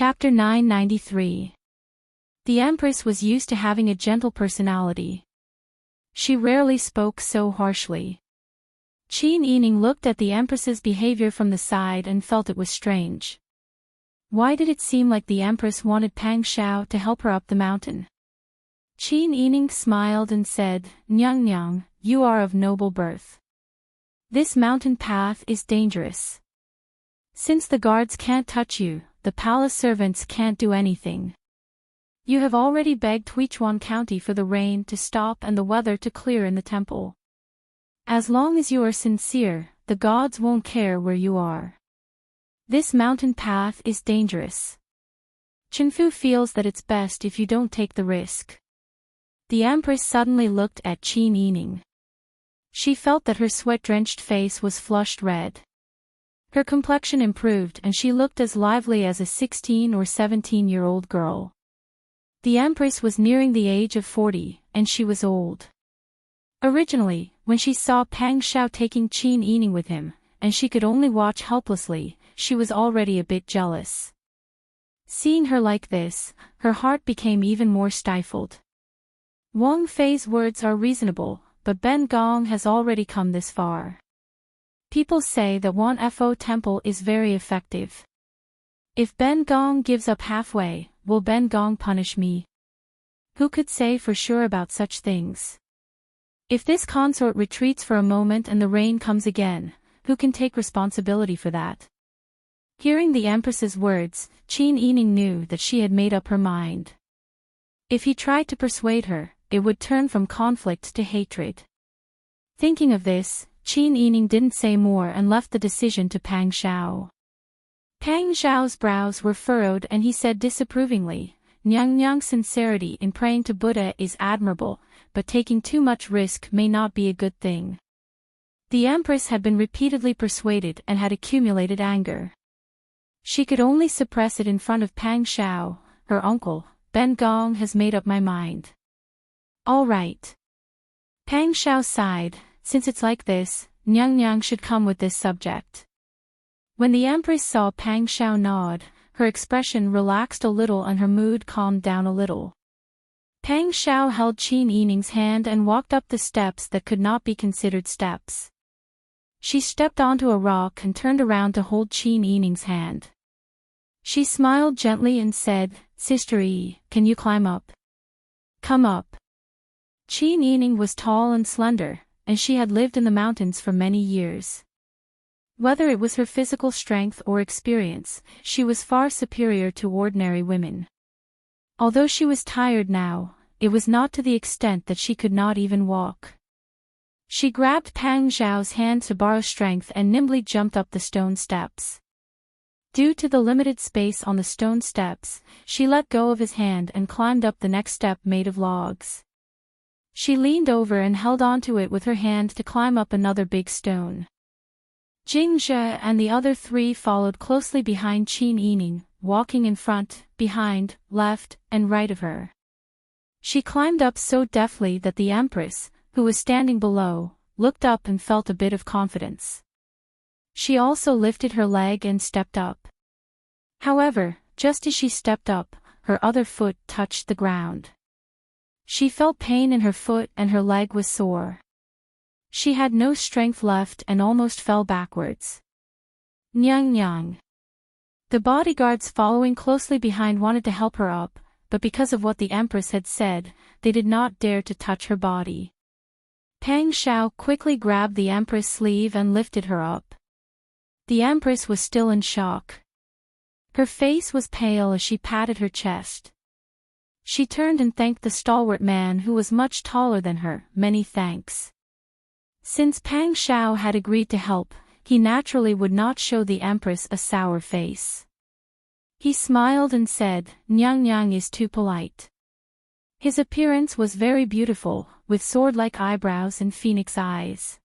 Chapter 993. The Empress was used to having a gentle personality. She rarely spoke so harshly. Qin Yining looked at the Empress's behavior from the side and felt it was strange. Why did it seem like the Empress wanted Pang Xiao to help her up the mountain? Qin Yining smiled and said, "Nyang Nyang, you are of noble birth. This mountain path is dangerous. Since the guards can't touch you, the palace servants can't do anything. You have already begged Huichuan County for the rain to stop and the weather to clear in the temple. As long as you are sincere, the gods won't care where you are. This mountain path is dangerous. Chenfu feels that it's best if you don't take the risk." The Empress suddenly looked at Qin Yining. She felt that her sweat-drenched face was flushed red. Her complexion improved and she looked as lively as a 16 or 17-year-old girl. The Empress was nearing the age of 40, and she was old. Originally, when she saw Pang Xiao taking Qin Yining with him, and she could only watch helplessly, she was already a bit jealous. Seeing her like this, her heart became even more stifled. Wang Fei's words are reasonable, but Ben Gong has already come this far. People say that Wan Fo Temple is very effective. If Ben Gong gives up halfway, will Ben Gong punish me? Who could say for sure about such things? If this consort retreats for a moment and the rain comes again, who can take responsibility for that? Hearing the Empress's words, Qin Yining knew that she had made up her mind. If he tried to persuade her, it would turn from conflict to hatred. Thinking of this, Qin Yining didn't say more and left the decision to Pang Xiao. Pang Xiao's brows were furrowed and he said disapprovingly, "Nyang Nyang's sincerity in praying to Buddha is admirable, but taking too much risk may not be a good thing." The Empress had been repeatedly persuaded and had accumulated anger. She could only suppress it in front of Pang Xiao. Her uncle, Ben Gong, has made up my mind. All right. Pang Xiao sighed, since it's like this, Nyang Nyang should come with this subject. When the Empress saw Pang Xiao nod, her expression relaxed a little and her mood calmed down a little. Pang Xiao held Qin Yining's hand and walked up the steps that could not be considered steps. She stepped onto a rock and turned around to hold Qin Yining's hand. She smiled gently and said, "Sister Yi, can you climb up? Come up." Qin Yining was tall and slender, and she had lived in the mountains for many years. Whether it was her physical strength or experience, she was far superior to ordinary women. Although she was tired now, it was not to the extent that she could not even walk. She grabbed Pang Xiao's hand to borrow strength and nimbly jumped up the stone steps. Due to the limited space on the stone steps, she let go of his hand and climbed up the next step made of logs. She leaned over and held onto it with her hand to climb up another big stone. Jingzhe and the other three followed closely behind Qin Yining, walking in front, behind, left, and right of her. She climbed up so deftly that the Empress, who was standing below, looked up and felt a bit of confidence. She also lifted her leg and stepped up. However, just as she stepped up, her other foot touched the ground. She felt pain in her foot and her leg was sore. She had no strength left and almost fell backwards. Nyang Nyang. The bodyguards following closely behind wanted to help her up, but because of what the Empress had said, they did not dare to touch her body. Pang Xiao quickly grabbed the Empress' sleeve and lifted her up. The Empress was still in shock. Her face was pale as she patted her chest. She turned and thanked the stalwart man who was much taller than her. "Many thanks." Since Pang Xiao had agreed to help, he naturally would not show the Empress a sour face. He smiled and said, "Nyang Nyang is too polite." His appearance was very beautiful, with sword-like eyebrows and phoenix eyes.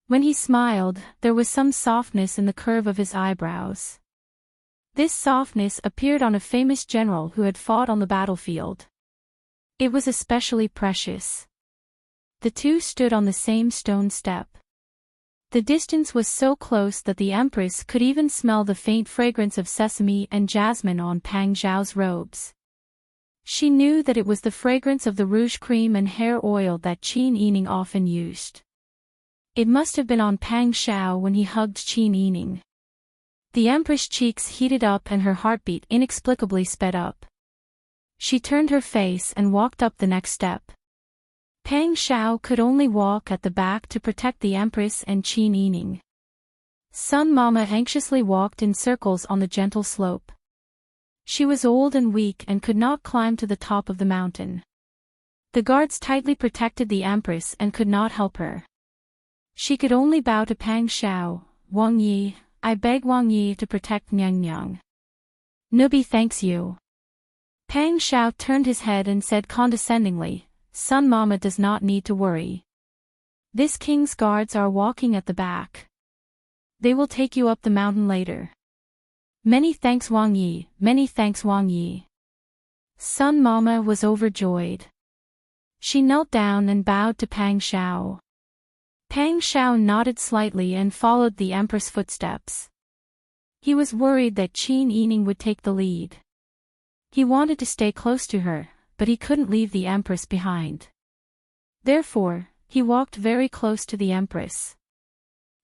When he smiled, there was some softness in the curve of his eyebrows. This softness appeared on a famous general who had fought on the battlefield. It was especially precious. The two stood on the same stone step. The distance was so close that the Empress could even smell the faint fragrance of sesame and jasmine on Pang Zhao's robes. She knew that it was the fragrance of the rouge cream and hair oil that Qin Yining often used. It must have been on Pang Zhao when he hugged Qin Yining. The Empress' cheeks heated up and her heartbeat inexplicably sped up. She turned her face and walked up the next step. Pang Zhao could only walk at the back to protect the Empress and Qin Yining. Sun Mama anxiously walked in circles on the gentle slope. She was old and weak and could not climb to the top of the mountain. The guards tightly protected the Empress and could not help her. She could only bow to Pang Zhao. "Wang Yi, I beg Wang Yi to protect Nyang Nyang." "Nubi thanks you." Pang Zhao turned his head and said condescendingly, "Sun Mama does not need to worry. This king's guards are walking at the back. They will take you up the mountain later." "Many thanks Wang Yi, many thanks Wang Yi." Sun Mama was overjoyed. She knelt down and bowed to Pang Zhao. Pang Zhao nodded slightly and followed the Empress' footsteps. He was worried that Qin Yining would take the lead. He wanted to stay close to her, but he couldn't leave the Empress behind. Therefore, he walked very close to the Empress.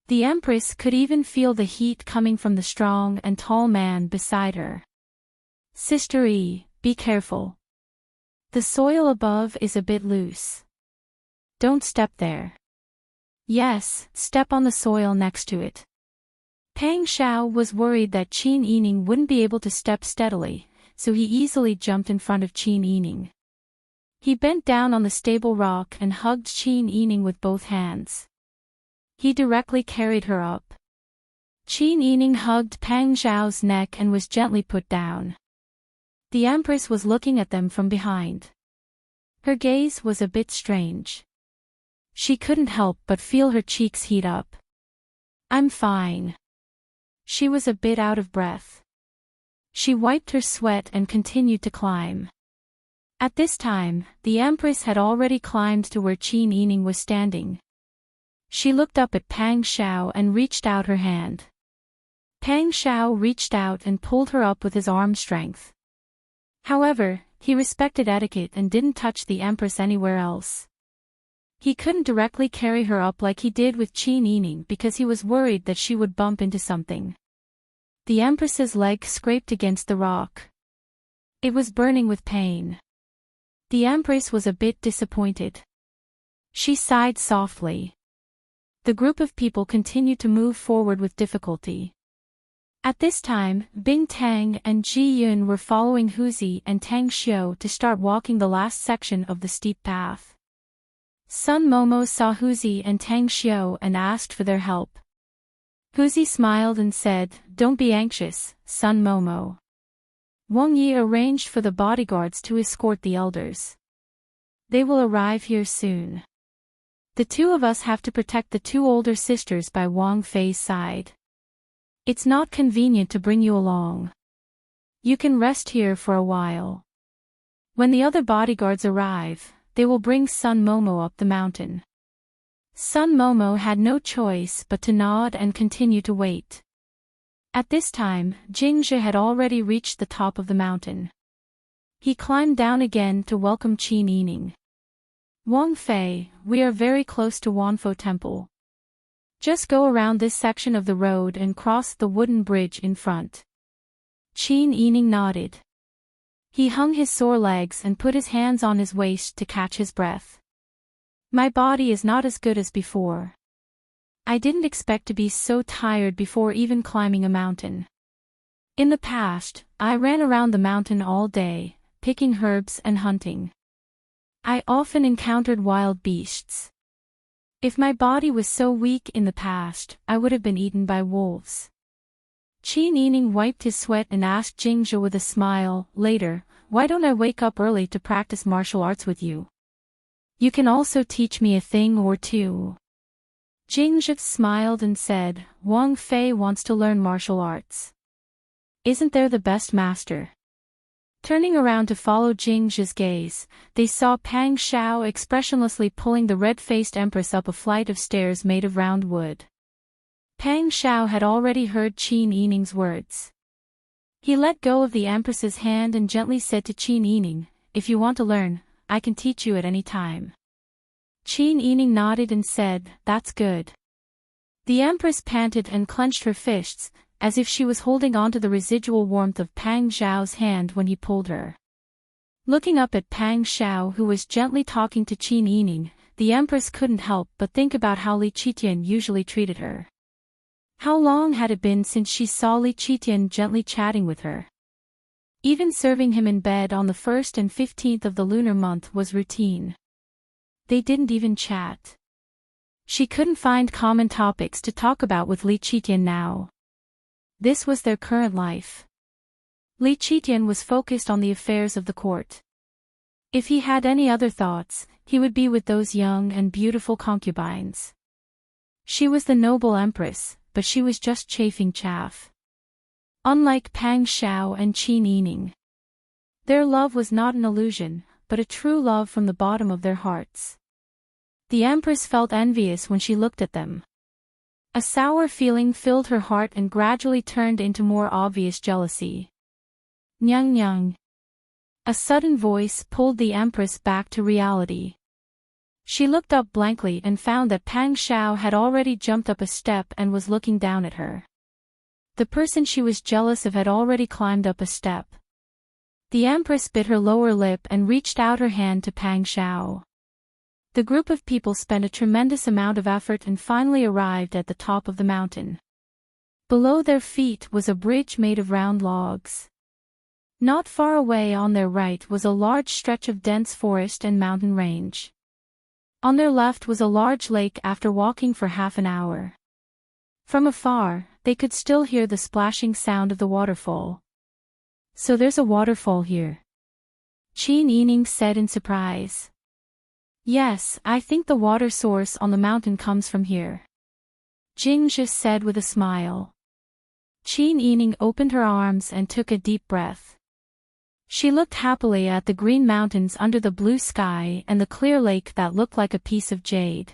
The Empress could even feel the heat coming from the strong and tall man beside her. "Sister Yi, be careful. The soil above is a bit loose. Don't step there." "Yes, step on the soil next to it." Pang Zhao was worried that Qin Yining wouldn't be able to step steadily, so he easily jumped in front of Qin Yining. He bent down on the stable rock and hugged Qin Yining with both hands. He directly carried her up. Qin Yining hugged Pang Zhao's neck and was gently put down. The Empress was looking at them from behind. Her gaze was a bit strange. She couldn't help but feel her cheeks heat up. "I'm fine." She was a bit out of breath. She wiped her sweat and continued to climb. At this time, the Empress had already climbed to where Qin Yining was standing. She looked up at Pang Zhao and reached out her hand. Pang Zhao reached out and pulled her up with his arm strength. However, he respected etiquette and didn't touch the Empress anywhere else. He couldn't directly carry her up like he did with Qin Yining because he was worried that she would bump into something. The Empress's leg scraped against the rock. It was burning with pain. The Empress was a bit disappointed. She sighed softly. The group of people continued to move forward with difficulty. At this time, Bing Tang and Ji Yun were following Huzi and Tang Xiu to start walking the last section of the steep path. Sun Momo saw Huzi and Tang Xiu and asked for their help. Huzi smiled and said, "Don't be anxious, Sun Momo. Wang Yi arranged for the bodyguards to escort the elders. They will arrive here soon. The two of us have to protect the two older sisters by Wang Fei's side. It's not convenient to bring you along. You can rest here for a while. When the other bodyguards arrive, they will bring Sun Momo up the mountain." Sun Momo had no choice but to nod and continue to wait. At this time, Jingzhi had already reached the top of the mountain. He climbed down again to welcome Qin Yining. "Wang Fei, we are very close to Wanfo Temple. Just go around this section of the road and cross the wooden bridge in front." Qin Yining nodded. He hung his sore legs and put his hands on his waist to catch his breath. "My body is not as good as before. I didn't expect to be so tired before even climbing a mountain. In the past, I ran around the mountain all day, picking herbs and hunting. I often encountered wild beasts. If my body was so weak in the past, I would have been eaten by wolves." Qin Yining wiped his sweat and asked Jingzhi with a smile, later, "Why don't I wake up early to practice martial arts with you? You can also teach me a thing or two." Jingzhi smiled and said, "Wang Fei wants to learn martial arts. Isn't there the best master?" Turning around to follow Jingzhi's gaze, they saw Pang Zhao expressionlessly pulling the red-faced Empress up a flight of stairs made of round wood. Pang Xiao had already heard Qin Yining's words. He let go of the Empress's hand and gently said to Qin Yining, "If you want to learn, I can teach you at any time." Qin Yining nodded and said, "That's good." The Empress panted and clenched her fists, as if she was holding on to the residual warmth of Pang Xiao's hand when he pulled her. Looking up at Pang Xiao, who was gently talking to Qin Yining, the Empress couldn't help but think about how Li Qitian usually treated her. How long had it been since she saw Li Qitian gently chatting with her? Even serving him in bed on the 1st and 15th of the lunar month was routine. They didn't even chat. She couldn't find common topics to talk about with Li Qitian now. This was their current life. Li Qitian was focused on the affairs of the court. If he had any other thoughts, he would be with those young and beautiful concubines. She was the noble empress, but she was just chafing chaff. Unlike Pang Xiao and Qin Yining. Their love was not an illusion, but a true love from the bottom of their hearts. The Empress felt envious when she looked at them. A sour feeling filled her heart and gradually turned into more obvious jealousy. Nyang nyang. A sudden voice pulled the Empress back to reality. She looked up blankly and found that Pang Xiao had already jumped up a step and was looking down at her. The person she was jealous of had already climbed up a step. The Empress bit her lower lip and reached out her hand to Pang Xiao. The group of people spent a tremendous amount of effort and finally arrived at the top of the mountain. Below their feet was a bridge made of round logs. Not far away on their right was a large stretch of dense forest and mountain range. On their left was a large lake after walking for half an hour. From afar, they could still hear the splashing sound of the waterfall. "So there's a waterfall here," Qin Yining said in surprise. "Yes, I think the water source on the mountain comes from here," Jing Zhi said with a smile. Qin Yining opened her arms and took a deep breath. She looked happily at the green mountains under the blue sky and the clear lake that looked like a piece of jade.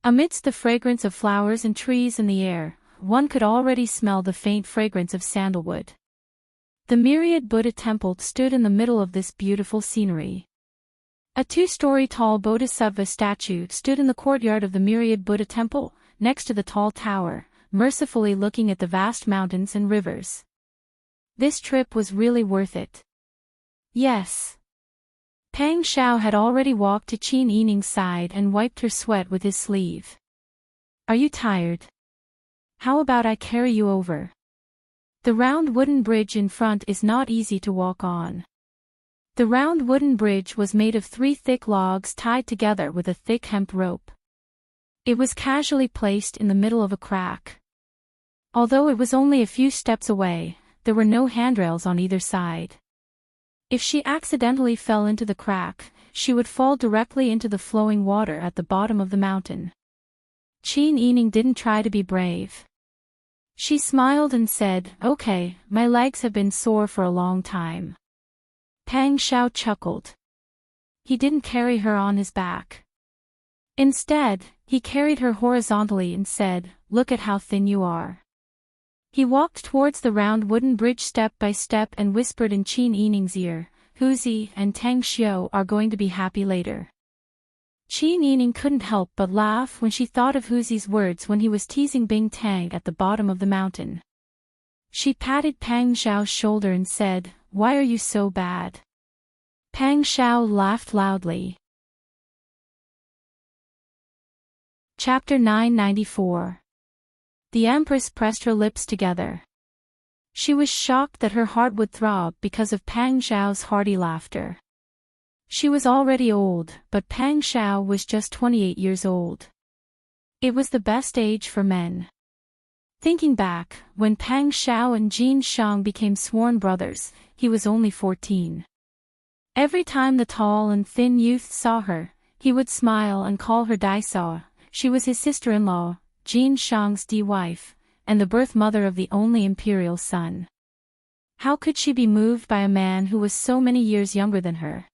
Amidst the fragrance of flowers and trees in the air, one could already smell the faint fragrance of sandalwood. The myriad Buddha temple stood in the middle of this beautiful scenery. A 2-story tall Bodhisattva statue stood in the courtyard of the myriad Buddha temple, next to the tall tower, mercifully looking at the vast mountains and rivers. This trip was really worth it. Yes. Pang Xiao had already walked to Qin Yining's side and wiped her sweat with his sleeve. "Are you tired? How about I carry you over? The round wooden bridge in front is not easy to walk on." The round wooden bridge was made of 3 thick logs tied together with a thick hemp rope. It was casually placed in the middle of a crack. Although it was only a few steps away, there were no handrails on either side. If she accidentally fell into the crack, she would fall directly into the flowing water at the bottom of the mountain. Qin Yining didn't try to be brave. She smiled and said, "Okay, my legs have been sore for a long time." Pang Xiao chuckled. He didn't carry her on his back. Instead, he carried her horizontally and said, "Look at how thin you are." He walked towards the round wooden bridge step by step and whispered in Qin Yining's ear, "Huzi and Tang Xiu are going to be happy later." Qin Yining couldn't help but laugh when she thought of Huzi's words when he was teasing Bing Tang at the bottom of the mountain. She patted Pang Xiao's shoulder and said, "Why are you so bad?" Pang Xiao laughed loudly. Chapter 994. The Empress pressed her lips together. She was shocked that her heart would throb because of Pang Xiao's hearty laughter. She was already old, but Pang Xiao was just 28 years old. It was the best age for men. Thinking back, when Pang Xiao and Jin Shang became sworn brothers, he was only 14. Every time the tall and thin youth saw her, he would smile and call her Daisao. She was his sister-in-law, Jin Shang's wife, and the birth mother of the only imperial son. How could she be moved by a man who was so many years younger than her?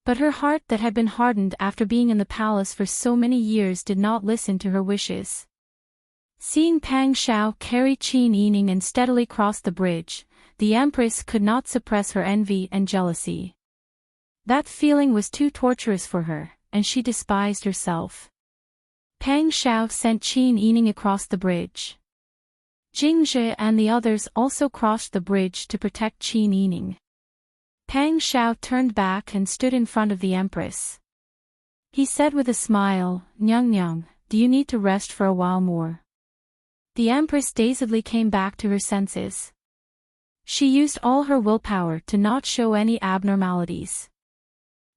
But her heart that had been hardened after being in the palace for so many years did not listen to her wishes. Seeing Pang Xiao carry Qin Yining and steadily cross the bridge, the Empress could not suppress her envy and jealousy. That feeling was too torturous for her, and she despised herself. Pang Xiao sent Qin Yining across the bridge. Jingzhe and the others also crossed the bridge to protect Qin Yining. Pang Xiao turned back and stood in front of the Empress. He said with a smile, "Nyang Nyang, do you need to rest for a while more?" The Empress dazedly came back to her senses. She used all her willpower to not show any abnormalities.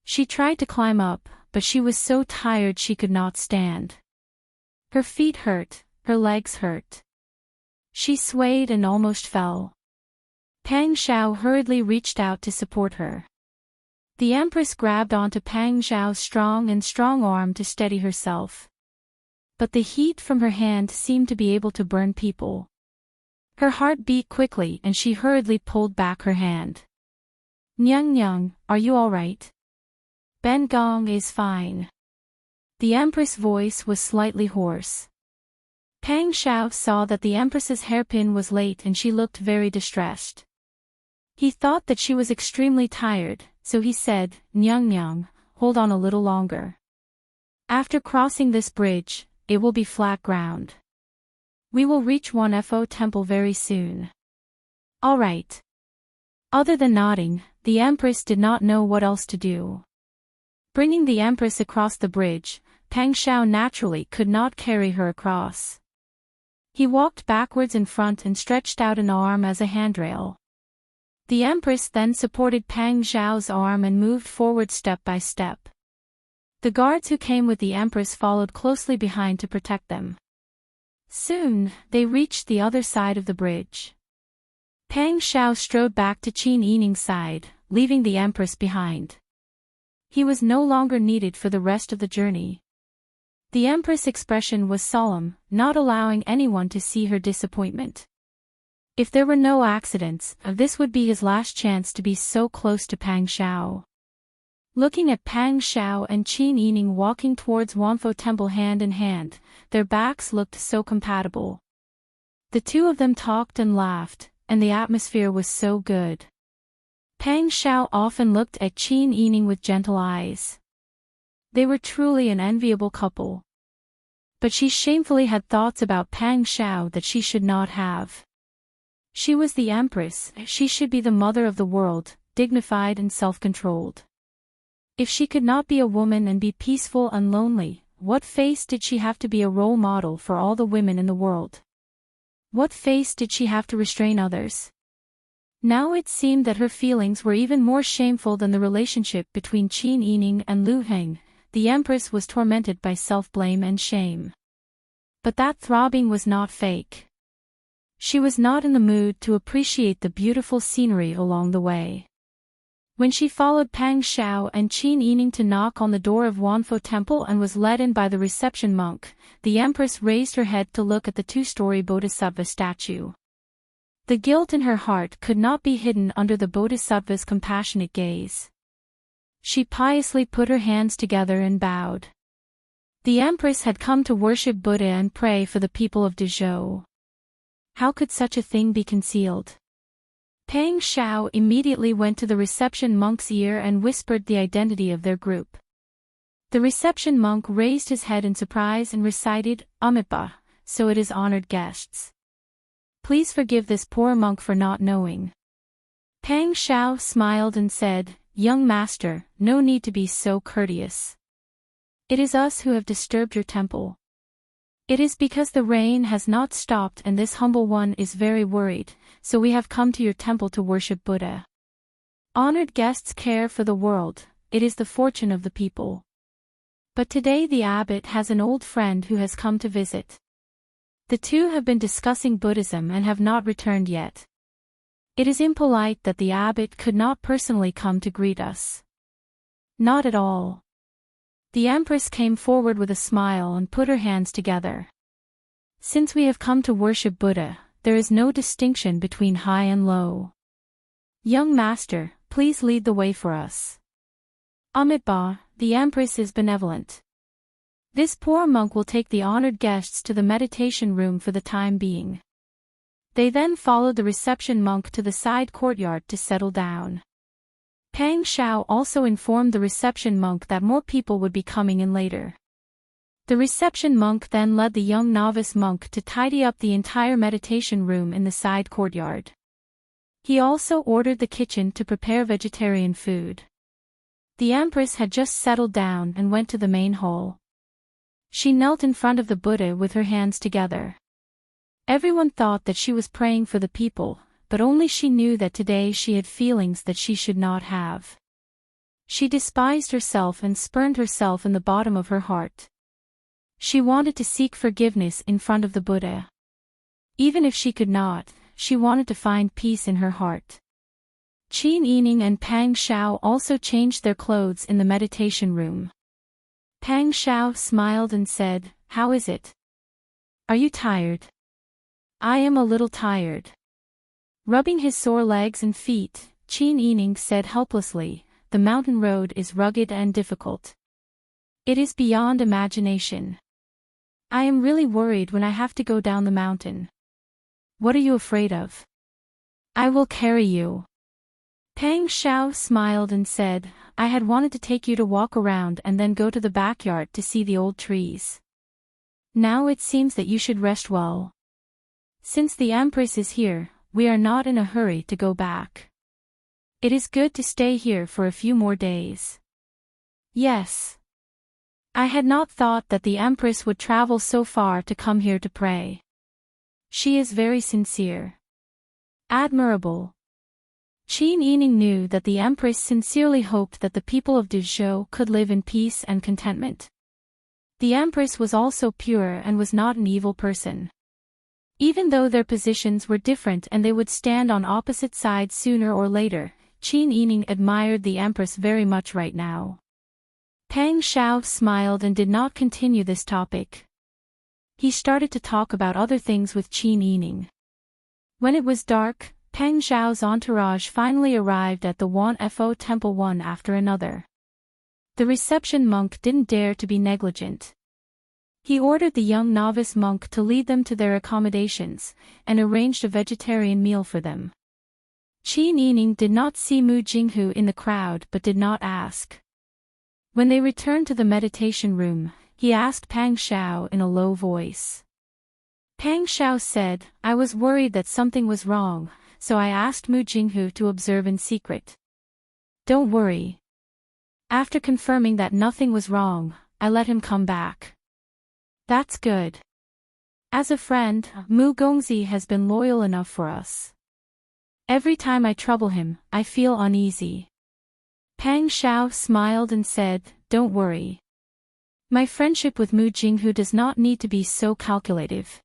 She tried to climb up, but she was so tired she could not stand. Her feet hurt, her legs hurt. She swayed and almost fell. Pang Xiao hurriedly reached out to support her. The Empress grabbed onto Pang Xiao's strong arm to steady herself. But the heat from her hand seemed to be able to burn people. Her heart beat quickly and she hurriedly pulled back her hand. "Nyang Nyang, are you all right?" "Ben Gong is fine." The Empress' voice was slightly hoarse. Pang Xiao saw that the Empress's hairpin was late and she looked very distressed. He thought that she was extremely tired, so he said, "Nyang Nyang, hold on a little longer. After crossing this bridge, it will be flat ground. We will reach Wanfo Temple very soon." "All right." Other than nodding, the Empress did not know what else to do. Bringing the Empress across the bridge, Pang Xiao naturally could not carry her across. He walked backwards in front and stretched out an arm as a handrail. The Empress then supported Pang Xiao's arm and moved forward step by step. The guards who came with the Empress followed closely behind to protect them. Soon, they reached the other side of the bridge. Pang Xiao strode back to Qin Yining's side, leaving the Empress behind. He was no longer needed for the rest of the journey. The Empress' expression was solemn, not allowing anyone to see her disappointment. If there were no accidents, this would be his last chance to be so close to Pang Xiao. Looking at Pang Xiao and Qin Yining walking towards Wanfo Temple hand in hand, their backs looked so compatible. The two of them talked and laughed, and the atmosphere was so good. Pang Xiao often looked at Qin Yining with gentle eyes. They were truly an enviable couple. But she shamefully had thoughts about Pang Xiao that she should not have. She was the Empress, she should be the mother of the world, dignified and self-controlled. If she could not be a woman and be peaceful and lonely, what face did she have to be a role model for all the women in the world? What face did she have to restrain others? Now it seemed that her feelings were even more shameful than the relationship between Qin Yining and Lu Heng. The Empress was tormented by self-blame and shame. But that throbbing was not fake. She was not in the mood to appreciate the beautiful scenery along the way. When she followed Pang Xiao and Qin Yining to knock on the door of Wanfo Temple and was led in by the reception monk, the Empress raised her head to look at the two-story Bodhisattva statue. The guilt in her heart could not be hidden under the Bodhisattva's compassionate gaze. She piously put her hands together and bowed. The Empress had come to worship Buddha and pray for the people of Dezhou. How could such a thing be concealed? Pang Xiao immediately went to the reception monk's ear and whispered the identity of their group. The reception monk raised his head in surprise and recited, "Amitabha, so it is honored guests. Please forgive this poor monk for not knowing." Pang Xiao smiled and said, "Young master, no need to be so courteous. It is us who have disturbed your temple. It is because the rain has not stopped and this humble one is very worried, so we have come to your temple to worship Buddha. Honored guests care for the world, it is the fortune of the people. But today the abbot has an old friend who has come to visit. The two have been discussing Buddhism and have not returned yet. It is impolite that the abbot could not personally come to greet us." "Not at all." The Empress came forward with a smile and put her hands together. "Since we have come to worship Buddha, there is no distinction between high and low. Young master, please lead the way for us." "Amitabha, the Empress is benevolent. This poor monk will take the honored guests to the meditation room for the time being. They then followed the reception monk to the side courtyard to settle down. Pang Shao also informed the reception monk that more people would be coming in later. The reception monk then led the young novice monk to tidy up the entire meditation room in the side courtyard. He also ordered the kitchen to prepare vegetarian food. The Empress had just settled down and went to the main hall. She knelt in front of the Buddha with her hands together. Everyone thought that she was praying for the people, but only she knew that today she had feelings that she should not have. She despised herself and spurned herself in the bottom of her heart. She wanted to seek forgiveness in front of the Buddha. Even if she could not, she wanted to find peace in her heart. Qin Yining and Pang Shao also changed their clothes in the meditation room. Pang Shao smiled and said, "How is it? Are you tired?" "I am a little tired." Rubbing his sore legs and feet, Qin Yining said helplessly, "The mountain road is rugged and difficult. It is beyond imagination. I am really worried when I have to go down the mountain." "What are you afraid of?" "I will carry you." Pang Shao smiled and said, "I had wanted to take you to walk around and then go to the backyard to see the old trees. Now it seems that you should rest well. Since the Empress is here, we are not in a hurry to go back. It is good to stay here for a few more days." "Yes. I had not thought that the Empress would travel so far to come here to pray. She is very sincere. Admirable." Qin Yining knew that the Empress sincerely hoped that the people of Dezhou could live in peace and contentment. The Empress was also pure and was not an evil person. Even though their positions were different and they would stand on opposite sides sooner or later, Qin Yining admired the Empress very much right now. Pang Shao smiled and did not continue this topic. He started to talk about other things with Qin Yining. When it was dark, Pang Shao's entourage finally arrived at the Wan Fo temple one after another. The reception monk didn't dare to be negligent. He ordered the young novice monk to lead them to their accommodations, and arranged a vegetarian meal for them. Qin Yining did not see Mu Jinghu in the crowd but did not ask. When they returned to the meditation room, he asked Pang Shao in a low voice. Pang Shao said, "I was worried that something was wrong, so I asked Mu Jinghu to observe in secret. Don't worry. After confirming that nothing was wrong, I let him come back." "That's good. As a friend, Mu Gongzi has been loyal enough for us. Every time I trouble him, I feel uneasy." Pang Shao smiled and said, "Don't worry. My friendship with Mu Jinghu does not need to be so calculative.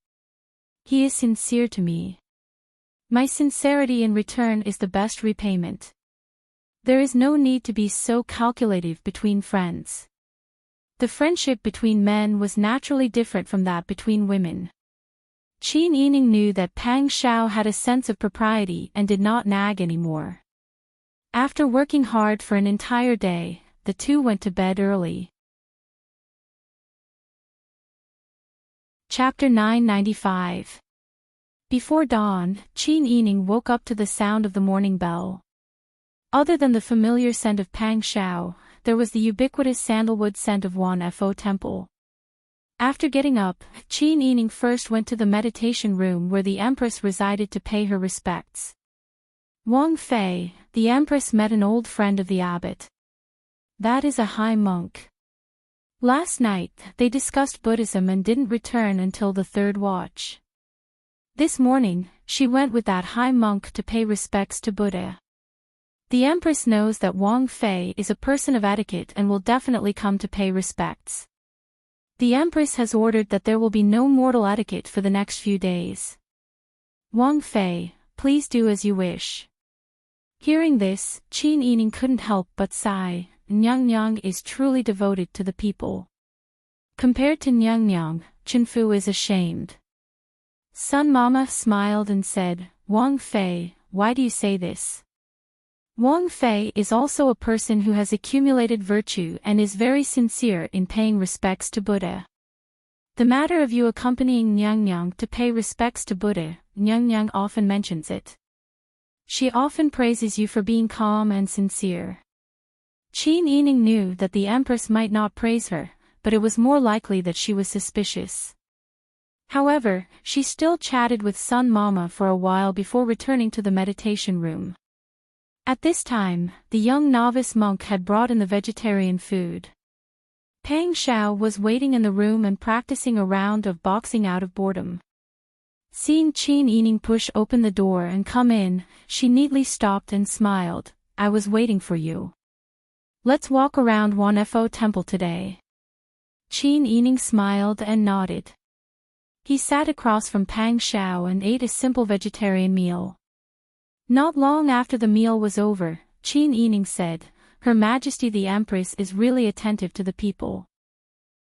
He is sincere to me. My sincerity in return is the best repayment. There is no need to be so calculative between friends." The friendship between men was naturally different from that between women. Qin Yining knew that Pang Shao had a sense of propriety and did not nag anymore. After working hard for an entire day, the two went to bed early. Chapter 995. Before dawn, Qin Yining woke up to the sound of the morning bell. Other than the familiar scent of Pang Shao, there was the ubiquitous sandalwood scent of Wan Fo Temple. After getting up, Qin Yining first went to the meditation room where the Empress resided to pay her respects. Wang Fei, the Empress met an old friend of the abbot. That is a high monk. Last night, they discussed Buddhism and didn't return until the third watch. This morning, she went with that high monk to pay respects to Buddha. The Empress knows that Wang Fei is a person of etiquette and will definitely come to pay respects. The Empress has ordered that there will be no mortal etiquette for the next few days. Wang Fei, please do as you wish. Hearing this, Qin Yining couldn't help but sigh. Nyang Nyang is truly devoted to the people. Compared to Nyang Nyang, Chenfu is ashamed. Sun Mama smiled and said, "Wang Fei, why do you say this? Wang Fei is also a person who has accumulated virtue and is very sincere in paying respects to Buddha. The matter of you accompanying Nyang Nyang to pay respects to Buddha, Nyang Nyang often mentions it. She often praises you for being calm and sincere. Qin Yining knew that the Empress might not praise her, but it was more likely that she was suspicious. However, she still chatted with Sun Mama for a while before returning to the meditation room. At this time, the young novice monk had brought in the vegetarian food. Pang Xiao was waiting in the room and practicing a round of boxing out of boredom. Seeing Qin Yining push open the door and come in, she neatly stopped and smiled. I was waiting for you. Let's walk around Wanfo Temple today. Qin Yining smiled and nodded. He sat across from Pang Xiao and ate a simple vegetarian meal. Not long after the meal was over, Qin Yining said, Her Majesty the Empress is really attentive to the people.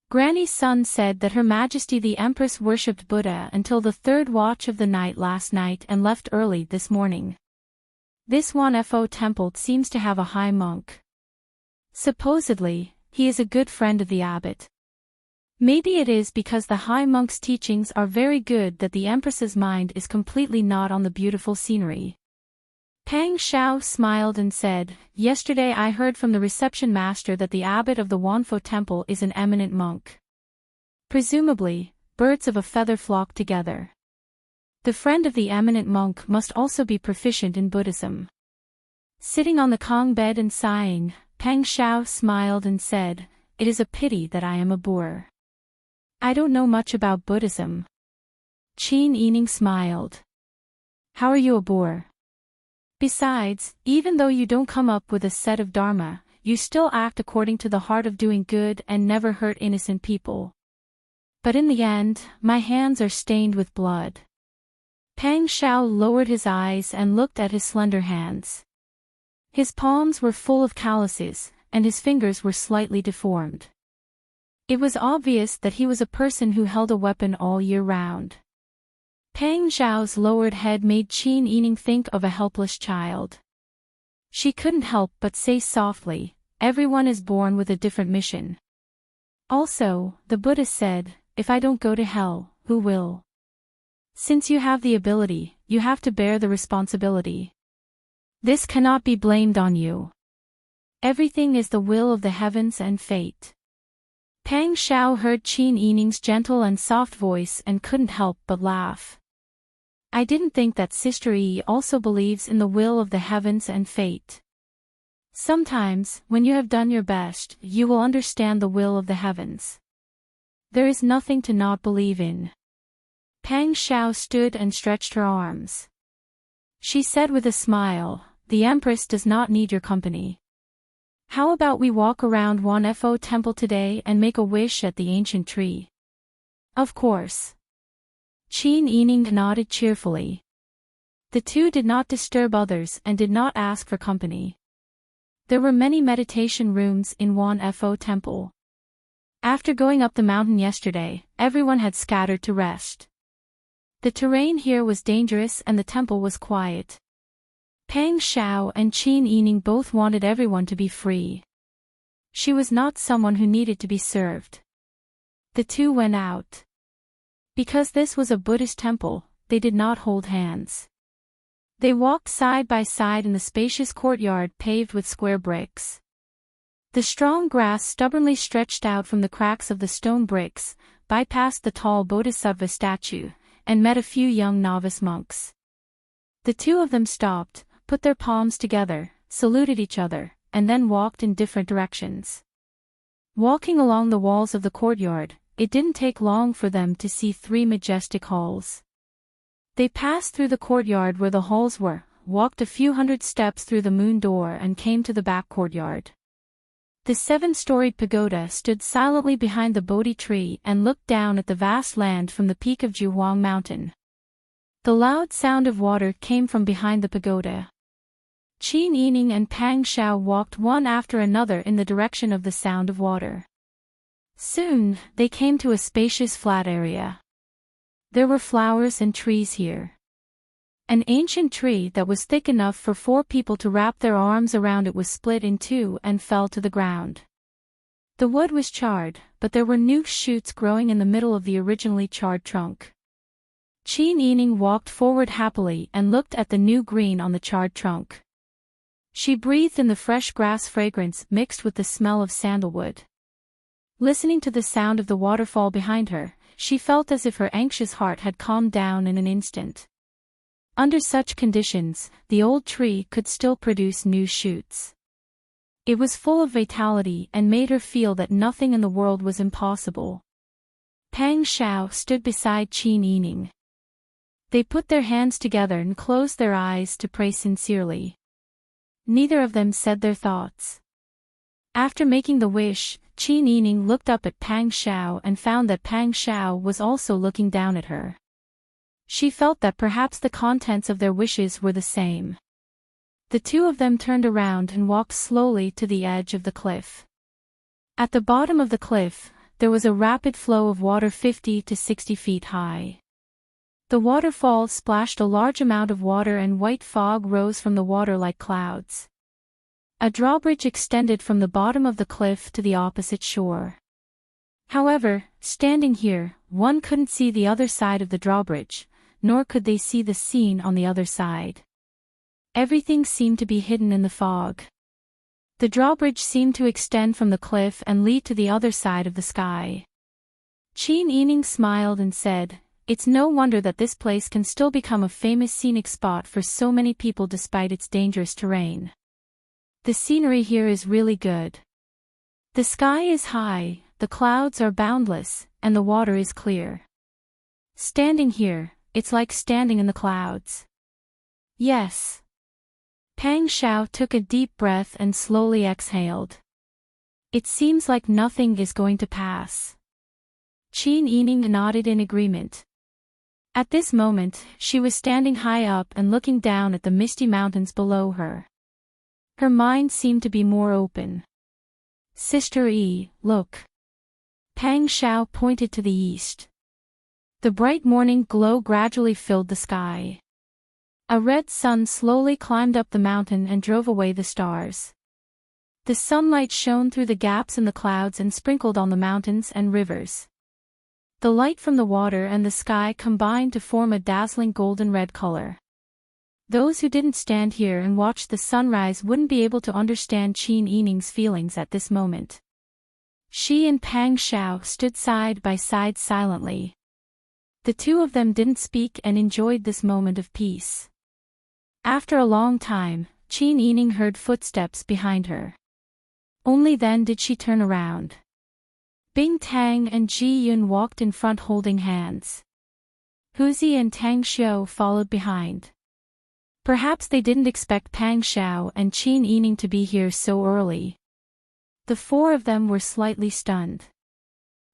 Granny's son said that Her Majesty the Empress worshipped Buddha until the third watch of the night last night and left early this morning. This Wanfo temple seems to have a high monk. Supposedly, he is a good friend of the abbot. Maybe it is because the high monk's teachings are very good that the Empress's mind is completely not on the beautiful scenery. Pang Xiao smiled and said, Yesterday I heard from the reception master that the abbot of the Wanfo temple is an eminent monk. Presumably, birds of a feather flock together. The friend of the eminent monk must also be proficient in Buddhism. Sitting on the Kong bed and sighing, Pang Xiao smiled and said, It is a pity that I am a boor. I don't know much about Buddhism. Qin Yining smiled. How are you a boor? Besides, even though you don't come up with a set of dharma, you still act according to the heart of doing good and never hurt innocent people. But in the end, my hands are stained with blood. Pang Xiao lowered his eyes and looked at his slender hands. His palms were full of calluses, and his fingers were slightly deformed. It was obvious that he was a person who held a weapon all year round. Pang Xiao's lowered head made Qin Yining think of a helpless child. She couldn't help but say softly, Everyone is born with a different mission. Also, the Buddha said, If I don't go to hell, who will? Since you have the ability, you have to bear the responsibility. This cannot be blamed on you. Everything is the will of the heavens and fate. Pang Xiao heard Qin Yining's gentle and soft voice and couldn't help but laugh. I didn't think that Sister Yi also believes in the will of the heavens and fate. Sometimes, when you have done your best, you will understand the will of the heavens. There is nothing to not believe in. Pang Xiao stood and stretched her arms. She said with a smile, The Empress does not need your company. How about we walk around Wanfo Temple today and make a wish at the ancient tree? Of course. Qin Yining nodded cheerfully. The two did not disturb others and did not ask for company. There were many meditation rooms in Wanfo Temple. After going up the mountain yesterday, everyone had scattered to rest. The terrain here was dangerous and the temple was quiet. Pang Xiao and Qin Yining both wanted everyone to be free. She was not someone who needed to be served. The two went out. Because this was a Buddhist temple, they did not hold hands. They walked side by side in the spacious courtyard paved with square bricks. The strong grass stubbornly stretched out from the cracks of the stone bricks, bypassed the tall bodhisattva statue, and met a few young novice monks. The two of them stopped, put their palms together, saluted each other, and then walked in different directions. Walking along the walls of the courtyard, it didn't take long for them to see 3 majestic halls. They passed through the courtyard where the halls were, walked a few hundred steps through the moon door and came to the back courtyard. The 7-storied pagoda stood silently behind the Bodhi tree and looked down at the vast land from the peak of Juhuang Mountain. The loud sound of water came from behind the pagoda. Qin Yining and Pang Xiao walked one after another in the direction of the sound of water. Soon, they came to a spacious flat area. There were flowers and trees here. An ancient tree that was thick enough for 4 people to wrap their arms around it was split in 2 and fell to the ground. The wood was charred, but there were new shoots growing in the middle of the originally charred trunk. Qin Yining walked forward happily and looked at the new green on the charred trunk. She breathed in the fresh grass fragrance mixed with the smell of sandalwood. Listening to the sound of the waterfall behind her, she felt as if her anxious heart had calmed down in an instant. Under such conditions, the old tree could still produce new shoots. It was full of vitality and made her feel that nothing in the world was impossible. Pang Xiao stood beside Qin Yining. They put their hands together and closed their eyes to pray sincerely. Neither of them said their thoughts. After making the wish, Qin Yining looked up at Pang Xiao and found that Pang Xiao was also looking down at her. She felt that perhaps the contents of their wishes were the same. The 2 of them turned around and walked slowly to the edge of the cliff. At the bottom of the cliff, there was a rapid flow of water 50 to 60 feet high. The waterfall splashed a large amount of water and white fog rose from the water like clouds. A drawbridge extended from the bottom of the cliff to the opposite shore. However, standing here, one couldn't see the other side of the drawbridge, nor could they see the scene on the other side. Everything seemed to be hidden in the fog. The drawbridge seemed to extend from the cliff and lead to the other side of the sky. Qin Yining smiled and said, "It's no wonder that this place can still become a famous scenic spot for so many people despite its dangerous terrain. The scenery here is really good. The sky is high, the clouds are boundless, and the water is clear. Standing here, it's like standing in the clouds." "Yes." Pang Xiao took a deep breath and slowly exhaled. "It seems like nothing is going to pass." Qin Yining nodded in agreement. At this moment, she was standing high up and looking down at the misty mountains below her. Her mind seemed to be more open. "Sister Yi, look." Pang Xiao pointed to the east. The bright morning glow gradually filled the sky. A red sun slowly climbed up the mountain and drove away the stars. The sunlight shone through the gaps in the clouds and sprinkled on the mountains and rivers. The light from the water and the sky combined to form a dazzling golden red color. Those who didn't stand here and watch the sunrise wouldn't be able to understand Qin Yining's feelings at this moment. She and Pang Xiao stood side by side silently. The 2 of them didn't speak and enjoyed this moment of peace. After a long time, Qin Yining heard footsteps behind her. Only then did she turn around. Bing Tang and Ji Yun walked in front holding hands. Huzi and Tang Xiu followed behind. Perhaps they didn't expect Pang Xiao and Qin Yining to be here so early. The 4 of them were slightly stunned.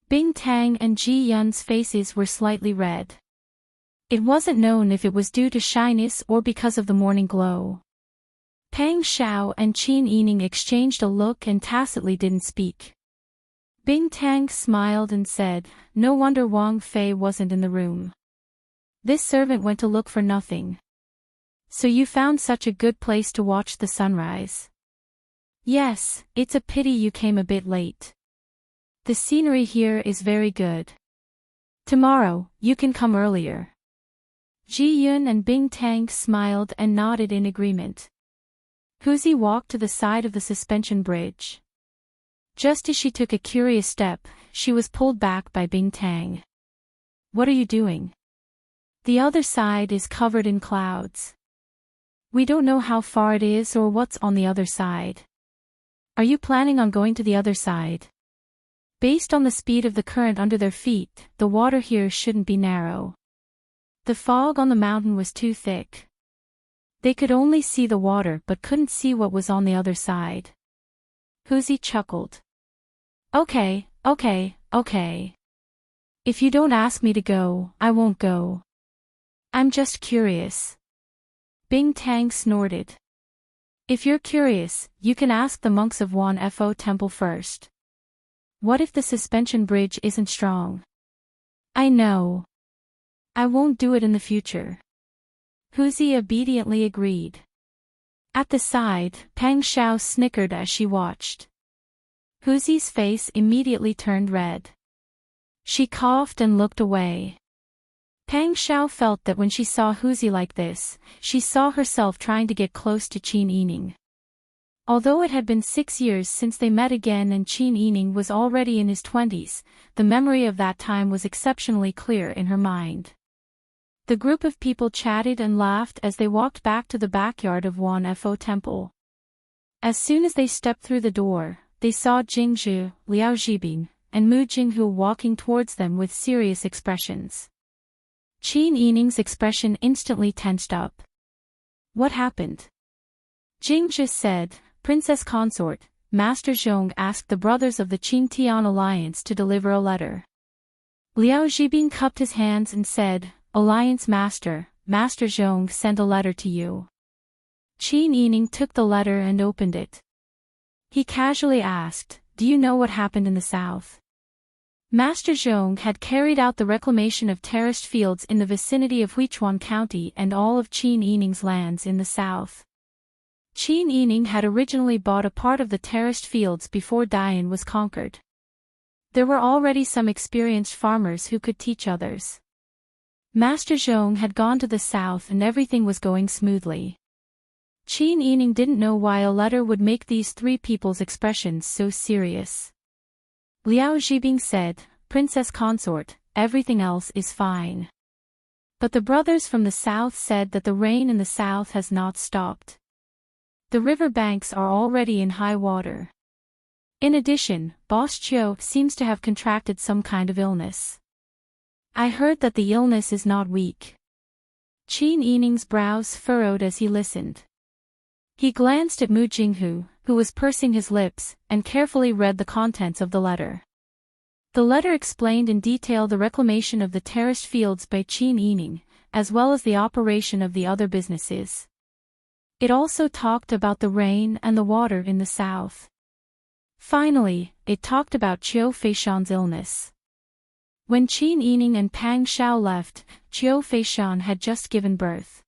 Bing Tang and Ji Yun's faces were slightly red. It wasn't known if it was due to shyness or because of the morning glow. Pang Xiao and Qin Yining exchanged a look and tacitly didn't speak. Bing Tang smiled and said, "No wonder Wang Fei wasn't in the room. This servant went to look for nothing. So you found such a good place to watch the sunrise." "Yes, it's a pity you came a bit late. The scenery here is very good. Tomorrow, you can come earlier." Ji Yun and Bing Tang smiled and nodded in agreement. Huzi walked to the side of the suspension bridge. Just as she took a curious step, she was pulled back by Bing Tang. "What are you doing? The other side is covered in clouds. We don't know how far it is or what's on the other side. Are you planning on going to the other side?" Based on the speed of the current under their feet, the water here shouldn't be narrow. The fog on the mountain was too thick. They could only see the water but couldn't see what was on the other side. Huzi chuckled. Okay. If you don't ask me to go, I won't go. I'm just curious." Bing Tang snorted. "If you're curious, you can ask the monks of Wan Fo Temple first. What if the suspension bridge isn't strong?" "I know. I won't do it in the future." Huzi obediently agreed. At the side, Pang Xiao snickered as she watched. Huzi's face immediately turned red. She coughed and looked away. Pang Xiao felt that when she saw Huzi like this, she saw herself trying to get close to Qin Yining. Although it had been 6 years since they met again and Qin Yining was already in his 20s, the memory of that time was exceptionally clear in her mind. The group of people chatted and laughed as they walked back to the backyard of Wanfo Temple. As soon as they stepped through the door, they saw Jingzhu, Liao Zhibing, and Mu Jinghu walking towards them with serious expressions. Qin Yining's expression instantly tensed up. What happened? Jingzhu said, Princess Consort, Master Zhong asked the brothers of the Qin Tian Alliance to deliver a letter. Liao Zhibing cupped his hands and said, Alliance Master, Master Zhong sent a letter to you. Qin Yining took the letter and opened it. He casually asked, Do you know what happened in the south? Master Zhong had carried out the reclamation of terraced fields in the vicinity of Huichuan County and all of Qin Yining's lands in the south. Qin Yining had originally bought a part of the terraced fields before Dian was conquered. There were already some experienced farmers who could teach others. Master Zhong had gone to the south and everything was going smoothly. Qin Yining didn't know why a letter would make these three people's expressions so serious. Liao Zhibing said, Princess Consort, everything else is fine. But the brothers from the south said that the rain in the south has not stopped. The river banks are already in high water. In addition, Boss Chiu seems to have contracted some kind of illness. I heard that the illness is not weak. Qin Yining's brows furrowed as he listened. He glanced at Mu Jinghu, who was pursing his lips, and carefully read the contents of the letter. The letter explained in detail the reclamation of the terraced fields by Qin Yining, as well as the operation of the other businesses. It also talked about the rain and the water in the south. Finally, it talked about Qiu Feishan's illness. When Qin Yining and Pang Xiao left, Qiu Feishan had just given birth.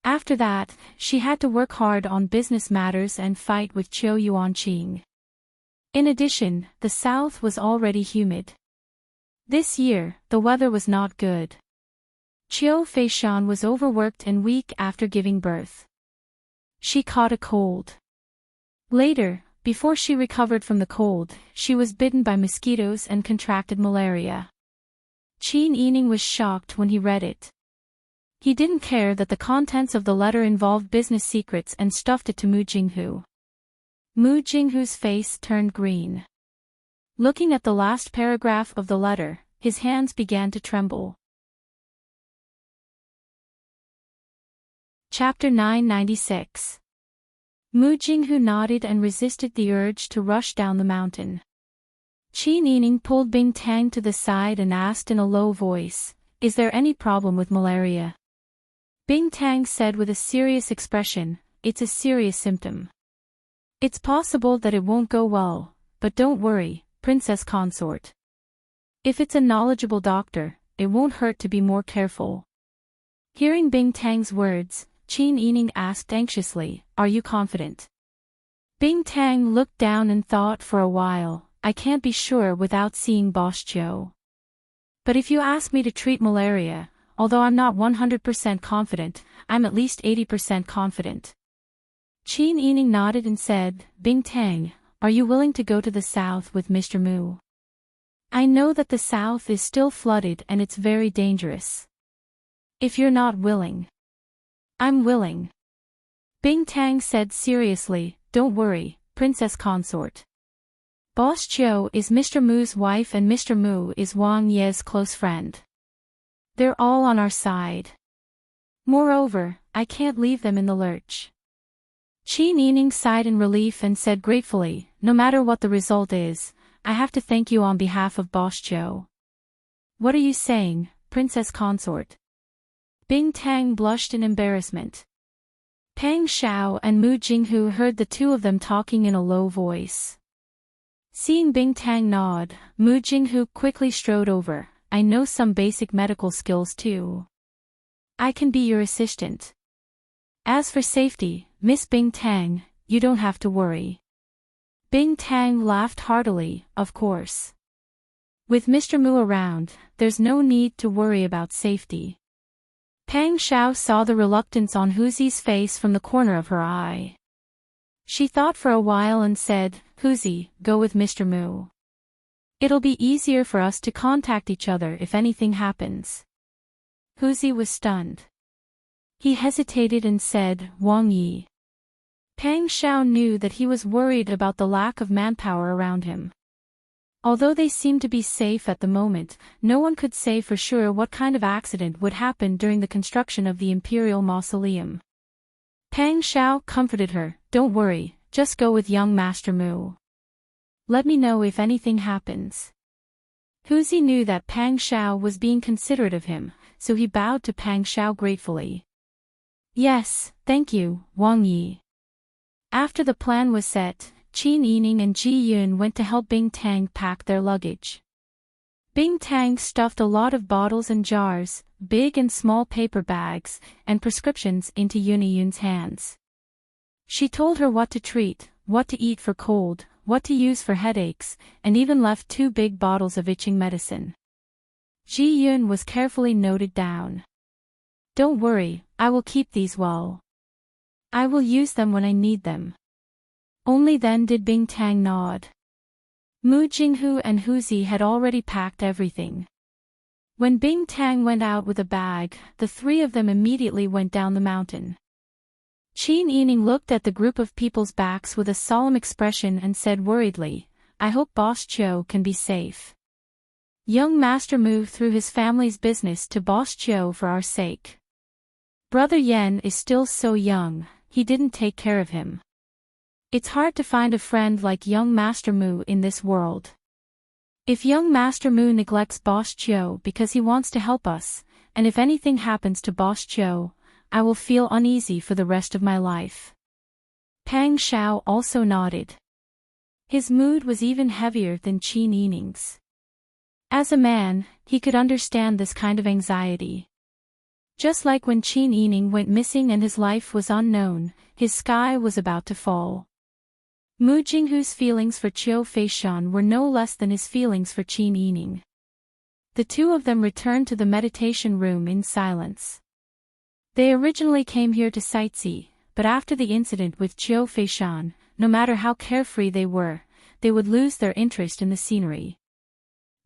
After that, she had to work hard on business matters and fight with Qiu Yuanqing. In addition, the south was already humid. This year, the weather was not good. Qiu Feishan was overworked and weak after giving birth. She caught a cold. Later, before she recovered from the cold, she was bitten by mosquitoes and contracted malaria. Qin Yining was shocked when he read it. He didn't care that the contents of the letter involved business secrets and stuffed it to Mu Jinghu. Mu Jinghu's face turned green. Looking at the last paragraph of the letter, his hands began to tremble. Chapter 996. Mu Jinghu nodded and resisted the urge to rush down the mountain. Qin Yining pulled Bing Tang to the side and asked in a low voice, Is there any problem with malaria? Bing Tang said with a serious expression, It's a serious symptom. It's possible that it won't go well, but don't worry, Princess Consort. If it's a knowledgeable doctor, it won't hurt to be more careful. Hearing Bing Tang's words, Qin Yining asked anxiously, Are you confident? Bing Tang looked down and thought for a while, I can't be sure without seeing Boss Chiu. But if you ask me to treat malaria, although I'm not 100% confident, I'm at least 80% confident. Qin Yining nodded and said, Bing Tang, are you willing to go to the south with Mr. Mu? I know that the south is still flooded and it's very dangerous. If you're not willing. I'm willing. Bing Tang said seriously, Don't worry, Princess Consort. Boss Chiu is Mr. Mu's wife and Mr. Mu is Wang Ye's close friend. They're all on our side. Moreover, I can't leave them in the lurch. Qin Yining sighed in relief and said gratefully, No matter what the result is, I have to thank you on behalf of Boss Chiu. What are you saying, Princess Consort? Bing Tang blushed in embarrassment. Pang Xiao and Mu Jinghu heard the two of them talking in a low voice. Seeing Bing Tang nod, Mu Jinghu quickly strode over, I know some basic medical skills too. I can be your assistant. As for safety, Miss Bing Tang, you don't have to worry. Bing Tang laughed heartily, of course. With Mr. Mu around, there's no need to worry about safety. Pang Xiao saw the reluctance on Huzi's face from the corner of her eye. She thought for a while and said, Huzi, go with Mr. Mu. It'll be easier for us to contact each other if anything happens. Huzi was stunned. He hesitated and said, Wang Yi. Pang Xiao knew that he was worried about the lack of manpower around him. Although they seemed to be safe at the moment, no one could say for sure what kind of accident would happen during the construction of the Imperial Mausoleum. Pang Xiao comforted her, don't worry, just go with young Master Mu. Let me know if anything happens. Huzi knew that Pang Xiao was being considerate of him, so he bowed to Pang Xiao gratefully. Yes, thank you, Wang Yi. After the plan was set, Qin Yining and Ji Yun went to help Bing Tang pack their luggage. Bing Tang stuffed a lot of bottles and jars, big and small paper bags, and prescriptions into Yun's hands. She told her what to treat, what to eat for cold, what to use for headaches, and even left 2 big bottles of itching medicine. Ji Yun was carefully noted down. Don't worry, I will keep these well. I will use them when I need them. Only then did Bing Tang nod. Mu Jinghu and Huzi had already packed everything. When Bing Tang went out with a bag, the 3 of them immediately went down the mountain. Qin Yining looked at the group of people's backs with a solemn expression and said worriedly, I hope Boss Chiu can be safe. Young Master Mu threw his family's business to Boss Chiu for our sake. Brother Yen is still so young, he didn't take care of him. It's hard to find a friend like young Master Mu in this world. If young Master Mu neglects Boss Chiu because he wants to help us, and if anything happens to Boss Chiu, I will feel uneasy for the rest of my life. Pang Xiao also nodded. His mood was even heavier than Qin Yining's. As a man, he could understand this kind of anxiety. Just like when Qin Yining went missing and his life was unknown, his sky was about to fall. Mu Jinghu's feelings for Chiu Feishan were no less than his feelings for Qin Yining. The 2 of them returned to the meditation room in silence. They originally came here to sightsee, but after the incident with Chiu Feishan, no matter how carefree they would lose their interest in the scenery.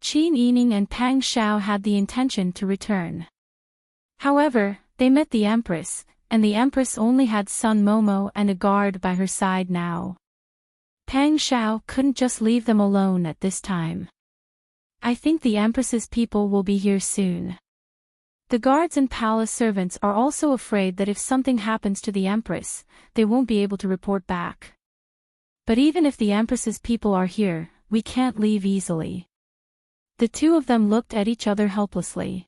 Qin Yining and Pang Xiao had the intention to return. However, they met the Empress, and the Empress only had Sun Momo and a guard by her side now. Pang Xiao couldn't just leave them alone at this time. I think the Empress's people will be here soon. The guards and palace servants are also afraid that if something happens to the Empress, they won't be able to report back. But even if the Empress's people are here, we can't leave easily. The 2 of them looked at each other helplessly.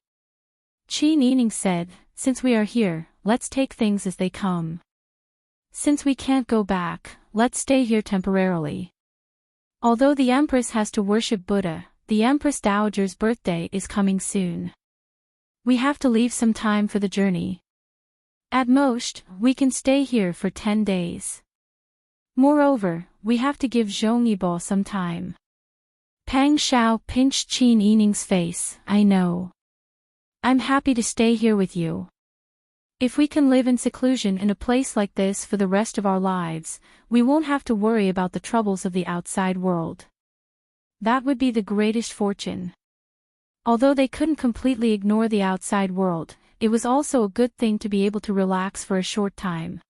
Qin Yining said, since we are here, let's take things as they come. Since we can't go back, let's stay here temporarily. Although the Empress has to worship Buddha, the Empress Dowager's birthday is coming soon. We have to leave some time for the journey. At most, we can stay here for 10 days. Moreover, we have to give Zhong Yibo some time. Pang Xiao pinched Qin Yining's face, I know. I'm happy to stay here with you. If we can live in seclusion in a place like this for the rest of our lives, we won't have to worry about the troubles of the outside world. That would be the greatest fortune. Although they couldn't completely ignore the outside world, it was also a good thing to be able to relax for a short time.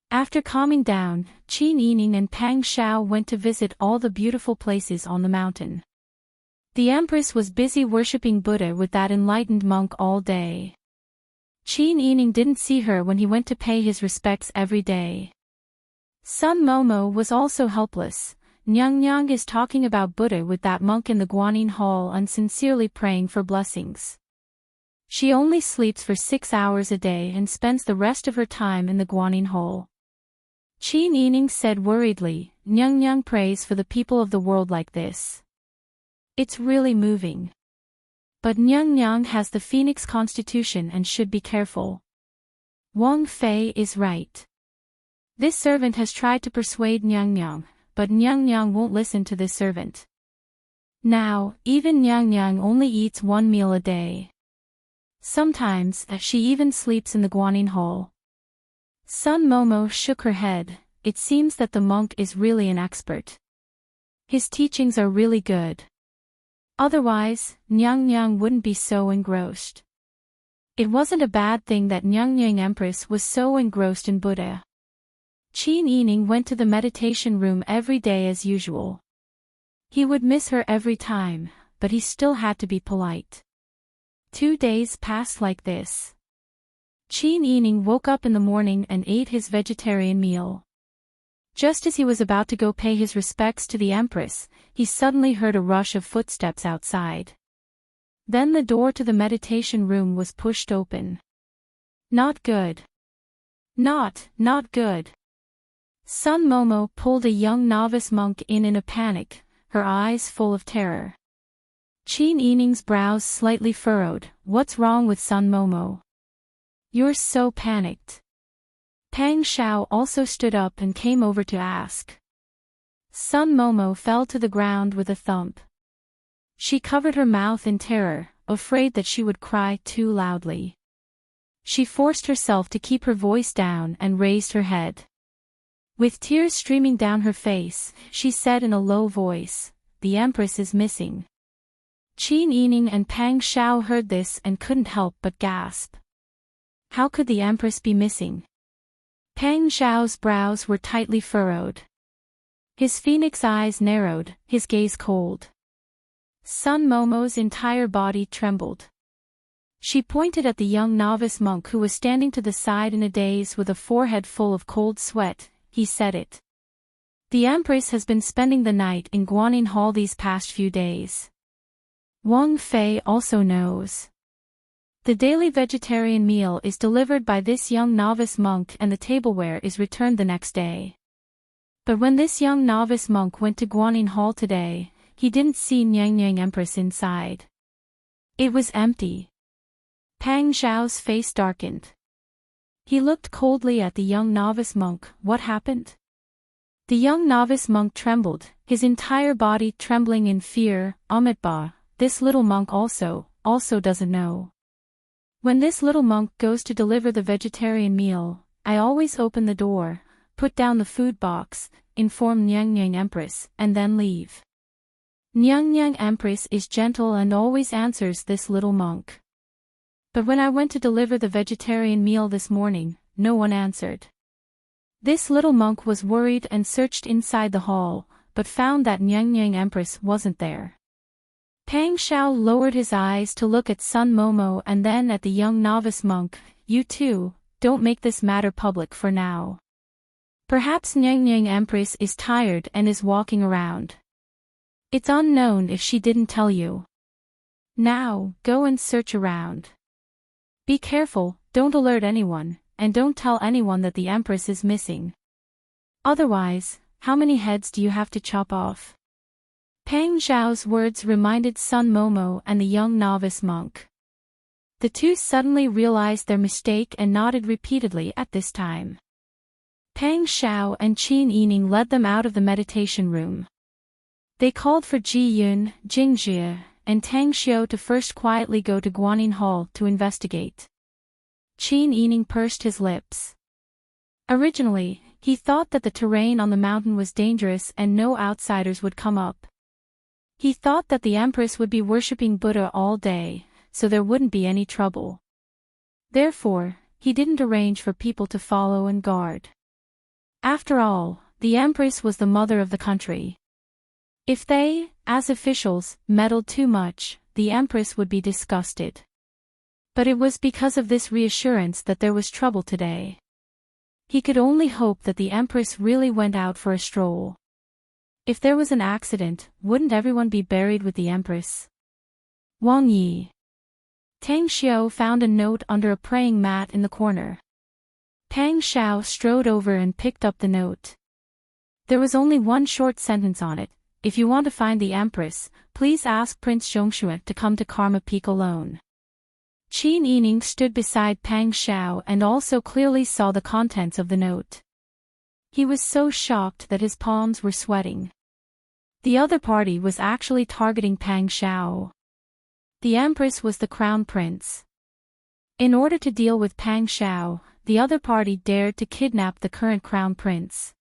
After calming down, Qin Yining and Pang Xiao went to visit all the beautiful places on the mountain. The Empress was busy worshipping Buddha with that enlightened monk all day. Qin Yining didn't see her when he went to pay his respects every day. Sun Momo was also helpless. Nyang Nyang is talking about Buddha with that monk in the Guanyin Hall and sincerely praying for blessings. She only sleeps for 6 hours a day and spends the rest of her time in the Guanyin Hall. Qin Yining said worriedly, Nyang Nyang prays for the people of the world like this. It's really moving. But Nyang Nyang has the phoenix constitution and should be careful. Wang Fei is right. This servant has tried to persuade Nyang Nyang, but Nyang Nyang won't listen to this servant. Now, even Nyang Nyang only eats 1 meal a day. Sometimes, she even sleeps in the Guanyin Hall. Sun Momo shook her head. It seems that the monk is really an expert. His teachings are really good. Otherwise, Nyang Nyang wouldn't be so engrossed. It wasn't a bad thing that Nyang Nyang Empress was so engrossed in Buddha. Qin Yining went to the meditation room every day as usual. He would miss her every time, but he still had to be polite. 2 days passed like this. Qin Yining woke up in the morning and ate his vegetarian meal. Just as he was about to go pay his respects to the Empress, he suddenly heard a rush of footsteps outside. Then the door to the meditation room was pushed open. Not good. Not good. Sun Momo pulled a young novice monk in a panic, her eyes full of terror. Qin Yining's brows slightly furrowed. What's wrong with Sun Momo? You're so panicked. Pang Xiao also stood up and came over to ask. Sun Momo fell to the ground with a thump. She covered her mouth in terror, afraid that she would cry too loudly. She forced herself to keep her voice down and raised her head. With tears streaming down her face, she said in a low voice, "The Empress is missing." Qin Yining and Pang Xiao heard this and couldn't help but gasp. How could the Empress be missing? Pang Xiao's brows were tightly furrowed. His phoenix eyes narrowed, his gaze cold. Sun Momo's entire body trembled. She pointed at the young novice monk who was standing to the side in a daze with a forehead full of cold sweat. He said it. The Empress has been spending the night in Guanyin Hall these past few days. Wang Fei also knows. The daily vegetarian meal is delivered by this young novice monk and the tableware is returned the next day. But when this young novice monk went to Guanyin Hall today, he didn't see Nyang Nyang Empress inside. It was empty. Pang Xiao's face darkened. He looked coldly at the young novice monk. What happened? The young novice monk trembled, his entire body trembling in fear. Amitabha, this little monk also doesn't know. When this little monk goes to deliver the vegetarian meal, I always open the door, put down the food box, inform Nyang Nyang Empress, and then leave. Nyang Nyang Empress is gentle and always answers this little monk. But when I went to deliver the vegetarian meal this morning, no one answered. This little monk was worried and searched inside the hall, but found that Nyang Nyang Empress wasn't there. Pang Xiao lowered his eyes to look at Sun Momo and then at the young novice monk. You two, don't make this matter public for now. Perhaps Nyang Nyang Empress is tired and is walking around. It's unknown if she didn't tell you. Now, go and search around. Be careful, don't alert anyone, and don't tell anyone that the Empress is missing. Otherwise, how many heads do you have to chop off? Pang Xiao's words reminded Sun Momo and the young novice monk. The two suddenly realized their mistake and nodded repeatedly at this time. Pang Xiao and Qin Yining led them out of the meditation room. They called for Ji Yun, Jingjie, and Tang Xiu to first quietly go to Guanyin Hall to investigate. Qin Yining pursed his lips. Originally, he thought that the terrain on the mountain was dangerous and no outsiders would come up. He thought that the Empress would be worshipping Buddha all day, so there wouldn't be any trouble. Therefore, he didn't arrange for people to follow and guard. After all, the Empress was the mother of the country. If they, as officials, meddled too much, the Empress would be disgusted. But it was because of this reassurance that there was trouble today. He could only hope that the Empress really went out for a stroll. If there was an accident, wouldn't everyone be buried with the Empress? Wang Yi. Tang Xiu found a note under a praying mat in the corner. Pang Xiao strode over and picked up the note. There was only one short sentence on it. if you want to find the Empress, please ask Prince Zhongshui to come to Karma Peak alone. Qin Yining stood beside Pang Xiao and also clearly saw the contents of the note. He was so shocked that his palms were sweating. The other party was actually targeting Pang Xiao. The Empress was the crown prince. In order to deal with Pang Xiao, the other party dared to kidnap the current crown prince.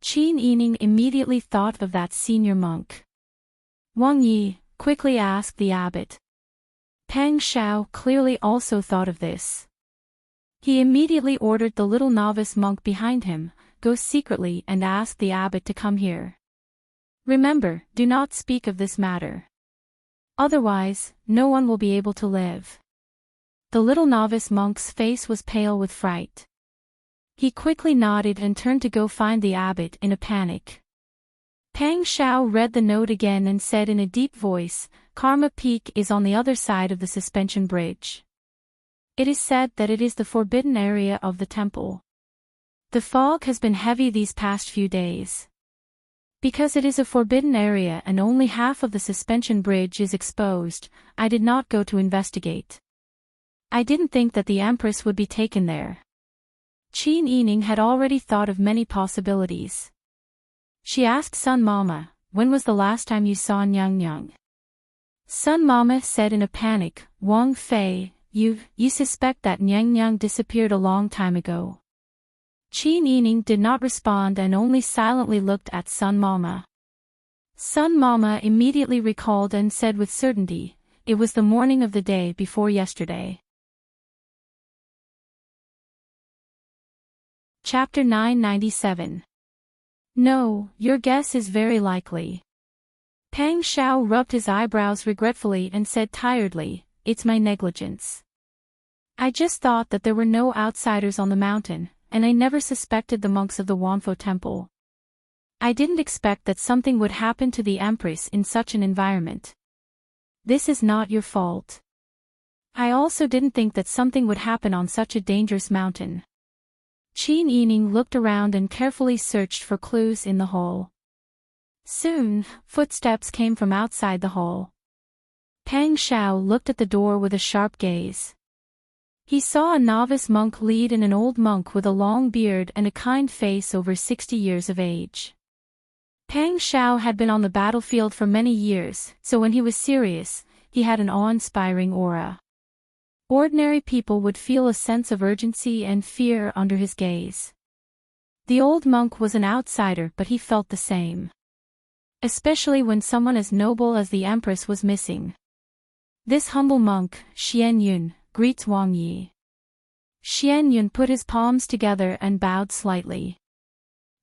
Qin Yining immediately thought of that senior monk. Wang Yi quickly asked the abbot. Pang Xiao clearly also thought of this. He immediately ordered the little novice monk behind him, go secretly and ask the abbot to come here. Remember, do not speak of this matter. Otherwise, no one will be able to live. The little novice monk's face was pale with fright. He quickly nodded and turned to go find the abbot in a panic. Pang Xiao read the note again and said in a deep voice, Karma Peak is on the other side of the suspension bridge. It is said that it is the forbidden area of the temple. The fog has been heavy these past few days. Because it is a forbidden area and only half of the suspension bridge is exposed, I did not go to investigate. I didn't think that the Empress would be taken there. Qin Yining had already thought of many possibilities. She asked Sun Mama, when was the last time you saw Nyang Nyang? Sun Mama said in a panic, Wang Fei, you suspect that Nyang Nyang disappeared a long time ago. Qin Yining did not respond and only silently looked at Sun Mama. Sun Mama immediately recalled and said with certainty, it was the morning of the day before yesterday. Chapter 997. No, your guess is very likely. Pang Xiao rubbed his eyebrows regretfully and said tiredly, it's my negligence. I just thought that there were no outsiders on the mountain, and I never suspected the monks of the Wanfo temple. I didn't expect that something would happen to the Empress in such an environment. This is not your fault. I also didn't think that something would happen on such a dangerous mountain. Qin Yining looked around and carefully searched for clues in the hall. Soon, footsteps came from outside the hall. Pang Xiao looked at the door with a sharp gaze. He saw a novice monk lead and an old monk with a long beard and a kind face over 60 years of age. Pang Xiao had been on the battlefield for many years, so when he was serious, he had an awe-inspiring aura. Ordinary people would feel a sense of urgency and fear under his gaze. The old monk was an outsider, but he felt the same. Especially when someone as noble as the Empress was missing. This humble monk, Xian Yun, greets Wang Yi. Xian Yun put his palms together and bowed slightly.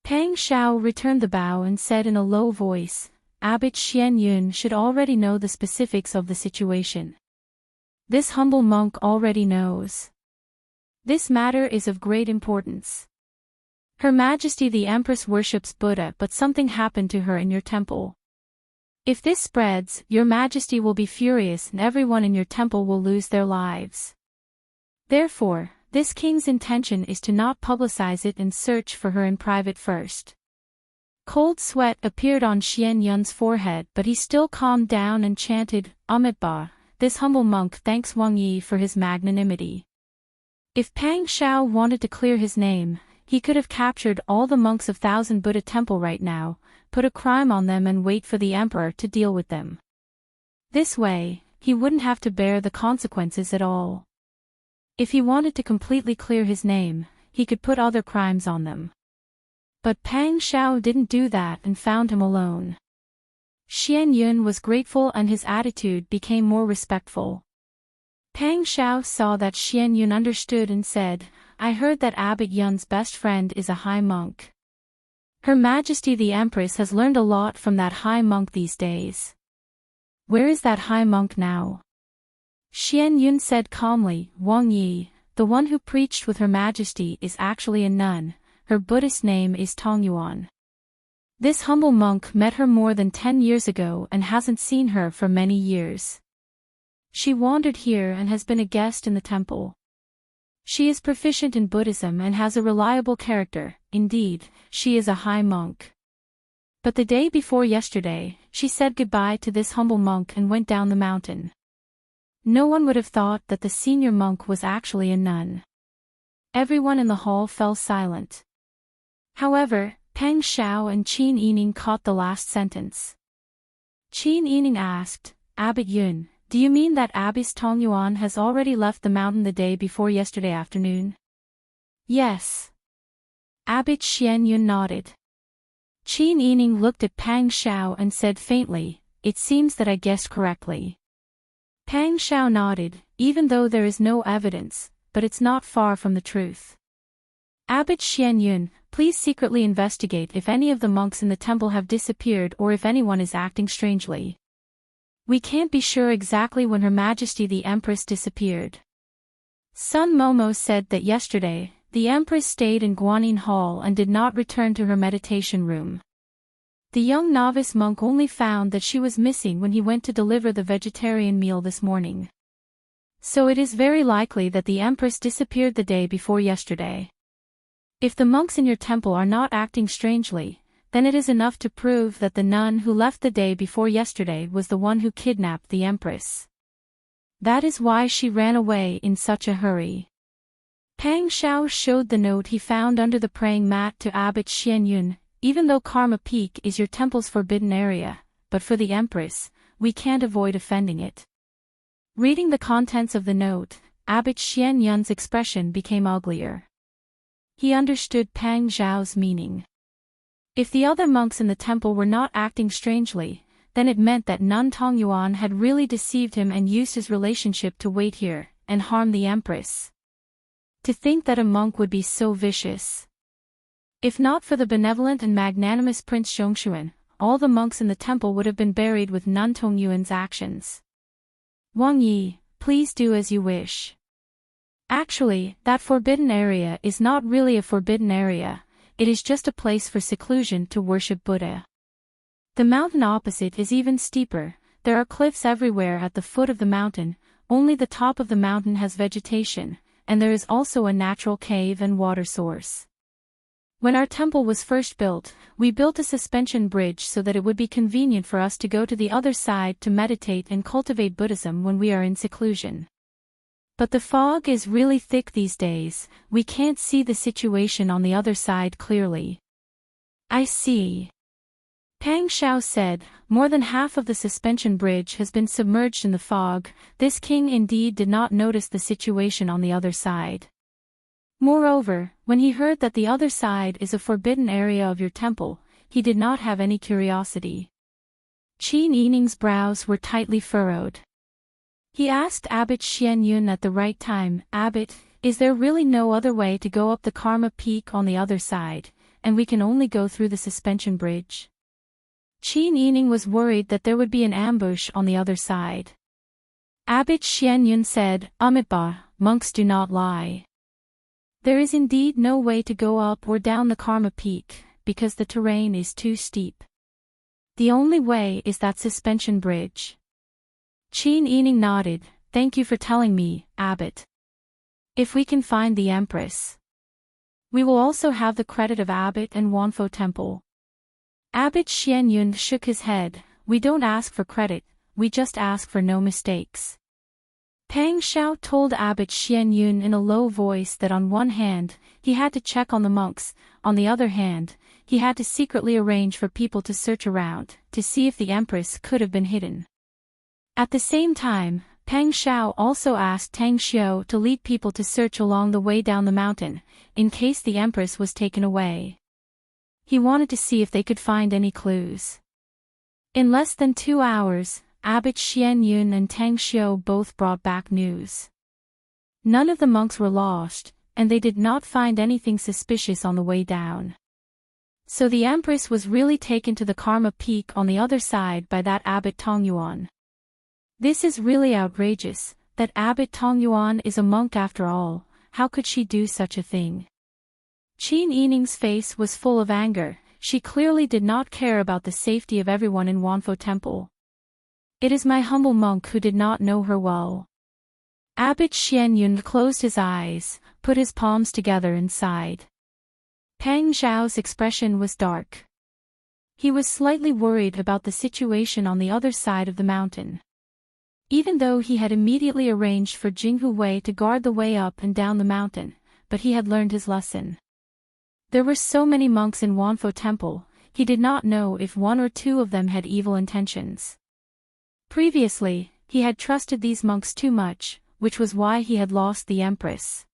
Pang Xiao returned the bow and said in a low voice, Abbot Xian Yun should already know the specifics of the situation. This humble monk already knows. This matter is of great importance. Her Majesty the Empress worships Buddha, but something happened to her in your temple. If this spreads, your Majesty will be furious and everyone in your temple will lose their lives. Therefore, this king's intention is to not publicize it and search for her in private first. Cold sweat appeared on Xian Yun's forehead, but he still calmed down and chanted, Amitabha, this humble monk thanks Wang Yi for his magnanimity. If Pang Xiao wanted to clear his name, he could have captured all the monks of Thousand Buddha Temple right now, put a crime on them and wait for the emperor to deal with them. This way, he wouldn't have to bear the consequences at all. If he wanted to completely clear his name, he could put other crimes on them. But Pang Xiao didn't do that and found him alone. Xian Yun was grateful and his attitude became more respectful. Pang Xiao saw that Xian Yun understood and said, I heard that Abbot Yun's best friend is a high monk. Her Majesty the Empress has learned a lot from that high monk these days. Where is that high monk now? Xian Yun said calmly, Wang Yi, the one who preached with Her Majesty is actually a nun, her Buddhist name is Tongyuan. This humble monk met her more than 10 years ago and hasn't seen her for many years. She wandered here and has been a guest in the temple. She is proficient in Buddhism and has a reliable character, indeed, she is a high monk. But the day before yesterday, she said goodbye to this humble monk and went down the mountain. No one would have thought that the senior monk was actually a nun. Everyone in the hall fell silent. However, Peng Xiao and Qin Yining caught the last sentence. Qin Yining asked, Abbot Yun, do you mean that Abbess Tongyuan has already left the mountain the day before yesterday afternoon? Yes. Abbot Xian Yun nodded. Qin Yining looked at Peng Xiao and said faintly, it seems that I guessed correctly. Peng Xiao nodded, even though there is no evidence, but it's not far from the truth. Abbot Xian Yun, please secretly investigate if any of the monks in the temple have disappeared or if anyone is acting strangely. We can't be sure exactly when Her Majesty the Empress disappeared. Sun Momo said that yesterday, the Empress stayed in Guanyin Hall and did not return to her meditation room. The young novice monk only found that she was missing when he went to deliver the vegetarian meal this morning. So it is very likely that the Empress disappeared the day before yesterday. If the monks in your temple are not acting strangely, then it is enough to prove that the nun who left the day before yesterday was the one who kidnapped the Empress. That is why she ran away in such a hurry. Peng Xiao showed the note he found under the praying mat to Abbot Xian Yun. Even though Karma Peak is your temple's forbidden area, but for the Empress, we can't avoid offending it. Reading the contents of the note, Abbot Xian Yun's expression became uglier. He understood Peng Xiao's meaning. If the other monks in the temple were not acting strangely, then it meant that Nun Tongyuan had really deceived him and used his relationship to wait here and harm the Empress. To think that a monk would be so vicious. If not for the benevolent and magnanimous Prince Zhongshuan, all the monks in the temple would have been buried with Nun Tongyuan's actions. Wang Yi, please do as you wish. Actually, that forbidden area is not really a forbidden area, it is just a place for seclusion to worship Buddha. The mountain opposite is even steeper, there are cliffs everywhere at the foot of the mountain, only the top of the mountain has vegetation, and there is also a natural cave and water source. When our temple was first built, we built a suspension bridge so that it would be convenient for us to go to the other side to meditate and cultivate Buddhism when we are in seclusion. But the fog is really thick these days, we can't see the situation on the other side clearly. I see. Peng Xiao said, more than half of the suspension bridge has been submerged in the fog, this king indeed did not notice the situation on the other side. Moreover, when he heard that the other side is a forbidden area of your temple, he did not have any curiosity. Qin Yining's brows were tightly furrowed. He asked Abbot Xian Yun at the right time, Abbot, is there really no other way to go up the Karma Peak on the other side, and we can only go through the suspension bridge? Qin Yining was worried that there would be an ambush on the other side. Abbot Xian Yun said, Amitabha, monks do not lie. There is indeed no way to go up or down the Karma Peak, because the terrain is too steep. The only way is that suspension bridge. Qin Yining nodded, thank you for telling me, Abbot. If we can find the Empress, we will also have the credit of Abbot and Wanfo Temple. Abbot Xian Yun shook his head, we don't ask for credit, we just ask for no mistakes. Peng Xiao told Abbot Xian Yun in a low voice that on one hand, he had to check on the monks, on the other hand, he had to secretly arrange for people to search around, to see if the Empress could have been hidden. At the same time, Peng Xiao also asked Tang Xiu to lead people to search along the way down the mountain, in case the Empress was taken away. He wanted to see if they could find any clues. In less than 2 hours, Abbot Xian Yun and Tang Xiu both brought back news. None of the monks were lost, and they did not find anything suspicious on the way down. So the Empress was really taken to the Karma Peak on the other side by that Abbot Tongyuan. This is really outrageous, that Abbot Tongyuan is a monk after all, how could she do such a thing? Qin Yining's face was full of anger, she clearly did not care about the safety of everyone in Wanfo Temple. It is my humble monk who did not know her well. Abbot Xian Yun closed his eyes, put his palms together and sighed. Peng Zhao's expression was dark. He was slightly worried about the situation on the other side of the mountain. Even though he had immediately arranged for Jinghu Wei to guard the way up and down the mountain, but he had learned his lesson. There were so many monks in Wanfo Temple, he did not know if one or two of them had evil intentions. Previously, he had trusted these monks too much, which was why he had lost the Empress.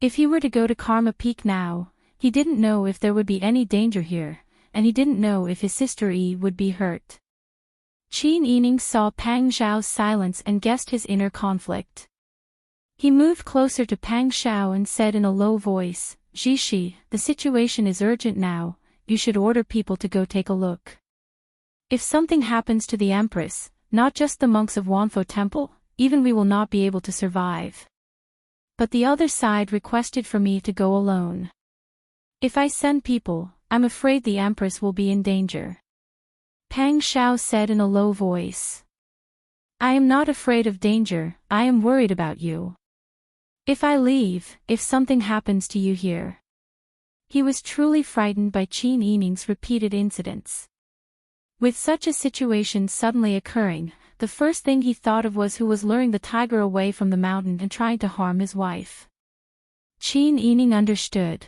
If he were to go to Karma Peak now, he didn't know if there would be any danger here, and he didn't know if his sister Yi would be hurt. Qin Yining saw Pang Xiao's silence and guessed his inner conflict. He moved closer to Pang Xiao and said in a low voice, "Zhishi, the situation is urgent now, you should order people to go take a look. If something happens to the Empress, not just the monks of Wanfo Temple, even we will not be able to survive." But the other side requested for me to go alone. If I send people, I'm afraid the Empress will be in danger. Pang Xiao said in a low voice. I am not afraid of danger, I am worried about you. If I leave, if something happens to you here. He was truly frightened by Qin Yining's repeated incidents. With such a situation suddenly occurring, the first thing he thought of was who was luring the tiger away from the mountain and trying to harm his wife. Qin Yining understood.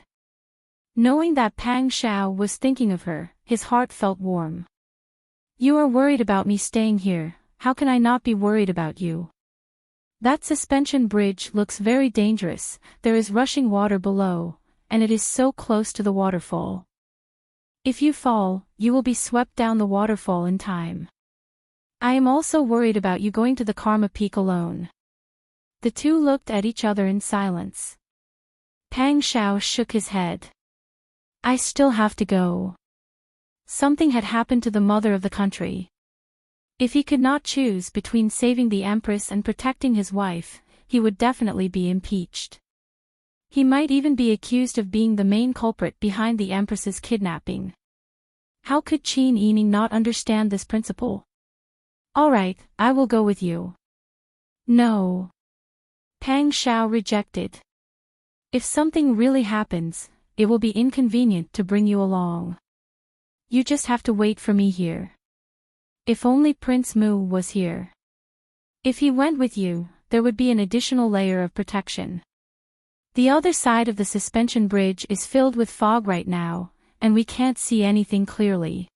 Knowing that Pang Xiao was thinking of her, his heart felt warm. You are worried about me staying here, how can I not be worried about you? That suspension bridge looks very dangerous, there is rushing water below, and it is so close to the waterfall. If you fall, you will be swept down the waterfall in time. I am also worried about you going to the Karma Peak alone. The two looked at each other in silence. Pang Xiao shook his head. I still have to go. Something had happened to the mother of the country. If he could not choose between saving the Empress and protecting his wife, he would definitely be impeached. He might even be accused of being the main culprit behind the Empress's kidnapping. How could Qin Yining not understand this principle? Alright, I will go with you. No. Pang Xiao rejected. If something really happens, it will be inconvenient to bring you along. You just have to wait for me here. If only Prince Mu was here. If he went with you, there would be an additional layer of protection. The other side of the suspension bridge is filled with fog right now, and we can't see anything clearly.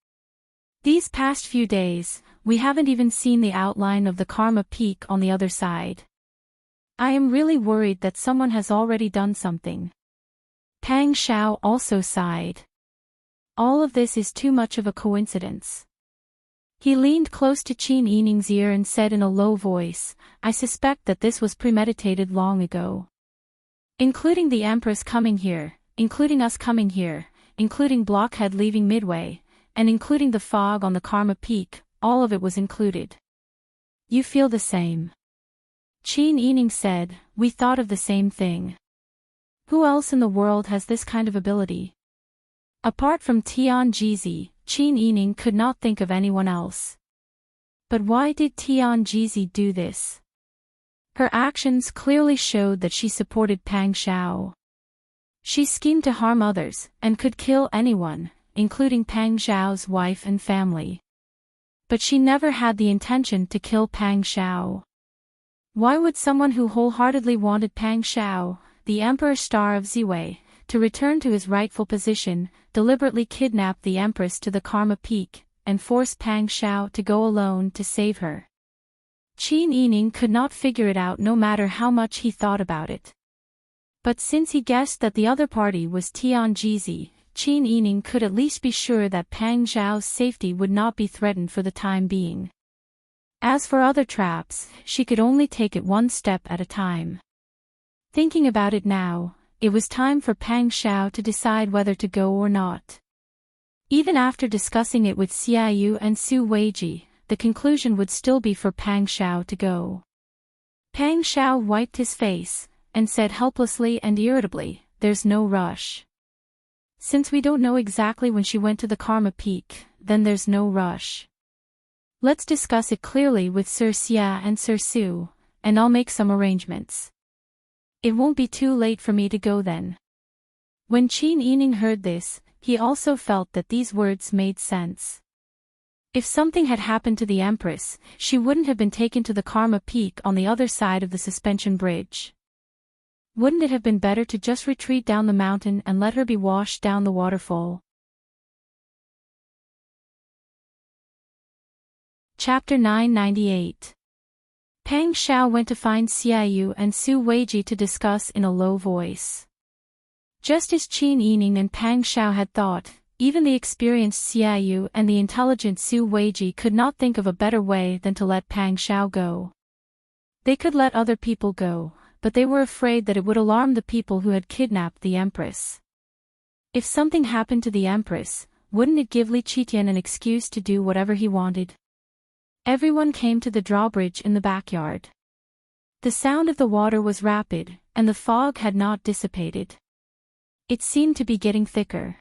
These past few days, we haven't even seen the outline of the Karma Peak on the other side. I am really worried that someone has already done something. Pang Xiao also sighed. All of this is too much of a coincidence. He leaned close to Qin Yining's ear and said in a low voice, I suspect that this was premeditated long ago. Including the Empress coming here, including us coming here, including Blockhead leaving midway, and including the fog on the Karma Peak, all of it was included. You feel the same. Qin Yining said, we thought of the same thing. Who else in the world has this kind of ability? Apart from Tian Jizi, Qin Yining could not think of anyone else. But why did Tian Jizi do this? Her actions clearly showed that she supported Pang Xiao. She schemed to harm others, and could kill anyone, including Pang Xiao's wife and family. But she never had the intention to kill Pang Xiao. Why would someone who wholeheartedly wanted Pang Xiao, the Emperor Star of Ziwei, to return to his rightful position, deliberately kidnap the Empress to the Karma Peak, and force Pang Xiao to go alone to save her? Qin Yining could not figure it out no matter how much he thought about it. But since he guessed that the other party was Tian Jizi, Qin Yining could at least be sure that Pang Xiao's safety would not be threatened for the time being. As for other traps, she could only take it one step at a time. Thinking about it now, it was time for Pang Xiao to decide whether to go or not. Even after discussing it with Xiaoyu and Su Weiji, the conclusion would still be for Pang Xiao to go. Pang Xiao wiped his face, and said helplessly and irritably, there's no rush. Since we don't know exactly when she went to the Karma Peak, then there's no rush. Let's discuss it clearly with Sir Xia and Sir Su, and I'll make some arrangements. It won't be too late for me to go then. When Qin Yining heard this, he also felt that these words made sense. If something had happened to the Empress, she wouldn't have been taken to the Karma Peak on the other side of the suspension bridge. Wouldn't it have been better to just retreat down the mountain and let her be washed down the waterfall? Chapter 998. Pang Xiao went to find Xiaoyu and Su Weiji to discuss in a low voice. Just as Qin Yining and Pang Xiao had thought, even the experienced Xiaoyu and the intelligent Su Weiji could not think of a better way than to let Pang Xiao go. They could let other people go, but they were afraid that it would alarm the people who had kidnapped the Empress. If something happened to the Empress, wouldn't it give Li Qitian an excuse to do whatever he wanted? Everyone came to the drawbridge in the backyard. The sound of the water was rapid, and the fog had not dissipated. It seemed to be getting thicker.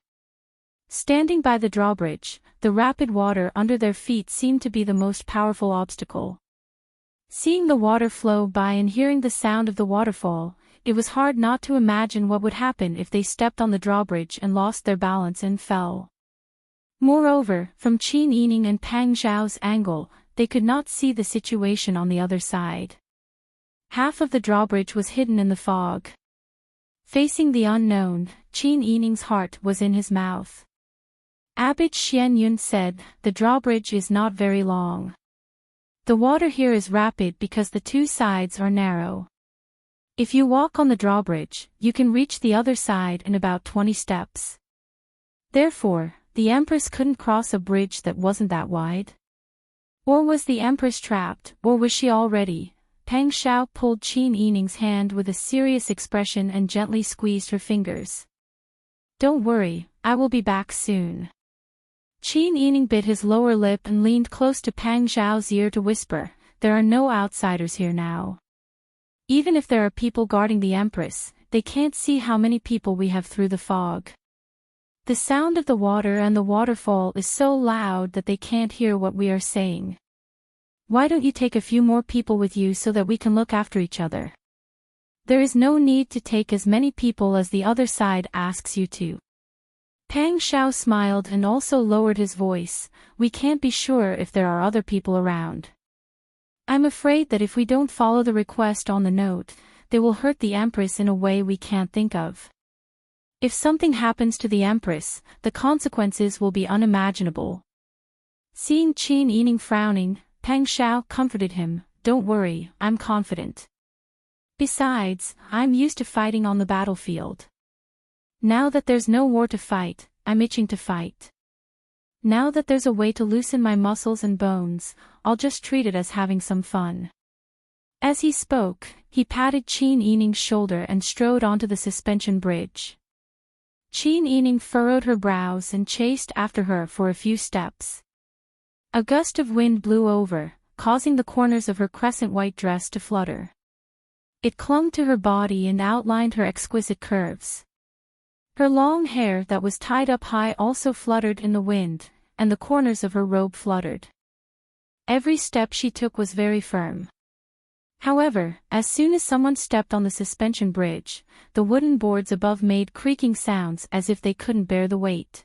Standing by the drawbridge, the rapid water under their feet seemed to be the most powerful obstacle. Seeing the water flow by and hearing the sound of the waterfall, it was hard not to imagine what would happen if they stepped on the drawbridge and lost their balance and fell. Moreover, from Qin Yining and Pang Xiao's angle, they could not see the situation on the other side. Half of the drawbridge was hidden in the fog. Facing the unknown, Qin Yining's heart was in his mouth. Abbot Xian Yun said, "The drawbridge is not very long. The water here is rapid because the two sides are narrow. If you walk on the drawbridge, you can reach the other side in about 20 steps. Therefore, the Empress couldn't cross a bridge that wasn't that wide." Or was the Empress trapped, or was she already? Pang Xiao pulled Qin Yining's hand with a serious expression and gently squeezed her fingers. "Don't worry, I will be back soon." Qin Yining bit his lower lip and leaned close to Pang Xiao's ear to whisper, "There are no outsiders here now. Even if there are people guarding the Empress, they can't see how many people we have through the fog. The sound of the water and the waterfall is so loud that they can't hear what we are saying. Why don't you take a few more people with you so that we can look after each other? There is no need to take as many people as the other side asks you to." Pang Xiao smiled and also lowered his voice, "We can't be sure if there are other people around. I'm afraid that if we don't follow the request on the note, they will hurt the Empress in a way we can't think of. If something happens to the Empress, the consequences will be unimaginable." Seeing Qin Yining frowning, Pang Xiao comforted him, "Don't worry, I'm confident. Besides, I'm used to fighting on the battlefield. Now that there's no war to fight, I'm itching to fight. Now that there's a way to loosen my muscles and bones, I'll just treat it as having some fun." As he spoke, he patted Qin Yining's shoulder and strode onto the suspension bridge. Qin Yining furrowed her brows and chased after her for a few steps. A gust of wind blew over, causing the corners of her crescent-white dress to flutter. It clung to her body and outlined her exquisite curves. Her long hair that was tied up high also fluttered in the wind, and the corners of her robe fluttered. Every step she took was very firm. However, as soon as someone stepped on the suspension bridge, the wooden boards above made creaking sounds as if they couldn't bear the weight.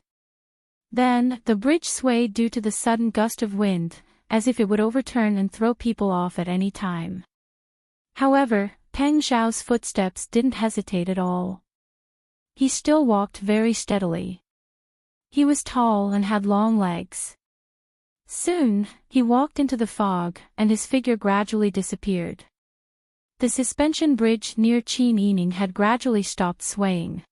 Then, the bridge swayed due to the sudden gust of wind, as if it would overturn and throw people off at any time. However, Pang Xiao's footsteps didn't hesitate at all. He still walked very steadily. He was tall and had long legs. Soon, he walked into the fog, and his figure gradually disappeared. The suspension bridge near Qin Yining had gradually stopped swaying.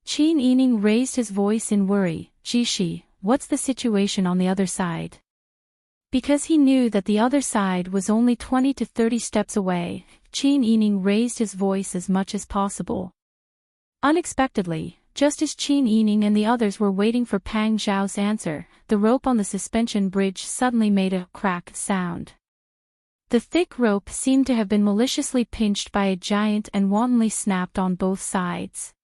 Qin Yining raised his voice in worry, "Jishi, what's the situation on the other side?" Because he knew that the other side was only 20 to 30 steps away, Qin Yining raised his voice as much as possible. Unexpectedly, just as Qin Yining and the others were waiting for Pang Xiao's answer, the rope on the suspension bridge suddenly made a crack sound. The thick rope seemed to have been maliciously pinched by a giant and wantonly snapped on both sides.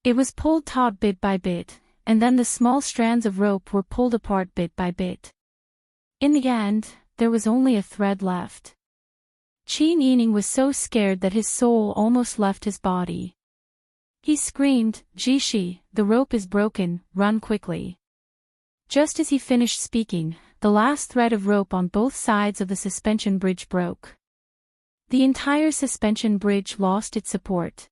It was pulled taut bit by bit, and then the small strands of rope were pulled apart bit by bit. In the end, there was only a thread left. Qin Yining was so scared that his soul almost left his body. He screamed, Jishi, the rope is broken, run quickly. Just as he finished speaking, the last thread of rope on both sides of the suspension bridge broke. The entire suspension bridge lost its support.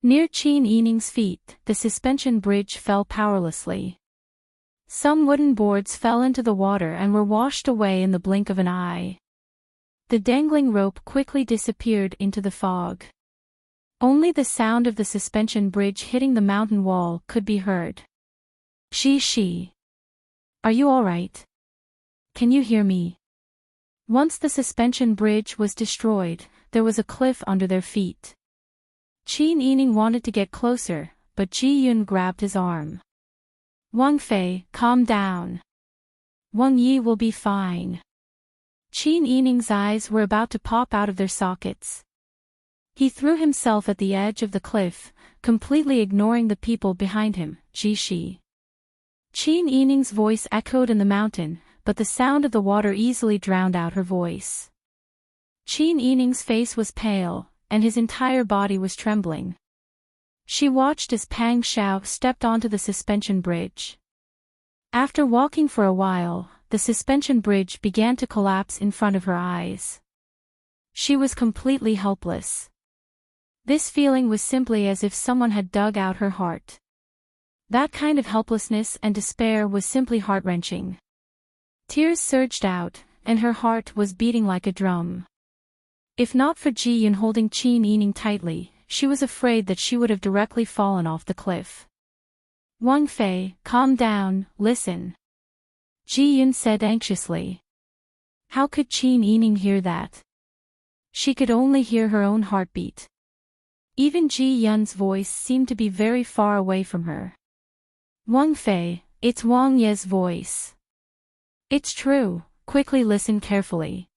Near Qin Yining's feet, the suspension bridge fell powerlessly. Some wooden boards fell into the water and were washed away in the blink of an eye. The dangling rope quickly disappeared into the fog. Only the sound of the suspension bridge hitting the mountain wall could be heard. Shi. Are you all right? Can you hear me? Once the suspension bridge was destroyed, there was a cliff under their feet. Qin Yining wanted to get closer, but Ji Yun grabbed his arm. Wang Fei, calm down. Wang Yi will be fine. Qin Yining's eyes were about to pop out of their sockets. He threw himself at the edge of the cliff, completely ignoring the people behind him, Jishi. Qin Yining's voice echoed in the mountain, but the sound of the water easily drowned out her voice. Qin Yining's face was pale, and his entire body was trembling. She watched as Pang Xiao stepped onto the suspension bridge. After walking for a while, the suspension bridge began to collapse in front of her eyes. She was completely helpless. This feeling was simply as if someone had dug out her heart. That kind of helplessness and despair was simply heart-wrenching. Tears surged out, and her heart was beating like a drum. If not for Ji Yun holding Qin Yining tightly, she was afraid that she would have directly fallen off the cliff. Wang Fei, calm down, listen. Ji Yun said anxiously. How could Qin Yining hear that? She could only hear her own heartbeat. Even Ji Yun's voice seemed to be very far away from her. Wang Fei, it's Wang Ye's voice. It's true, quickly listen carefully.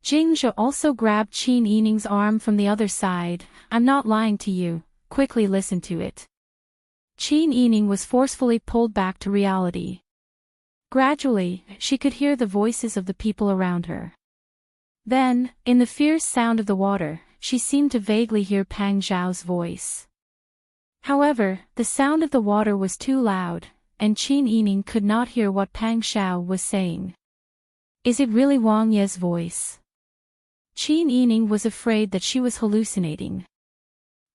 Jingzhe also grabbed Qin Yining's arm from the other side. I'm not lying to you, quickly listen to it. Qin Yining was forcefully pulled back to reality. Gradually, she could hear the voices of the people around her. Then, in the fierce sound of the water, she seemed to vaguely hear Pang Xiao's voice. However, the sound of the water was too loud, and Qin Yining could not hear what Pang Xiao was saying. Is it really Wang Ye's voice? Qin Yining was afraid that she was hallucinating.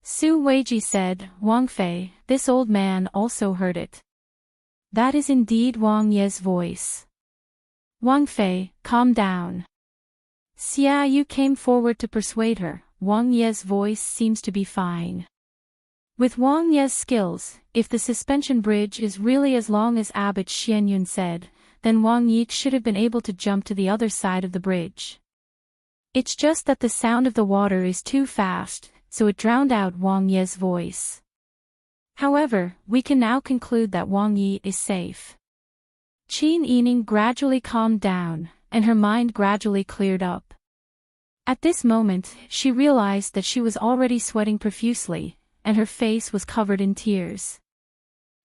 Su Weiji said, Wang Fei, this old man also heard it. That is indeed Wang Ye's voice. Wang Fei, calm down. Xia Yu came forward to persuade her. Wang Ye's voice seems to be fine. With Wang Ye's skills, if the suspension bridge is really as long as Abbot Xianyun said, then Wang Yi should have been able to jump to the other side of the bridge. It's just that the sound of the water is too fast, so it drowned out Wang Ye's voice. However, we can now conclude that Wang Yi is safe. Qin Yining gradually calmed down, and her mind gradually cleared up. At this moment, she realized that she was already sweating profusely, and her face was covered in tears.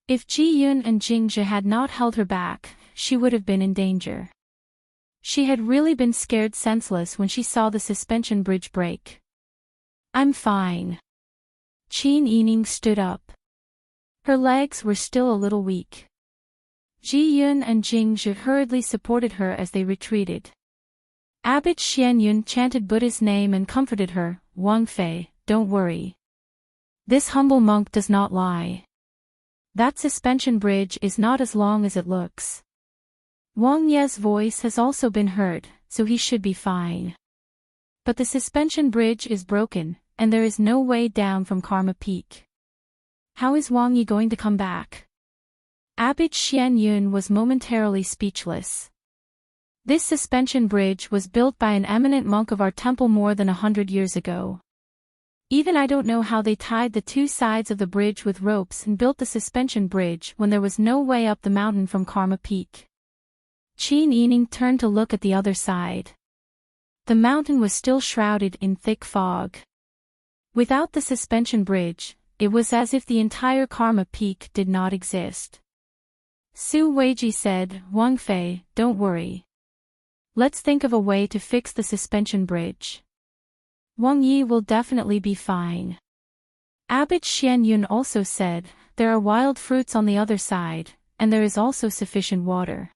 If Ji Yun and Jingzhe had not held her back, she would have been in danger. She had really been scared senseless when she saw the suspension bridge break. I'm fine. Qin Yining stood up. Her legs were still a little weak. Ji Yun and Jingzhe hurriedly supported her as they retreated. Abbot Xianyun chanted Buddha's name and comforted her. Wang Fei, don't worry. This humble monk does not lie. That suspension bridge is not as long as it looks. Wang Ye's voice has also been heard, so he should be fine. But the suspension bridge is broken, and there is no way down from Karma Peak. How is Wang Yi going to come back? Abbot Xianyun was momentarily speechless. This suspension bridge was built by an eminent monk of our temple more than 100 years ago. Even I don't know how they tied the two sides of the bridge with ropes and built the suspension bridge when there was no way up the mountain from Karma Peak. Qin Yining turned to look at the other side. The mountain was still shrouded in thick fog. Without the suspension bridge, it was as if the entire Karma Peak did not exist. Su Weiji said, Wang Fei, don't worry. Let's think of a way to fix the suspension bridge. Wang Yi will definitely be fine. Abbot Xian Yun also said, there are wild fruits on the other side, and there is also sufficient water.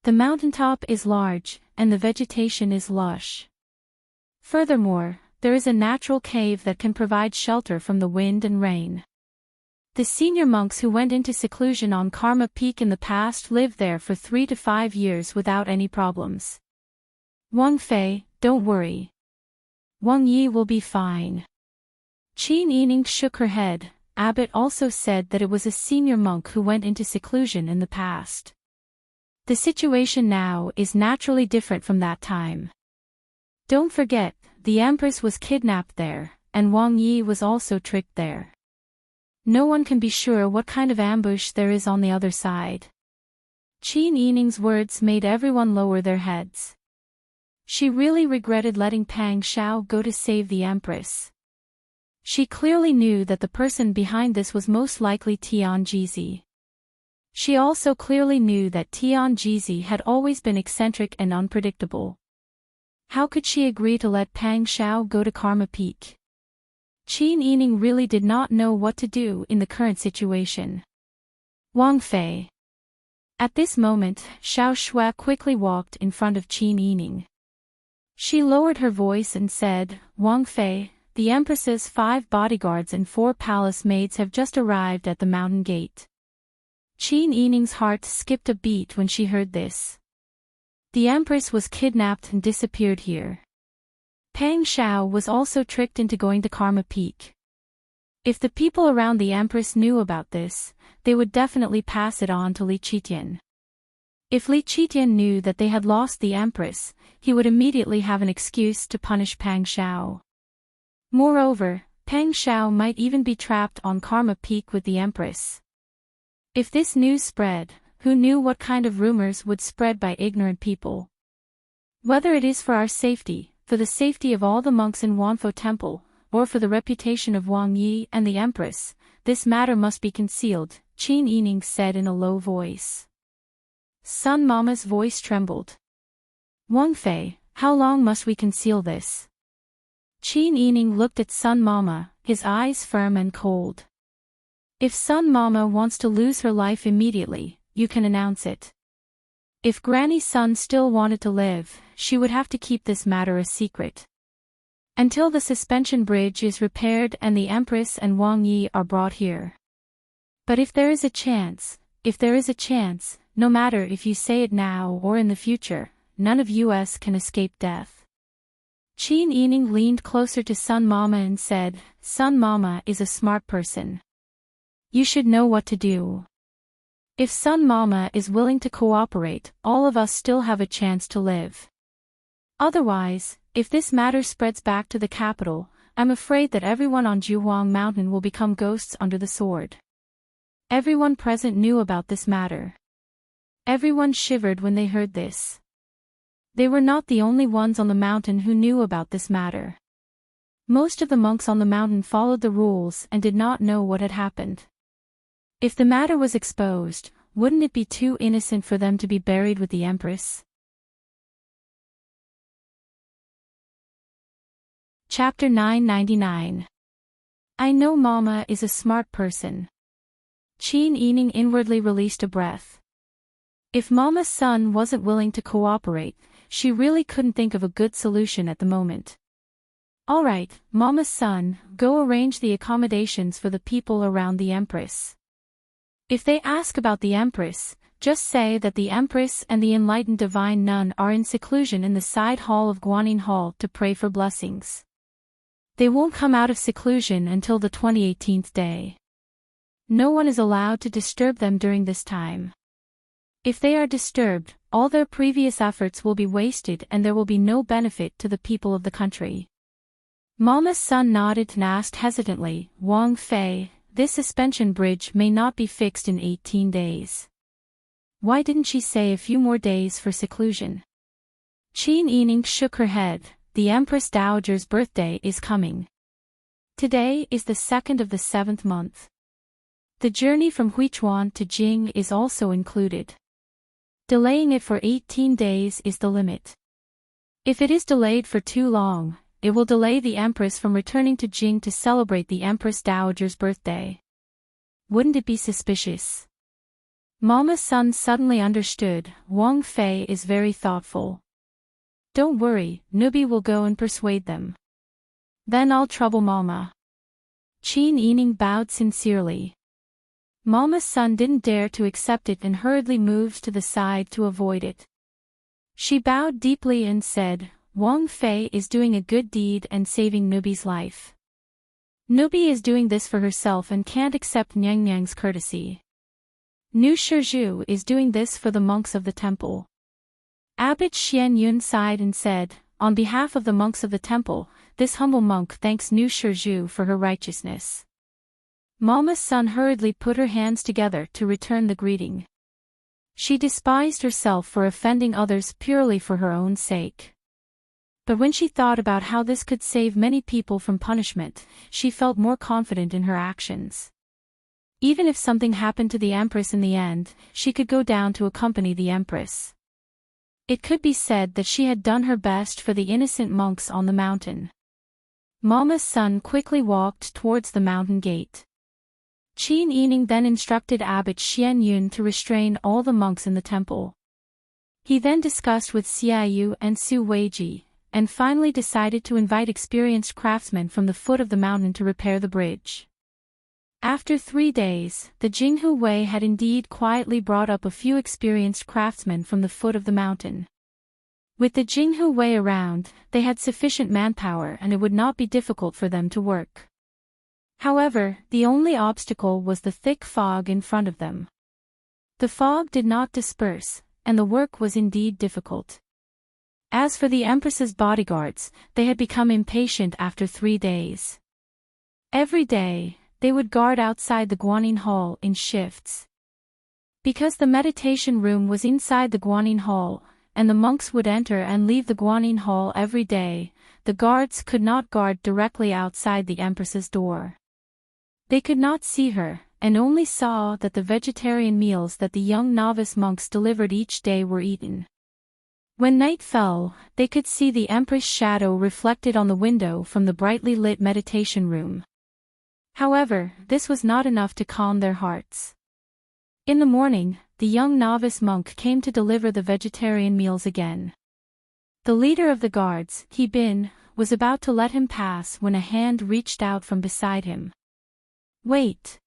The mountaintop is large, and the vegetation is lush. Furthermore, there is a natural cave that can provide shelter from the wind and rain. The senior monks who went into seclusion on Karma Peak in the past lived there for 3 to 5 years without any problems. Wang Fei, don't worry. Wang Yi will be fine. Qin Yining shook her head. Abbot also said that it was a senior monk who went into seclusion in the past. The situation now is naturally different from that time. Don't forget, the Empress was kidnapped there, and Wang Yi was also tricked there. No one can be sure what kind of ambush there is on the other side. Qin Yining's words made everyone lower their heads. She really regretted letting Pang Xiao go to save the Empress. She clearly knew that the person behind this was most likely Tian Jizi. She also clearly knew that Tian Jizi had always been eccentric and unpredictable. How could she agree to let Pang Xiao go to Karma Peak? Qin Yining really did not know what to do in the current situation. Wang Fei. At this moment, Xiao Shui quickly walked in front of Qin Yining. She lowered her voice and said, Wang Fei, the Empress's 5 bodyguards and 4 palace maids have just arrived at the mountain gate. Qin Yining's heart skipped a beat when she heard this. The Empress was kidnapped and disappeared here. Pang Xiao was also tricked into going to Karma Peak. If the people around the Empress knew about this, they would definitely pass it on to Li Qitian. If Li Qitian knew that they had lost the Empress, he would immediately have an excuse to punish Pang Xiao. Moreover, Pang Xiao might even be trapped on Karma Peak with the Empress. If this news spread, who knew what kind of rumors would spread by ignorant people? Whether it is for our safety, for the safety of all the monks in Wanfo Temple, or for the reputation of Wang Yi and the Empress, this matter must be concealed, Qin Yining said in a low voice. Sun Mama's voice trembled. Wang Fei, how long must we conceal this? Qin Yining looked at Sun Mama, his eyes firm and cold. If Sun Mama wants to lose her life immediately, you can announce it. If Granny Sun still wanted to live, she would have to keep this matter a secret. Until the suspension bridge is repaired and the Empress and Wang Yi are brought here. But if there is a chance, no matter if you say it now or in the future, none of us can escape death. Qin Yining leaned closer to Sun Mama and said, Sun Mama is a smart person. You should know what to do. If Sun Mama is willing to cooperate, all of us still have a chance to live. Otherwise, if this matter spreads back to the capital, I'm afraid that everyone on Juhuang Mountain will become ghosts under the sword. Everyone present knew about this matter. Everyone shivered when they heard this. They were not the only ones on the mountain who knew about this matter. Most of the monks on the mountain followed the rules and did not know what had happened. If the matter was exposed, wouldn't it be too innocent for them to be buried with the Empress? Chapter 999. I know Mama is a smart person. Qin Yining inwardly released a breath. If Mama's son wasn't willing to cooperate, she really couldn't think of a good solution at the moment. All right, Mama's son, go arrange the accommodations for the people around the Empress. If they ask about the Empress, just say that the Empress and the enlightened divine nun are in seclusion in the side hall of Guanyin Hall to pray for blessings. They won't come out of seclusion until the 28th day. No one is allowed to disturb them during this time. If they are disturbed, all their previous efforts will be wasted and there will be no benefit to the people of the country. Mama's son nodded and asked hesitantly, Wang Fei, this suspension bridge may not be fixed in 18 days. Why didn't she say a few more days for seclusion? Qin Yining shook her head. The Empress Dowager's birthday is coming. Today is the 2nd of the 7th month. The journey from Huichuan to Jing is also included. Delaying it for 18 days is the limit. If it is delayed for too long, it will delay the Empress from returning to Jing to celebrate the Empress Dowager's birthday. Wouldn't it be suspicious? Mama's son suddenly understood. Wang Fei is very thoughtful. Don't worry, Nubi will go and persuade them. Then I'll trouble Mama. Qin Yining bowed sincerely. Mama's son didn't dare to accept it and hurriedly moved to the side to avoid it. She bowed deeply and said, Wang Fei is doing a good deed and saving Nubi's life. Nubi is doing this for herself and can't accept Nyang Nyang's courtesy. Nu Shizhu is doing this for the monks of the temple. Abbot Xian Yun sighed and said, on behalf of the monks of the temple, this humble monk thanks Nu Shizhu for her righteousness. Mama's son hurriedly put her hands together to return the greeting. She despised herself for offending others purely for her own sake. But when she thought about how this could save many people from punishment, she felt more confident in her actions. Even if something happened to the Empress in the end, she could go down to accompany the Empress. It could be said that she had done her best for the innocent monks on the mountain. Mama's son quickly walked towards the mountain gate. Qin Yining then instructed Abbot Xian Yun to restrain all the monks in the temple. He then discussed with Xiaoyu and Su Weiji, and finally decided to invite experienced craftsmen from the foot of the mountain to repair the bridge. After 3 days, the Jinghu Wei had indeed quietly brought up a few experienced craftsmen from the foot of the mountain. With the Jinghu Wei around, they had sufficient manpower and it would not be difficult for them to work. However, the only obstacle was the thick fog in front of them. The fog did not disperse, and the work was indeed difficult. As for the Empress's bodyguards, they had become impatient after 3 days. Every day, they would guard outside the Guanyin Hall in shifts. Because the meditation room was inside the Guanyin Hall, and the monks would enter and leave the Guanyin Hall every day, the guards could not guard directly outside the Empress's door. They could not see her, and only saw that the vegetarian meals that the young novice monks delivered each day were eaten. When night fell, they could see the Empress' shadow reflected on the window from the brightly lit meditation room. However, this was not enough to calm their hearts. In the morning, the young novice monk came to deliver the vegetarian meals again. The leader of the guards, He Bin, was about to let him pass when a hand reached out from beside him. Wait!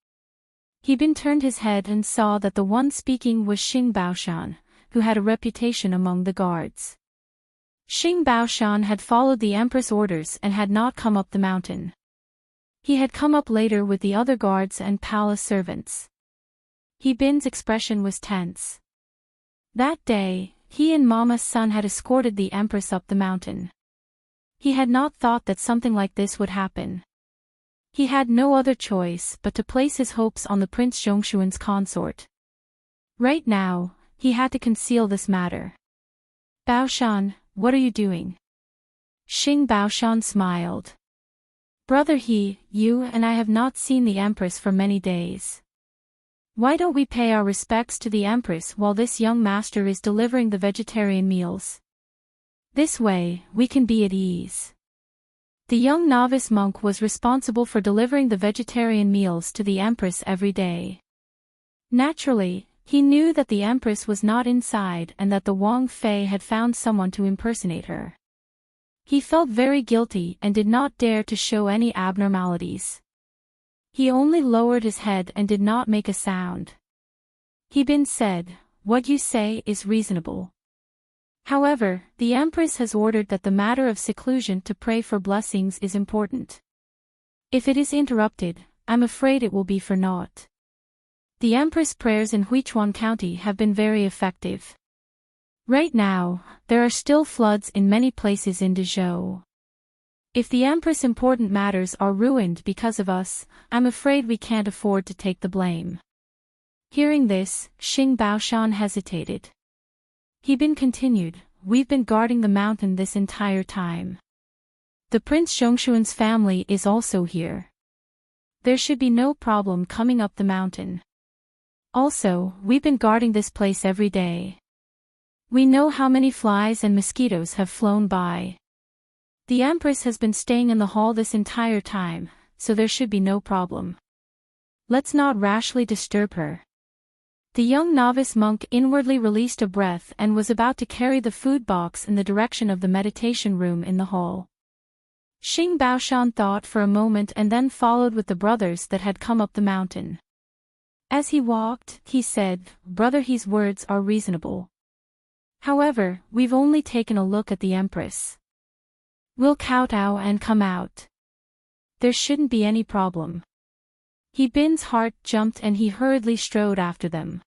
He Bin turned his head and saw that the one speaking was Xing Baoshan, who had a reputation among the guards. Xing Baoshan had followed the Empress' orders and had not come up the mountain. He had come up later with the other guards and palace servants. He Bin's expression was tense. That day, he and Mama's son had escorted the Empress up the mountain. He had not thought that something like this would happen. He had no other choice but to place his hopes on the Prince Zhongshuan's consort. Right now, he had to conceal this matter. Baoshan, what are you doing? Xing Baoshan smiled. Brother He, you and I have not seen the Empress for many days. Why don't we pay our respects to the Empress while this young master is delivering the vegetarian meals? This way, we can be at ease. The young novice monk was responsible for delivering the vegetarian meals to the Empress every day. Naturally, he knew that the Empress was not inside and that the Wang Fei had found someone to impersonate her. He felt very guilty and did not dare to show any abnormalities. He only lowered his head and did not make a sound. He Bin said, "What you say is reasonable. However, the Empress has ordered that the matter of seclusion to pray for blessings is important. If it is interrupted, I'm afraid it will be for naught. The Empress prayers in Huichuan County have been very effective. Right now, there are still floods in many places in Dezhou. If the Empress' important matters are ruined because of us, I'm afraid we can't afford to take the blame." Hearing this, Xing Baoshan hesitated. He Bin continued, "We've been guarding the mountain this entire time. The Prince Zhongshuan's family is also here. There should be no problem coming up the mountain. Also, we've been guarding this place every day. We know how many flies and mosquitoes have flown by. The Empress has been staying in the hall this entire time, so there should be no problem. Let's not rashly disturb her. The young novice monk inwardly released a breath and was about to carry the food box in the direction of the meditation room in the hall. Xing Baoshan thought for a moment and then followed with the brothers that had come up the mountain. As he walked, he said, "Brother, his words are reasonable. However, we've only taken a look at the Empress. We'll kowtow and come out. There shouldn't be any problem." He Bin's heart jumped and he hurriedly strode after them.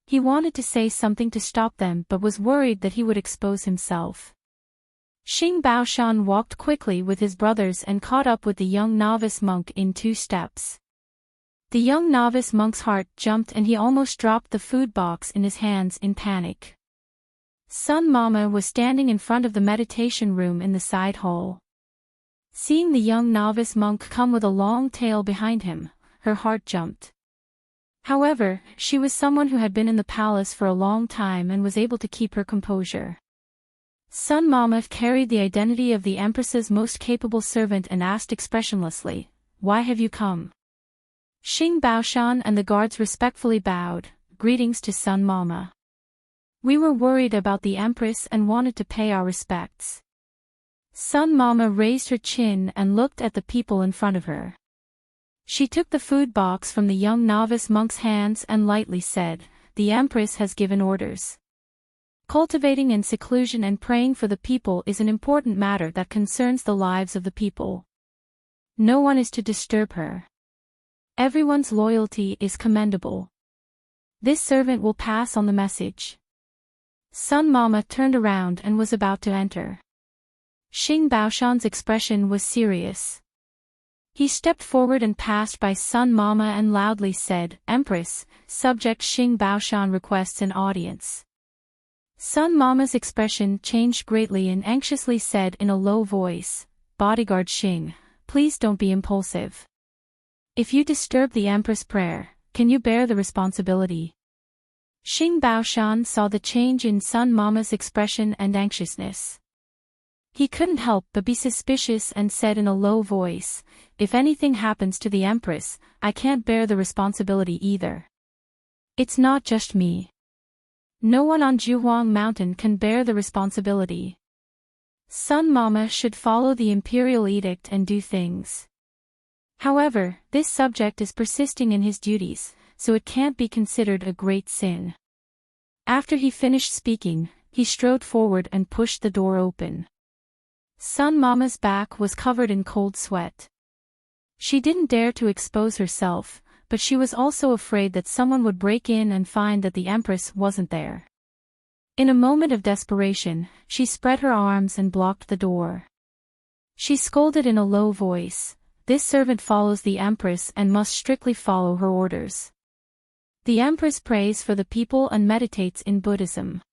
He wanted to say something to stop them but was worried that he would expose himself. Xing Baoshan walked quickly with his brothers and caught up with the young novice monk in 2 steps. The young novice monk's heart jumped and he almost dropped the food box in his hands in panic. Sun Mama was standing in front of the meditation room in the side hall. Seeing the young novice monk come with a long tail behind him, her heart jumped. However, she was someone who had been in the palace for a long time and was able to keep her composure. Sun Mama carried the identity of the Empress's most capable servant and asked expressionlessly, "Why have you come?" Xing Baoshan and the guards respectfully bowed, "Greetings to Sun Mama. We were worried about the Empress and wanted to pay our respects." Sun Mama raised her chin and looked at the people in front of her. She took the food box from the young novice monk's hands and lightly said, "The Empress has given orders. Cultivating in seclusion and praying for the people is an important matter that concerns the lives of the people. No one is to disturb her. Everyone's loyalty is commendable. This servant will pass on the message." Sun Mama turned around and was about to enter. Xing Baoshan's expression was serious. He stepped forward and passed by Sun Mama and loudly said, "Empress, subject Xing Baoshan requests an audience." Sun Mama's expression changed greatly and anxiously said in a low voice, "Bodyguard Xing, please don't be impulsive. If you disturb the Empress' prayer, can you bear the responsibility?" Xing Baoshan saw the change in Sun Mama's expression and anxiousness. He couldn't help but be suspicious and said in a low voice, "If anything happens to the Empress, I can't bear the responsibility either. It's not just me. No one on Juhuang Mountain can bear the responsibility. Sun Mama should follow the imperial edict and do things. However, this subject is persisting in his duties, so it can't be considered a great sin." After he finished speaking, he strode forward and pushed the door open. Sun Mama's back was covered in cold sweat. She didn't dare to expose herself, but she was also afraid that someone would break in and find that the Empress wasn't there. In a moment of desperation, she spread her arms and blocked the door. She scolded in a low voice, "This servant follows the Empress and must strictly follow her orders. The Empress prays for the people and meditates in Buddhism.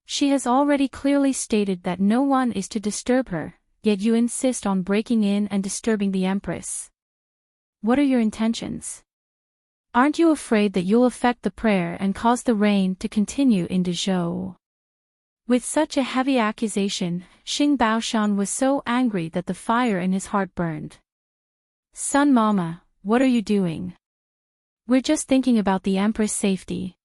She has already clearly stated that no one is to disturb her, yet you insist on breaking in and disturbing the Empress. What are your intentions? Aren't you afraid that you'll affect the prayer and cause the rain to continue in Dezhou?" With such a heavy accusation, Xing Baoshan was so angry that the fire in his heart burned. "Sun Mama, what are you doing? We're just thinking about the Empress' safety.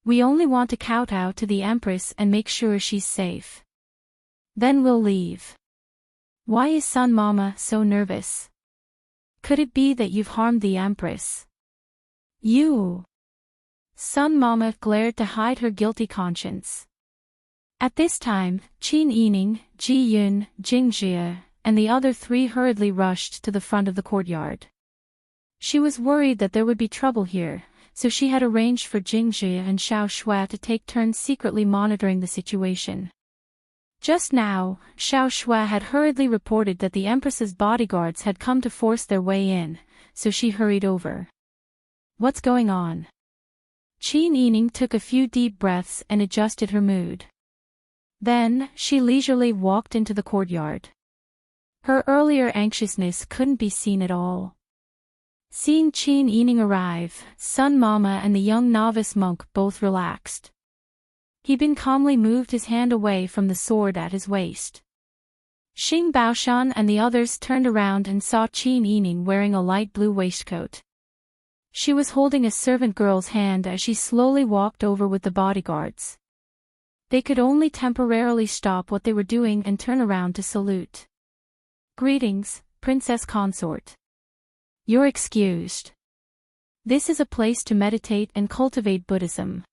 We only want to kowtow to the Empress and make sure she's safe. Then we'll leave." "Why is Sun Mama so nervous? Could it be that you've harmed the Empress?" "You!" Sun Mama glared to hide her guilty conscience. At this time, Qin Yining, Ji Yun, Jingjie, and the other 3 hurriedly rushed to the front of the courtyard. She was worried that there would be trouble here, so she had arranged for Jingjie and Xiao Shui to take turns secretly monitoring the situation. Just now, Xiao Shui had hurriedly reported that the Empress's bodyguards had come to force their way in, so she hurried over. "What's going on?" Qin Yining took a few deep breaths and adjusted her mood. Then, she leisurely walked into the courtyard. Her earlier anxiousness couldn't be seen at all. Seeing Qin Yining arrive, Sun Mama and the young novice monk both relaxed. He Bin calmly moved his hand away from the sword at his waist. Xing Baoshan and the others turned around and saw Qin Yining wearing a light blue waistcoat. She was holding a servant girl's hand as she slowly walked over with the bodyguards. They could only temporarily stop what they were doing and turn around to salute. "Greetings, Princess Consort. You're excused. This is a place to meditate and cultivate Buddhism.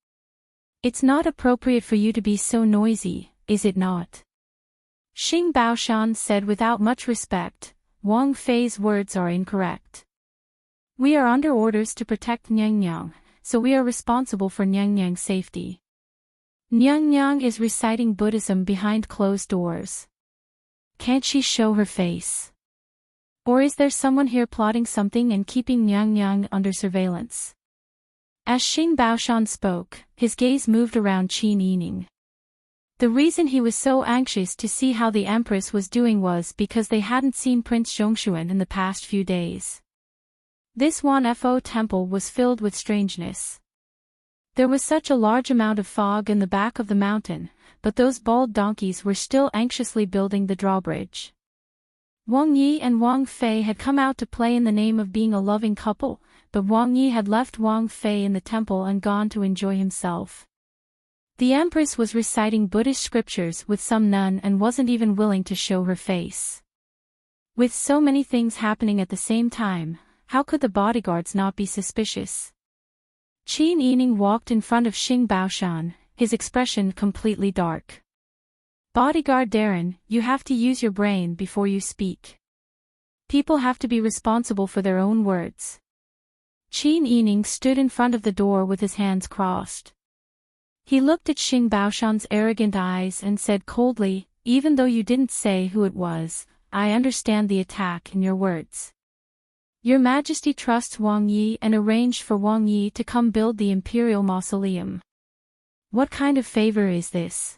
It's not appropriate for you to be so noisy, is it not?" Xing Baoshan said without much respect. "Wang Fei's words are incorrect. We are under orders to protect Nyang, so we are responsible for Nyang's safety. Nyang is reciting Buddhism behind closed doors. Can't she show her face? Or is there someone here plotting something and keeping Nyang under surveillance?" As Xing Baoshan spoke, his gaze moved around Qin Yining. The reason he was so anxious to see how the Empress was doing was because they hadn't seen Prince Zhongshuan in the past few days. This Wanfo temple was filled with strangeness. There was such a large amount of fog in the back of the mountain, but those bald donkeys were still anxiously building the drawbridge. Wang Yi and Wang Fei had come out to play in the name of being a loving couple, but Wang Yi had left Wang Fei in the temple and gone to enjoy himself. The Empress was reciting Buddhist scriptures with some nun and wasn't even willing to show her face. With so many things happening at the same time, how could the bodyguards not be suspicious? Qin Yining walked in front of Xing Baoshan, his expression completely dark. "Bodyguard Darren, you have to use your brain before you speak. People have to be responsible for their own words." Qin Yining stood in front of the door with his hands crossed. He looked at Xing Baoshan's arrogant eyes and said coldly, "Even though you didn't say who it was, I understand the attack in your words. Your Majesty trusts Wang Yi and arranged for Wang Yi to come build the imperial mausoleum. What kind of favor is this?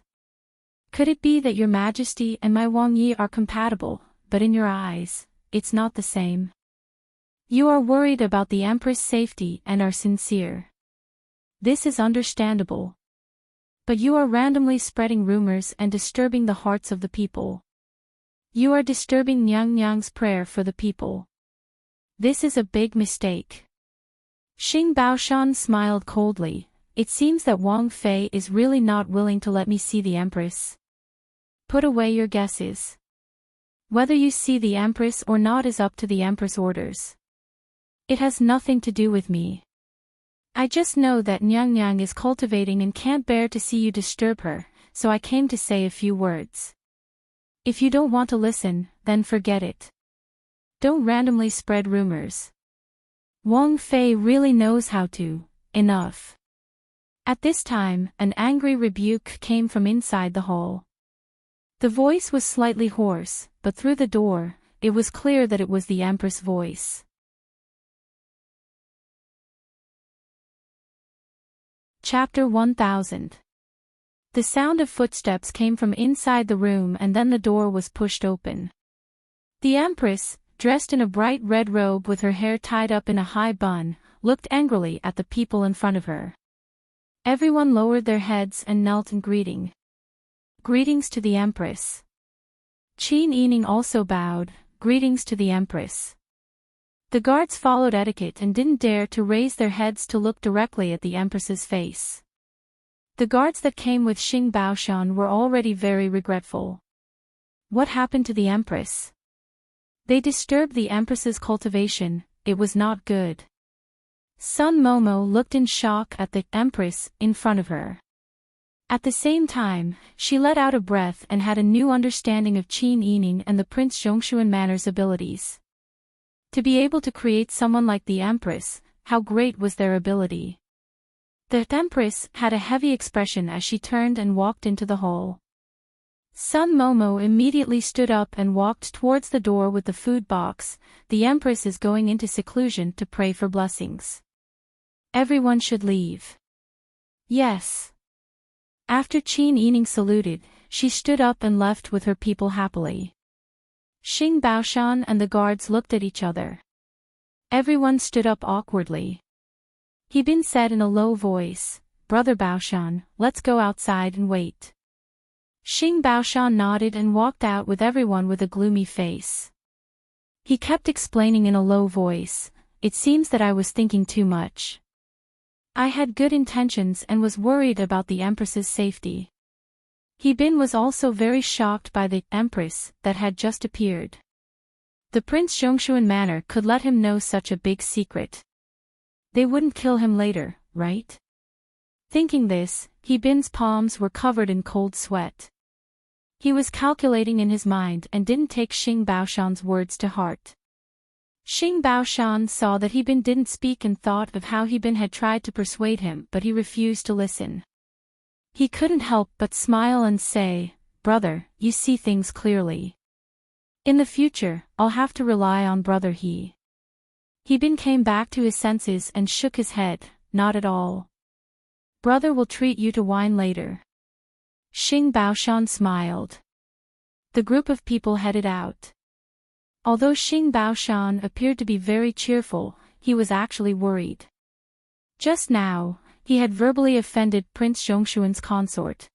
Could it be that your Majesty and my Wang Yi are compatible, but in your eyes, it's not the same? You are worried about the Empress' safety and are sincere. This is understandable. But you are randomly spreading rumors and disturbing the hearts of the people. You are disturbing Nyang's prayer for the people. This is a big mistake." Xing Baoshan smiled coldly. "It seems that Wang Fei is really not willing to let me see the Empress. Put away your guesses. Whether you see the Empress or not is up to the Empress' orders. It has nothing to do with me. I just know that Nyang is cultivating and can't bear to see you disturb her, so I came to say a few words. If you don't want to listen, then forget it. Don't randomly spread rumors. Wang Fei really knows how to. Enough." At this time, an angry rebuke came from inside the hall. The voice was slightly hoarse, but through the door, it was clear that it was the Empress' voice. Chapter 1000. The sound of footsteps came from inside the room and then the door was pushed open. The Empress, dressed in a bright red robe with her hair tied up in a high bun, looked angrily at the people in front of her. Everyone lowered their heads and knelt in greeting. "Greetings to the Empress." Qin Yining also bowed, "Greetings to the Empress." The guards followed etiquette and didn't dare to raise their heads to look directly at the Empress's face. The guards that came with Xing Baoshan were already very regretful. What happened to the Empress? They disturbed the Empress's cultivation, it was not good. Sun Momo looked in shock at the Empress in front of her. At the same time, she let out a breath and had a new understanding of Qin Yining and the Prince Zhongshuan Manor's abilities. To be able to create someone like the Empress, how great was their ability. The Empress had a heavy expression as she turned and walked into the hall. Sun Momo immediately stood up and walked towards the door with the food box. The Empress is going into seclusion to pray for blessings. Everyone should leave. Yes. After Qin Yining saluted, she stood up and left with her people happily. Xing Baoshan and the guards looked at each other. Everyone stood up awkwardly. Hebin said in a low voice, "Brother Baoshan, let's go outside and wait." Xing Baoshan nodded and walked out with everyone with a gloomy face. He kept explaining in a low voice, "It seems that I was thinking too much. I had good intentions and was worried about the Empress's safety." He Bin was also very shocked by the Empress that had just appeared. The Prince Zhongshuan Manor could let him know such a big secret. They wouldn't kill him later, right? Thinking this, He Bin's palms were covered in cold sweat. He was calculating in his mind and didn't take Xing Baoshan's words to heart. Xing Baoshan saw that He Bin didn't speak and thought of how He Bin had tried to persuade him, but he refused to listen. He couldn't help but smile and say, "Brother, you see things clearly. In the future, I'll have to rely on brother He." He Bin came back to his senses and shook his head, "Not at all. Brother will treat you to wine later." Xing Baoshan smiled. The group of people headed out. Although Xing Baoshan appeared to be very cheerful, he was actually worried. Just now, he had verbally offended Prince Zhongshuan's consort.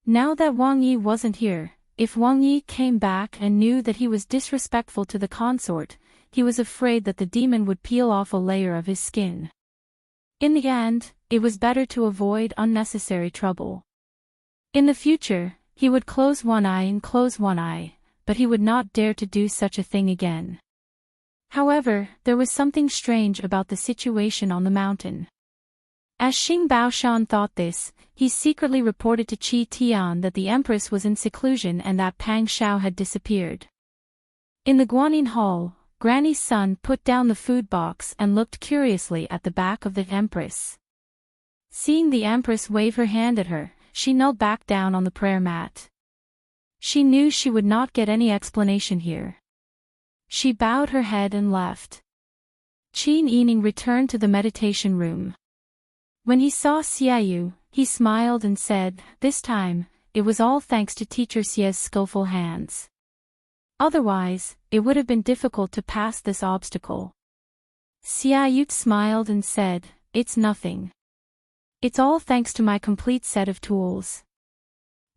Now that Wang Yi wasn't here, if Wang Yi came back and knew that he was disrespectful to the consort, he was afraid that the demon would peel off a layer of his skin. In the end, it was better to avoid unnecessary trouble. In the future, he would close one eye and close one eye, but he would not dare to do such a thing again. However, there was something strange about the situation on the mountain. As Xing Baoshan thought this, he secretly reported to Qi Tian that the Empress was in seclusion and that Pang Xiao had disappeared. In the Guanyin Hall, Granny's son put down the food box and looked curiously at the back of the Empress. Seeing the Empress wave her hand at her, she knelt back down on the prayer mat. She knew she would not get any explanation here. She bowed her head and left. Qin Yining returned to the meditation room. When he saw Xiaoyu, he smiled and said, "This time, it was all thanks to Teacher Xia's skillful hands. Otherwise, it would have been difficult to pass this obstacle." Xiaoyu smiled and said, "It's nothing. It's all thanks to my complete set of tools.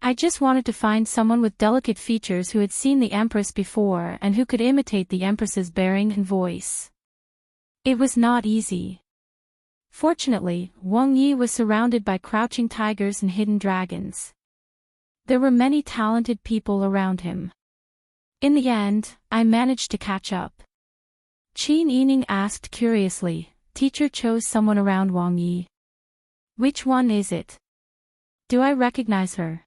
I just wanted to find someone with delicate features who had seen the Empress before and who could imitate the Empress's bearing and voice. It was not easy." Fortunately, Wang Yi was surrounded by crouching tigers and hidden dragons. There were many talented people around him. In the end, I managed to catch up. Qin Yining asked curiously, "Teacher chose someone around Wang Yi. Which one is it? Do I recognize her?"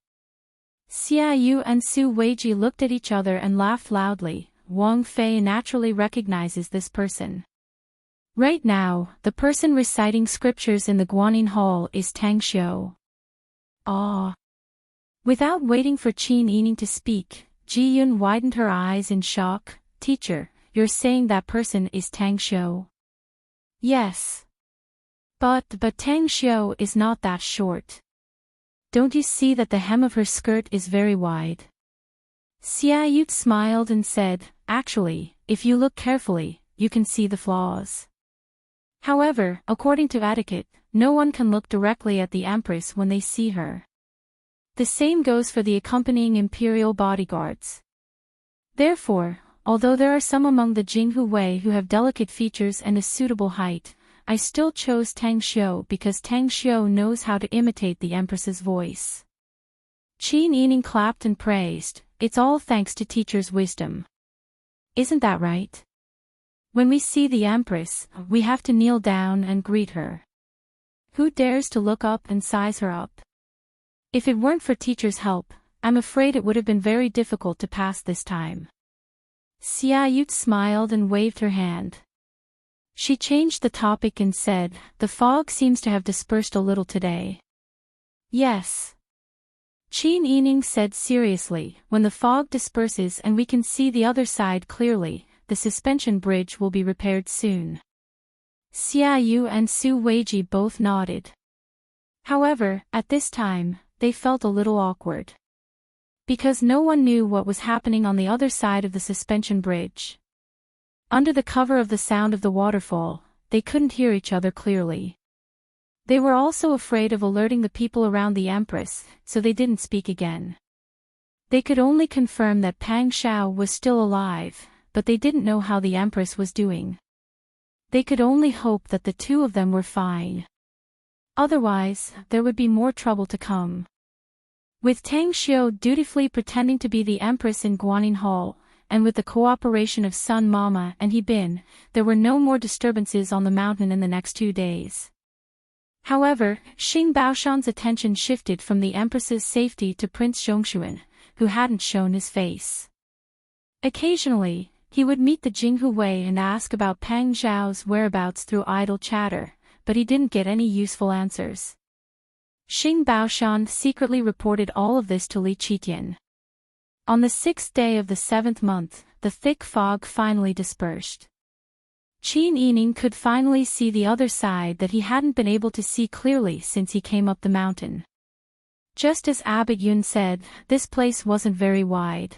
Xiaoyu and Su Weiji looked at each other and laughed loudly. Wang Fei naturally recognizes this person. Right now, the person reciting scriptures in the Guanyin Hall is Tang Xiu. Ah! Without waiting for Qin Yining to speak, Ji Yun widened her eyes in shock. "Teacher, you're saying that person is Tang Xiu?" "Yes. But Tang Xiu is not that short. Don't you see that the hem of her skirt is very wide?" Xiaoyu smiled and said, "Actually, if you look carefully, you can see the flaws. However, according to etiquette, no one can look directly at the Empress when they see her. The same goes for the accompanying imperial bodyguards. Therefore, although there are some among the Jinghu Wei who have delicate features and a suitable height, I still chose Tang Xiu because Tang Xiu knows how to imitate the Empress's voice." Qin Yining clapped and praised, "It's all thanks to teacher's wisdom. Isn't that right? When we see the Empress, we have to kneel down and greet her. Who dares to look up and size her up? If it weren't for teacher's help, I'm afraid it would have been very difficult to pass this time." Xiaoyu smiled and waved her hand. She changed the topic and said, "The fog seems to have dispersed a little today." "Yes." Qin Yining said seriously, "When the fog disperses and we can see the other side clearly, the suspension bridge will be repaired soon." Xiaoyu and Su Weiji both nodded. However, at this time, they felt a little awkward. Because no one knew what was happening on the other side of the suspension bridge. Under the cover of the sound of the waterfall, they couldn't hear each other clearly. They were also afraid of alerting the people around the Empress, so they didn't speak again. They could only confirm that Pang Xiao was still alive, but they didn't know how the Empress was doing. They could only hope that the two of them were fine. Otherwise, there would be more trouble to come. With Tang Xiu dutifully pretending to be the Empress in Guanyin Hall, and with the cooperation of Sun Mama and He Bin, there were no more disturbances on the mountain in the next 2 days. However, Xing Baoshan's attention shifted from the Empress's safety to Prince Zhongshuan, who hadn't shown his face. Occasionally, he would meet the Jinghu Wei and ask about Pang Zhao's whereabouts through idle chatter, but he didn't get any useful answers. Xing Baoshan secretly reported all of this to Li Qitian. On the 6th day of the 7th month, the thick fog finally dispersed. Qin Yining could finally see the other side that he hadn't been able to see clearly since he came up the mountain. Just as Abbot Yun said, this place wasn't very wide.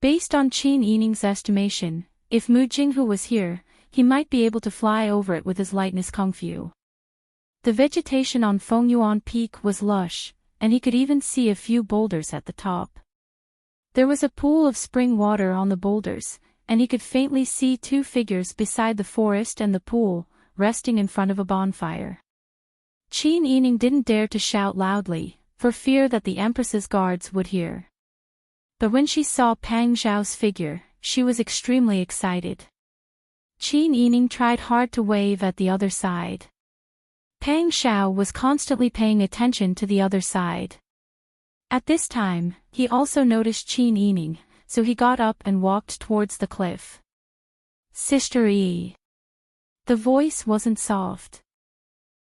Based on Qin Yining's estimation, if Mu Jinghu was here, he might be able to fly over it with his lightness kung fu. The vegetation on Fengyuan Peak was lush, and he could even see a few boulders at the top. There was a pool of spring water on the boulders, and he could faintly see 2 figures beside the forest and the pool, resting in front of a bonfire. Qin Yining didn't dare to shout loudly, for fear that the Empress's guards would hear. But when she saw Pang Zhao's figure, she was extremely excited. Qin Yining tried hard to wave at the other side. Pang Zhao was constantly paying attention to the other side. At this time, he also noticed Qin Yining, so he got up and walked towards the cliff. Sister Yi. The voice wasn't soft.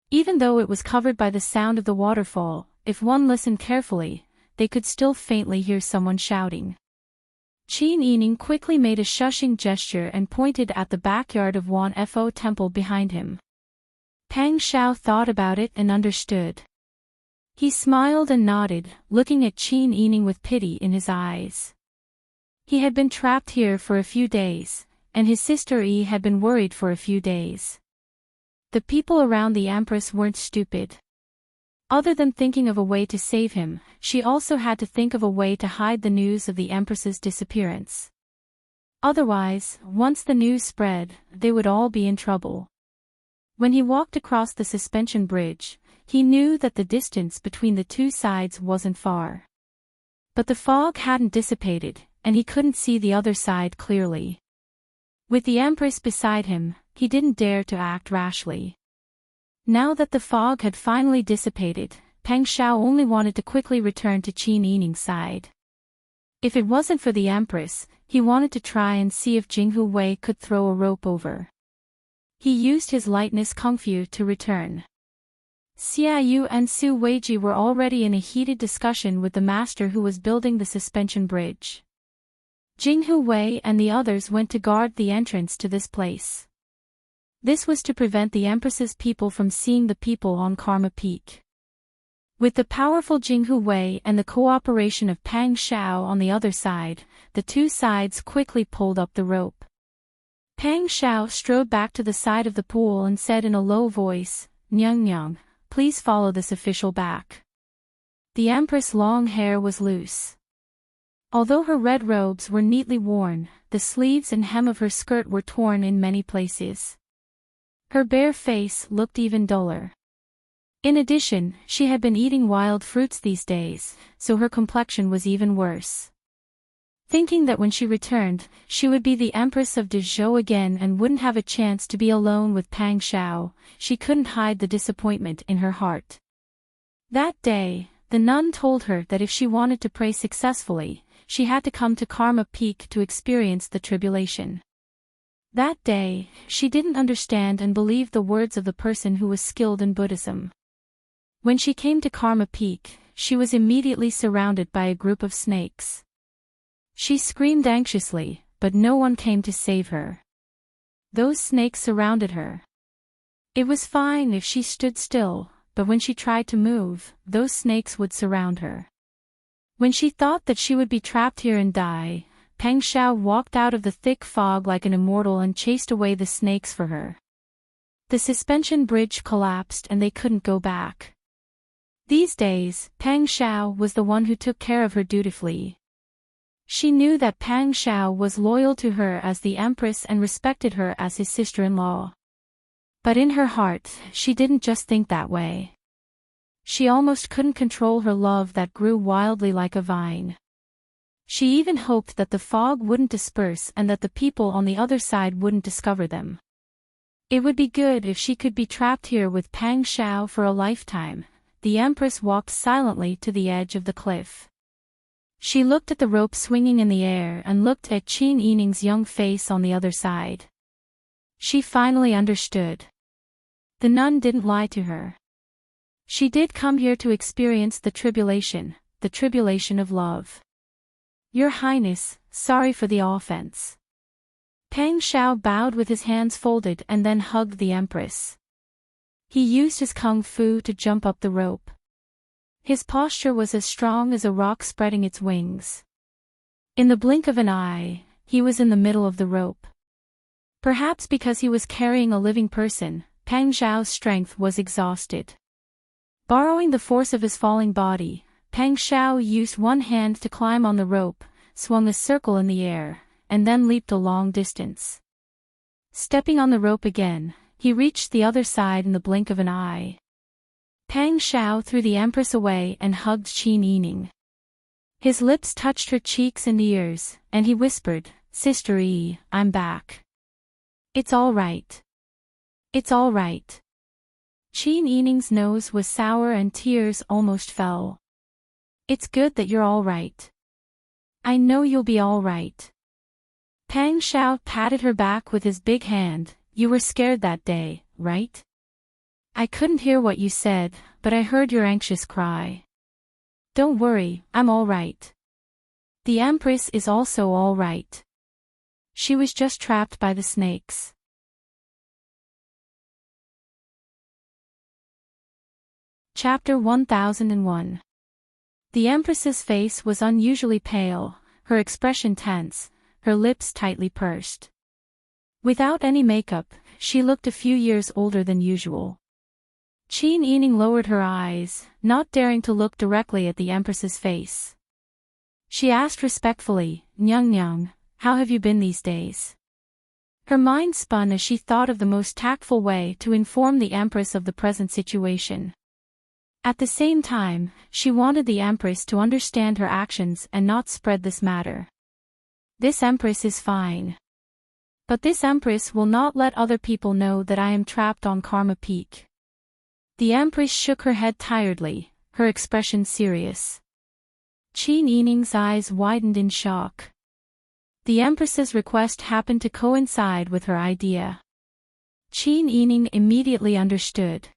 Even though it was covered by the sound of the waterfall, if one listened carefully, they could still faintly hear someone shouting. Qin Yining quickly made a shushing gesture and pointed at the backyard of Wan Fo Temple behind him. Pang Xiao thought about it and understood. He smiled and nodded, looking at Qin Yining with pity in his eyes. He had been trapped here for a few days, and his sister Yi had been worried for a few days. The people around the Empress weren't stupid. Other than thinking of a way to save him, she also had to think of a way to hide the news of the Empress's disappearance. Otherwise, once the news spread, they would all be in trouble. When he walked across the suspension bridge, he knew that the distance between the two sides wasn't far. But the fog hadn't dissipated, and he couldn't see the other side clearly. With the Empress beside him, he didn't dare to act rashly. Now that the fog had finally dissipated, Pang Xiao only wanted to quickly return to Qin Yining's side. If it wasn't for the Empress, he wanted to try and see if Jinghu Wei could throw a rope over. He used his lightness kung fu to return. Xia Yu and Su Weiji were already in a heated discussion with the master who was building the suspension bridge. Jinghu Wei and the others went to guard the entrance to this place. This was to prevent the Empress's people from seeing the people on Karma Peak. With the powerful Jinghu Wei and the cooperation of Pang Xiao on the other side, the two sides quickly pulled up the rope. Pang Xiao strode back to the side of the pool and said in a low voice, "Nyang Nyang, please follow this official back." The Empress' long hair was loose. Although her red robes were neatly worn, the sleeves and hem of her skirt were torn in many places. Her bare face looked even duller. In addition, she had been eating wild fruits these days, so her complexion was even worse. Thinking that when she returned, she would be the Empress of Dezhou again and wouldn't have a chance to be alone with Pang Xiao, she couldn't hide the disappointment in her heart. That day, the nun told her that if she wanted to pray successfully, she had to come to Karma Peak to experience the tribulation. That day, she didn't understand and believe the words of the person who was skilled in Buddhism. When she came to Karma Peak, she was immediately surrounded by a group of snakes. She screamed anxiously, but no one came to save her. Those snakes surrounded her. It was fine if she stood still, but when she tried to move, those snakes would surround her. When she thought that she would be trapped here and die, Pang Xiao walked out of the thick fog like an immortal and chased away the snakes for her. The suspension bridge collapsed and they couldn't go back. These days, Pang Xiao was the one who took care of her dutifully, She knew that Pang Xiao was loyal to her as the Empress and respected her as his sister-in-law. But in her heart, she didn't just think that way. She almost couldn't control her love that grew wildly like a vine. She even hoped that the fog wouldn't disperse and that the people on the other side wouldn't discover them. It would be good if she could be trapped here with Pang Xiao for a lifetime. The Empress walked silently to the edge of the cliff. She looked at the rope swinging in the air and looked at Qin Yining's young face on the other side. She finally understood. The nun didn't lie to her. She did come here to experience the tribulation of love. Your Highness, sorry for the offense. Pang Xiao bowed with his hands folded and then hugged the Empress. He used his kung fu to jump up the rope. His posture was as strong as a rock spreading its wings. In the blink of an eye, he was in the middle of the rope. Perhaps because he was carrying a living person, Pang Xiao's strength was exhausted. Borrowing the force of his falling body, Pang Xiao used one hand to climb on the rope, swung a circle in the air, and then leaped a long distance. Stepping on the rope again, he reached the other side in the blink of an eye. Pang Xiao threw the Empress away and hugged Qin Yining. His lips touched her cheeks and ears, and he whispered, "Sister E, I'm back. It's all right. It's all right." Qin Yining's nose was sour and tears almost fell. "It's good that you're all right. I know you'll be all right." Pang Xiao patted her back with his big hand. "You were scared that day, right? I couldn't hear what you said, but I heard your anxious cry. Don't worry, I'm all right. The Empress is also all right. She was just trapped by the snakes." Chapter 1001. The Empress's face was unusually pale, her expression tense, her lips tightly pursed. Without any makeup, she looked a few years older than usual. Qin Yining lowered her eyes, not daring to look directly at the Empress's face. She asked respectfully, "Nyang Nyang, how have you been these days?" Her mind spun as she thought of the most tactful way to inform the Empress of the present situation. At the same time, she wanted the Empress to understand her actions and not spread this matter. "This Empress is fine. But this Empress will not let other people know that I am trapped on Karma Peak." The Empress shook her head tiredly, her expression serious. Qin Yining's eyes widened in shock. The Empress's request happened to coincide with her idea. Qin Yining immediately understood.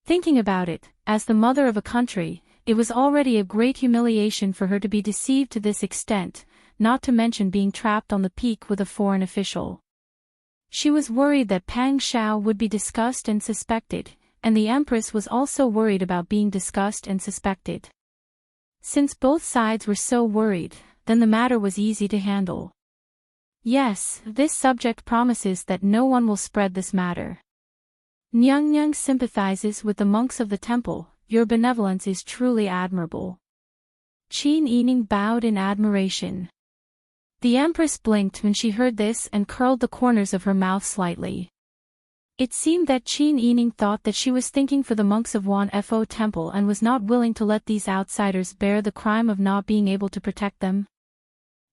Thinking about it, as the mother of a country, it was already a great humiliation for her to be deceived to this extent, not to mention being trapped on the peak with a foreign official. She was worried that Pang Xiao would be discussed and suspected, and the Empress was also worried about being discussed and suspected. Since both sides were so worried, then the matter was easy to handle. "Yes, this subject promises that no one will spread this matter. Nyang Nyang sympathizes with the monks of the temple. Your benevolence is truly admirable." Qin Yining bowed in admiration. The Empress blinked when she heard this and curled the corners of her mouth slightly. It seemed that Qin Yining thought that she was thinking for the monks of Wan Fo Temple and was not willing to let these outsiders bear the crime of not being able to protect them.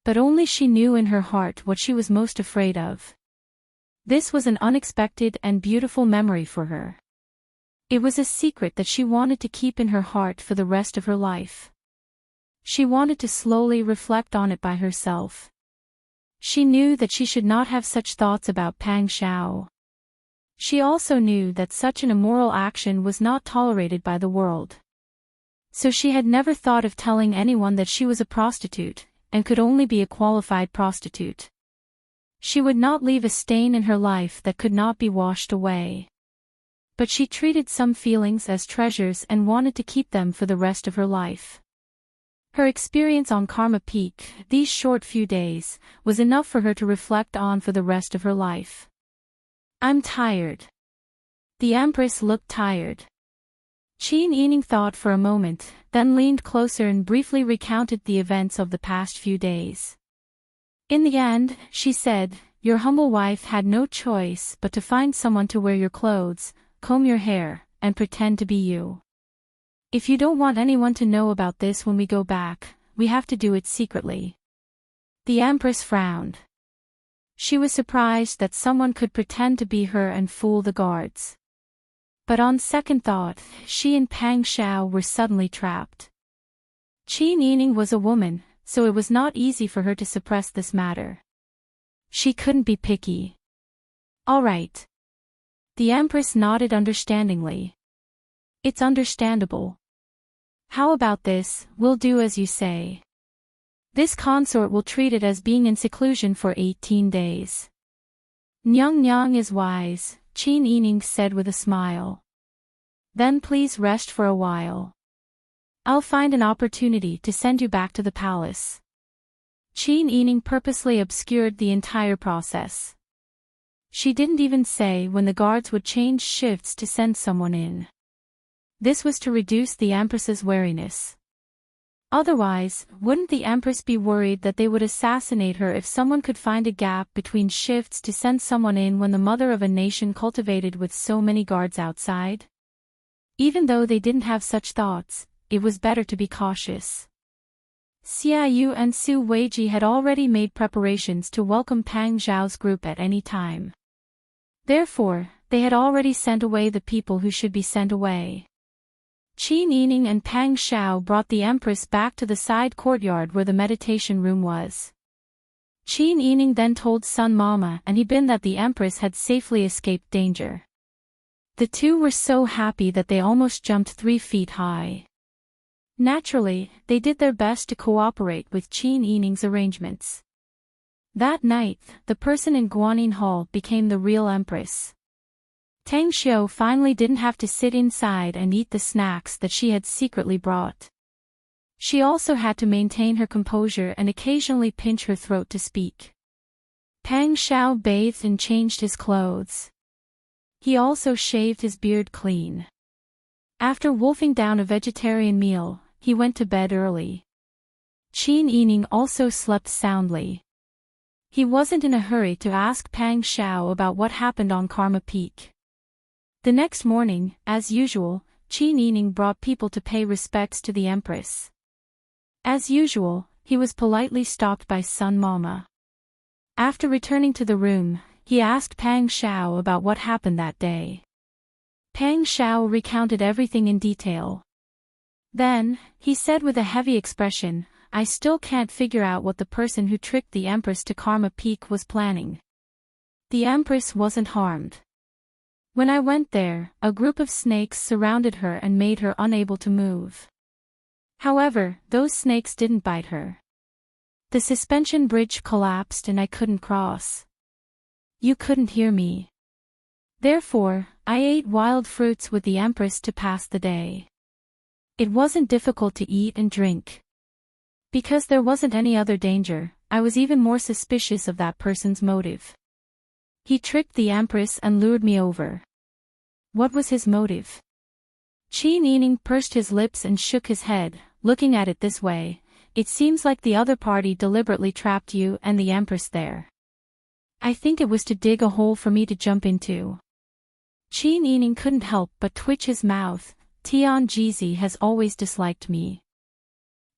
But only she knew in her heart what she was most afraid of. This was an unexpected and beautiful memory for her. It was a secret that she wanted to keep in her heart for the rest of her life. She wanted to slowly reflect on it by herself. She knew that she should not have such thoughts about Pang Xiao. She also knew that such an immoral action was not tolerated by the world. So she had never thought of telling anyone that she was a prostitute, and could only be a qualified prostitute. She would not leave a stain in her life that could not be washed away. But she treated some feelings as treasures and wanted to keep them for the rest of her life. Her experience on Karma Peak, these short few days, was enough for her to reflect on for the rest of her life. "I'm tired." The Empress looked tired. Qin Yining thought for a moment, then leaned closer and briefly recounted the events of the past few days. In the end, she said, your humble wife had no choice but to find someone to wear your clothes, comb your hair, and pretend to be you. If you don't want anyone to know about this when we go back, we have to do it secretly. The Empress frowned. She was surprised that someone could pretend to be her and fool the guards. But on second thought, she and Pang Xiao were suddenly trapped. Qin Yining was a woman, so it was not easy for her to suppress this matter. She couldn't be picky. All right. The Empress nodded understandingly. It's understandable. How about this, we'll do as you say. This consort will treat it as being in seclusion for 18 days. Nyang Nyang is wise, Qin Yining said with a smile. Then please rest for a while. I'll find an opportunity to send you back to the palace. Qin Yining purposely obscured the entire process. She didn't even say when the guards would change shifts to send someone in. This was to reduce the Empress's wariness. Otherwise, wouldn't the Empress be worried that they would assassinate her if someone could find a gap between shifts to send someone in when the mother of a nation cultivated with so many guards outside? Even though they didn't have such thoughts, it was better to be cautious. Xia Yu and Su Weiji had already made preparations to welcome Pang Zhao's group at any time. Therefore, they had already sent away the people who should be sent away. Qin Yining and Pang Xiao brought the Empress back to the side courtyard where the meditation room was. Qin Yining then told Sun Mama and He Bin that the Empress had safely escaped danger. The two were so happy that they almost jumped 3 feet high. Naturally, they did their best to cooperate with Qin Yining's arrangements. That night, the person in Guanyin Hall became the real Empress. Tang Xiu finally didn't have to sit inside and eat the snacks that she had secretly brought. She also had to maintain her composure and occasionally pinch her throat to speak. Pang Xiao bathed and changed his clothes. He also shaved his beard clean. After wolfing down a vegetarian meal, he went to bed early. Qin Yining also slept soundly. He wasn't in a hurry to ask Pang Xiao about what happened on Karma Peak. The next morning, as usual, Qin Yining brought people to pay respects to the Empress. As usual, he was politely stopped by Sun Mama. After returning to the room, he asked Pang Xiao about what happened that day. Pang Xiao recounted everything in detail. Then, he said with a heavy expression, I still can't figure out what the person who tricked the Empress to Karma Peak was planning. The Empress wasn't harmed. When I went there, a group of snakes surrounded her and made her unable to move. However, those snakes didn't bite her. The suspension bridge collapsed and I couldn't cross. You couldn't hear me. Therefore, I ate wild fruits with the Empress to pass the day. It wasn't difficult to eat and drink. Because there wasn't any other danger, I was even more suspicious of that person's motive. He tricked the Empress and lured me over. What was his motive? Qin Yining pursed his lips and shook his head, looking at it this way, it seems like the other party deliberately trapped you and the Empress there. I think it was to dig a hole for me to jump into. Qin Yining couldn't help but twitch his mouth. Tian Jizi has always disliked me.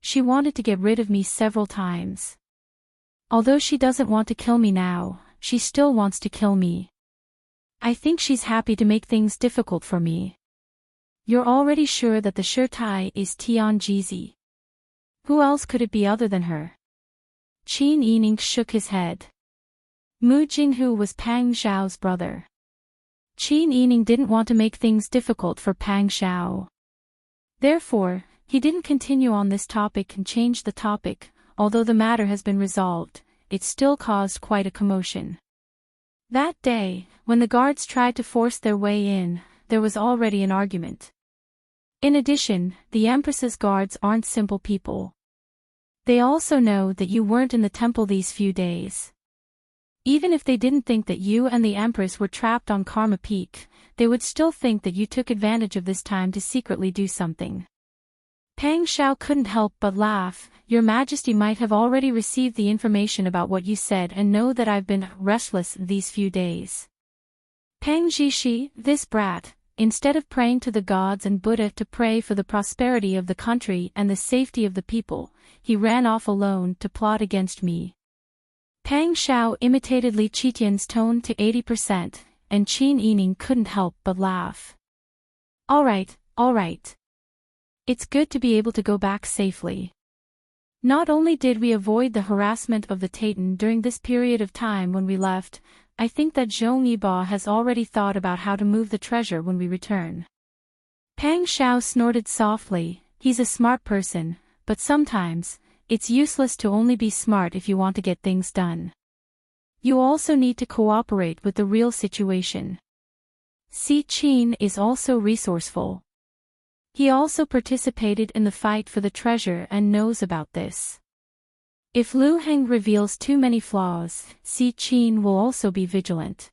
She wanted to get rid of me several times. Although she doesn't want to kill me now, she still wants to kill me. I think she's happy to make things difficult for me. You're already sure that the Shirtai is Tian Jizi. Who else could it be other than her? Qin Yining shook his head. Mu Jinghu was Pang Xiao's brother. Qin Yining didn't want to make things difficult for Pang Xiao. Therefore, he didn't continue on this topic and changed the topic. Although the matter has been resolved, it still caused quite a commotion. That day, when the guards tried to force their way in, there was already an argument. In addition, the Empress's guards aren't simple people. They also know that you weren't in the temple these few days. Even if they didn't think that you and the Empress were trapped on Karma Peak, they would still think that you took advantage of this time to secretly do something. Pang Xiao couldn't help but laugh. Your Majesty might have already received the information about what you said and know that I've been restless these few days. Pang Zhishi, this brat, instead of praying to the gods and Buddha to pray for the prosperity of the country and the safety of the people, he ran off alone to plot against me. Pang Xiao imitated Li Qitian's tone to 80%, and Qin Yining couldn't help but laugh. All right. It's good to be able to go back safely. Not only did we avoid the harassment of the Titan during this period of time when we left, I think that Zhong Yiba has already thought about how to move the treasure when we return. Pang Xiao snorted softly. He's a smart person, but sometimes, it's useless to only be smart if you want to get things done. You also need to cooperate with the real situation. Si Qin is also resourceful. He also participated in the fight for the treasure and knows about this. If Lu Heng reveals too many flaws, Si Qin will also be vigilant.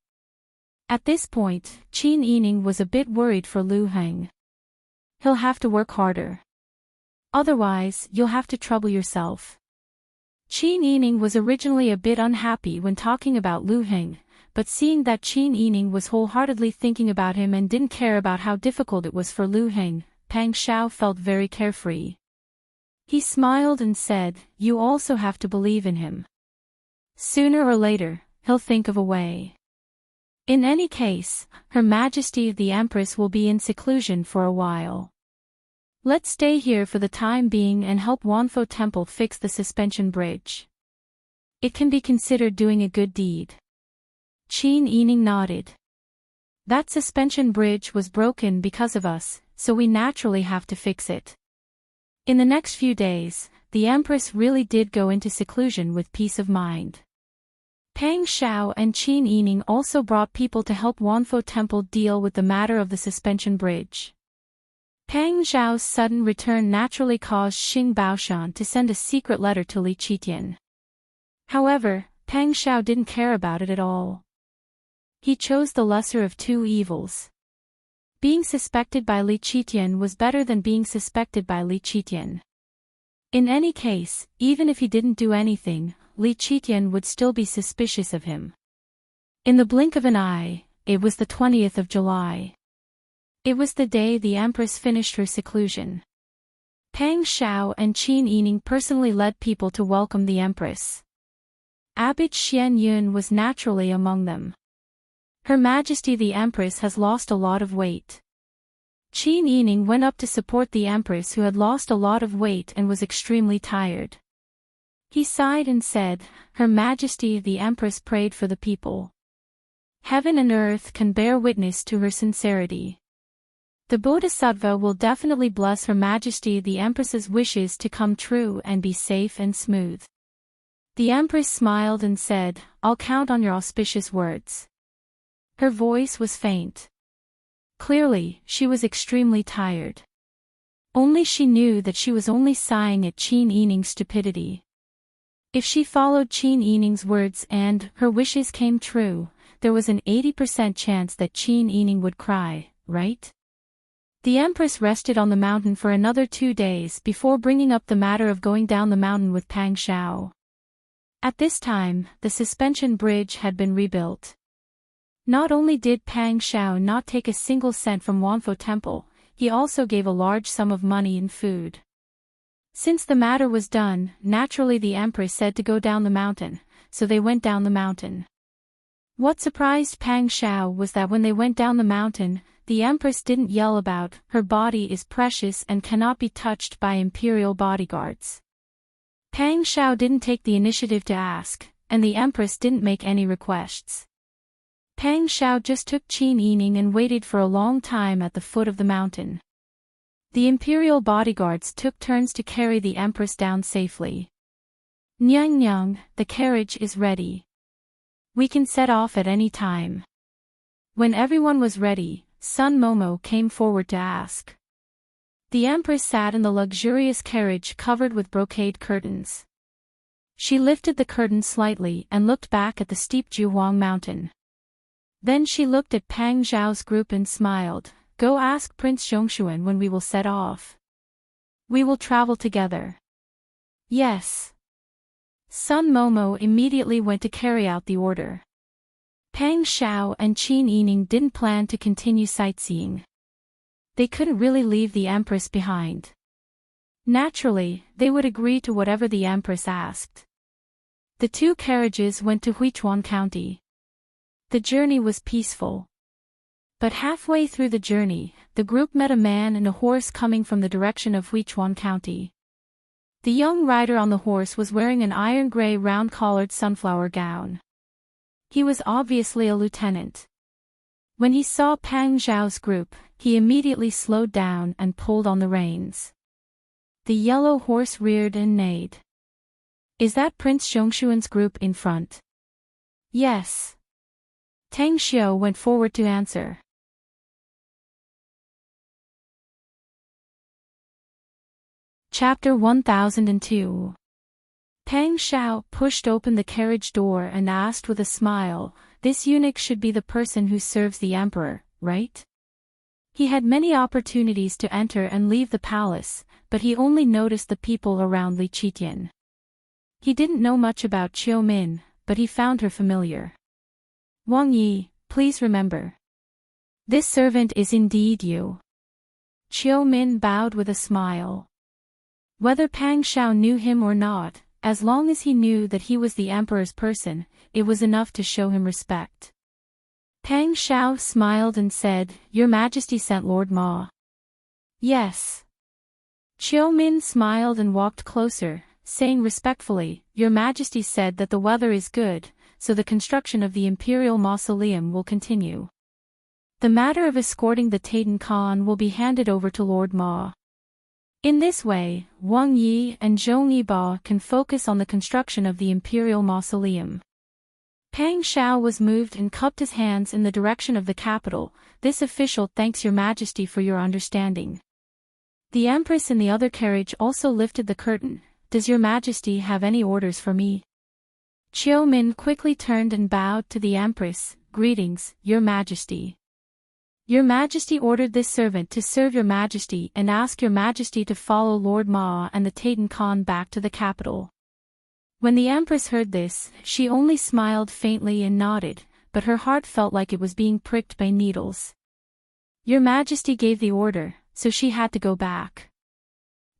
At this point, Qin Yining was a bit worried for Lu Heng. He'll have to work harder. Otherwise, you'll have to trouble yourself. Qin Yining was originally a bit unhappy when talking about Lu Heng, but seeing that Qin Yining was wholeheartedly thinking about him and didn't care about how difficult it was for Lu Heng, Pang Xiao felt very carefree. He smiled and said, "You also have to believe in him. Sooner or later, he'll think of a way." In any case, Her Majesty the Empress will be in seclusion for a while. Let's stay here for the time being and help Wanfo Temple fix the suspension bridge. It can be considered doing a good deed. Qin Yining nodded. That suspension bridge was broken because of us, so we naturally have to fix it. In the next few days, the Empress really did go into seclusion with peace of mind. Pang Xiao and Qin Yining also brought people to help Wanfo Temple deal with the matter of the suspension bridge. Pang Xiao's sudden return naturally caused Xing Baoshan to send a secret letter to Li Qitian. However, Pang Xiao didn't care about it at all. He chose the lesser of two evils. Being suspected by Li Qitian was better than being suspected by Li Qitian. In any case, even if he didn't do anything, Li Qitian would still be suspicious of him. In the blink of an eye, it was the 20th of July. It was the day the Empress finished her seclusion. Pang Xiao and Qin Yining personally led people to welcome the Empress. Abbot Xian Yun was naturally among them. Her Majesty the Empress has lost a lot of weight. Qin Yining went up to support the Empress, who had lost a lot of weight and was extremely tired. He sighed and said, "Her Majesty the Empress prayed for the people. Heaven and earth can bear witness to her sincerity. The Bodhisattva will definitely bless Her Majesty the Empress's wishes to come true and be safe and smooth." The Empress smiled and said, "I'll count on your auspicious words." Her voice was faint. Clearly, she was extremely tired. Only she knew that she was only sighing at Qin Yining's stupidity. If she followed Qin Yining's words and her wishes came true, there was an 80% chance that Qin Yining would cry, right? The Empress rested on the mountain for another 2 days before bringing up the matter of going down the mountain with Pang Xiao. At this time, the suspension bridge had been rebuilt. Not only did Pang Xiao not take a single cent from Wanfo Temple, he also gave a large sum of money in food. Since the matter was done, naturally the Empress said to go down the mountain, so they went down the mountain. What surprised Pang Xiao was that when they went down the mountain, the Empress didn't yell about, "Her body is precious and cannot be touched by imperial bodyguards." Pang Xiao didn't take the initiative to ask, and the Empress didn't make any requests. Pang Xiao just took Qin Yining and waited for a long time at the foot of the mountain. The imperial bodyguards took turns to carry the Empress down safely. "Nyang Nyang, the carriage is ready. We can set off at any time." When everyone was ready, Sun Momo came forward to ask. The Empress sat in the luxurious carriage covered with brocade curtains. She lifted the curtain slightly and looked back at the steep Juhuang mountain. Then she looked at Pang Zhao's group and smiled. Go ask Prince Zhongshuan when we will set off. We will travel together. Yes. Sun Momo immediately went to carry out the order. Pang Xiao and Qin Yining didn't plan to continue sightseeing. They couldn't really leave the Empress behind. Naturally, they would agree to whatever the Empress asked. The two carriages went to Huichuan County. The journey was peaceful. But halfway through the journey, the group met a man and a horse coming from the direction of Huichuan County. The young rider on the horse was wearing an iron-gray round-collared sunflower gown. He was obviously a lieutenant. When he saw Pang Zhao's group, he immediately slowed down and pulled on the reins. The yellow horse reared and neighed. Is that Prince Zhongshuan's group in front? Yes. Tang Xiao went forward to answer. Chapter 1002. Pang Xiao pushed open the carriage door and asked with a smile, this eunuch should be the person who serves the emperor, right? He had many opportunities to enter and leave the palace, but he only noticed the people around Li Qitian. He didn't know much about Qiu Min, but he found her familiar. Wang Yi, please remember. This servant is indeed you. Qiu Min bowed with a smile. Whether Pang Xiao knew him or not, as long as he knew that he was the emperor's person, it was enough to show him respect. Pang Xiao smiled and said, Your Majesty sent Lord Ma. Yes. Qiu Min smiled and walked closer, saying respectfully, Your Majesty said that the weather is good, so the construction of the imperial mausoleum will continue. The matter of escorting the Taitan Khan will be handed over to Lord Ma. In this way, Wang Yi and Zhong Yiba can focus on the construction of the imperial mausoleum. Pang Xiao was moved and cupped his hands in the direction of the capital. This official thanks Your Majesty for your understanding. The Empress in the other carriage also lifted the curtain. Does Your Majesty have any orders for me? Qiu Min quickly turned and bowed to the Empress. Greetings, Your Majesty. Your Majesty ordered this servant to serve Your Majesty and ask Your Majesty to follow Lord Ma and the Taitan Khan back to the capital. When the Empress heard this, she only smiled faintly and nodded, but her heart felt like it was being pricked by needles. Your Majesty gave the order, so she had to go back.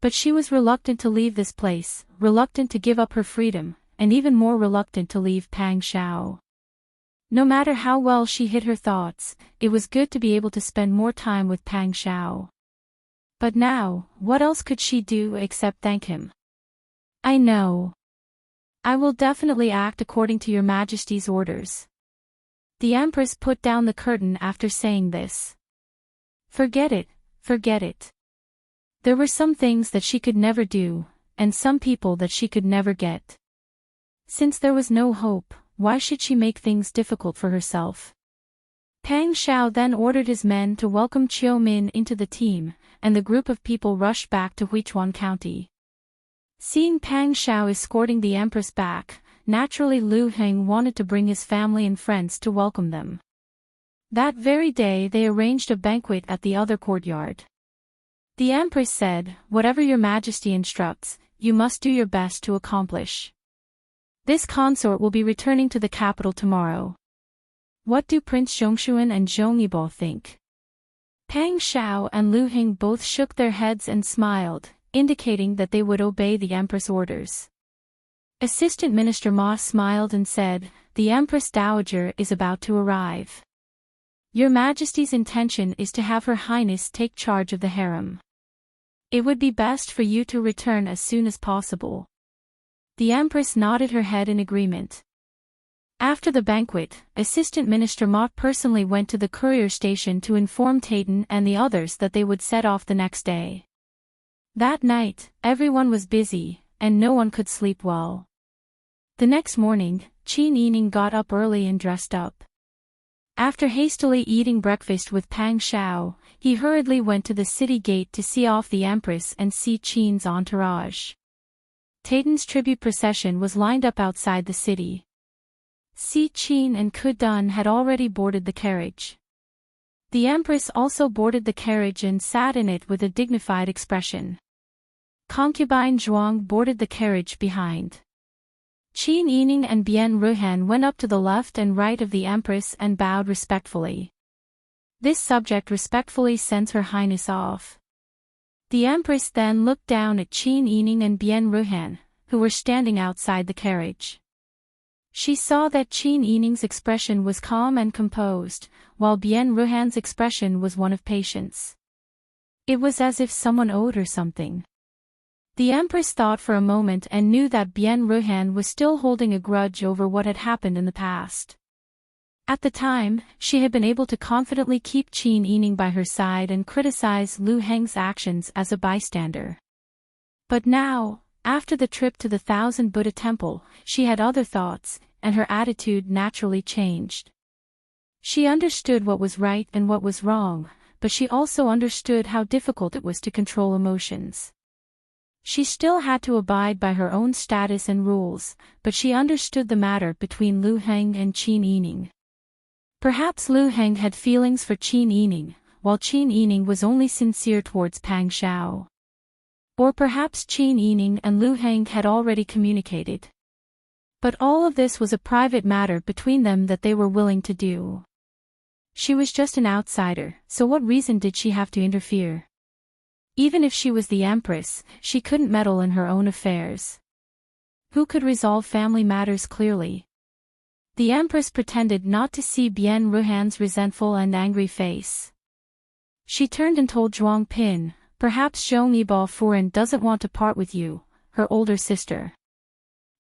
But she was reluctant to leave this place, reluctant to give up her freedom, and even more reluctant to leave Pang Xiao. No matter how well she hid her thoughts, it was good to be able to spend more time with Pang Xiao. But now, what else could she do except thank him? I know. I will definitely act according to Your Majesty's orders. The Empress put down the curtain after saying this. Forget it, forget it. There were some things that she could never do, and some people that she could never get. Since there was no hope, why should she make things difficult for herself? Pang Xiao then ordered his men to welcome Qiu Min into the team, and the group of people rushed back to Huichuan County. Seeing Pang Xiao escorting the Empress back, naturally Lu Heng wanted to bring his family and friends to welcome them. That very day they arranged a banquet at the other courtyard. The Empress said, Whatever Your Majesty instructs, you must do your best to accomplish. This consort will be returning to the capital tomorrow. What do Prince Zhongshuan and Zhong Yibo think? Pang Xiao and Lu Heng both shook their heads and smiled, indicating that they would obey the Empress' orders. Assistant Minister Ma smiled and said, The Empress Dowager is about to arrive. Your Majesty's intention is to have Her Highness take charge of the harem. It would be best for you to return as soon as possible. The Empress nodded her head in agreement. After the banquet, Assistant Minister Ma personally went to the courier station to inform Taitan and the others that they would set off the next day. That night, everyone was busy, and no one could sleep well. The next morning, Qin Yining got up early and dressed up. After hastily eating breakfast with Pang Xiao, he hurriedly went to the city gate to see off the Empress and see Qin's entourage. Tatan's tribute procession was lined up outside the city. Si Qin and Kudun had already boarded the carriage. The Empress also boarded the carriage and sat in it with a dignified expression. Concubine Zhuang boarded the carriage behind. Qin Yining and Bian Ruhan went up to the left and right of the Empress and bowed respectfully. This subject respectfully sends Her Highness off. The Empress then looked down at Qin Yining and Bian Ruhan, who were standing outside the carriage. She saw that Qin Yining's expression was calm and composed, while Bian Ruhan's expression was one of patience. It was as if someone owed her something. The Empress thought for a moment and knew that Bian Ruhan was still holding a grudge over what had happened in the past. At the time, she had been able to confidently keep Qin Yining by her side and criticize Lu Heng's actions as a bystander. But now, after the trip to the Thousand Buddha Temple, she had other thoughts, and her attitude naturally changed. She understood what was right and what was wrong, but she also understood how difficult it was to control emotions. She still had to abide by her own status and rules, but she understood the matter between Lu Heng and Qin Yining. Perhaps Lu Heng had feelings for Qin Yining, while Qin Yining was only sincere towards Pang Xiao. Or perhaps Qin Yining and Lu Heng had already communicated. But all of this was a private matter between them that they were willing to do. She was just an outsider, so what reason did she have to interfere? Even if she was the Empress, she couldn't meddle in her own affairs. Who could resolve family matters clearly? The Empress pretended not to see Bian Ruhan's resentful and angry face. She turned and told Zhuang Pin, "Perhaps Zhong Yibo Furen doesn't want to part with you, her older sister.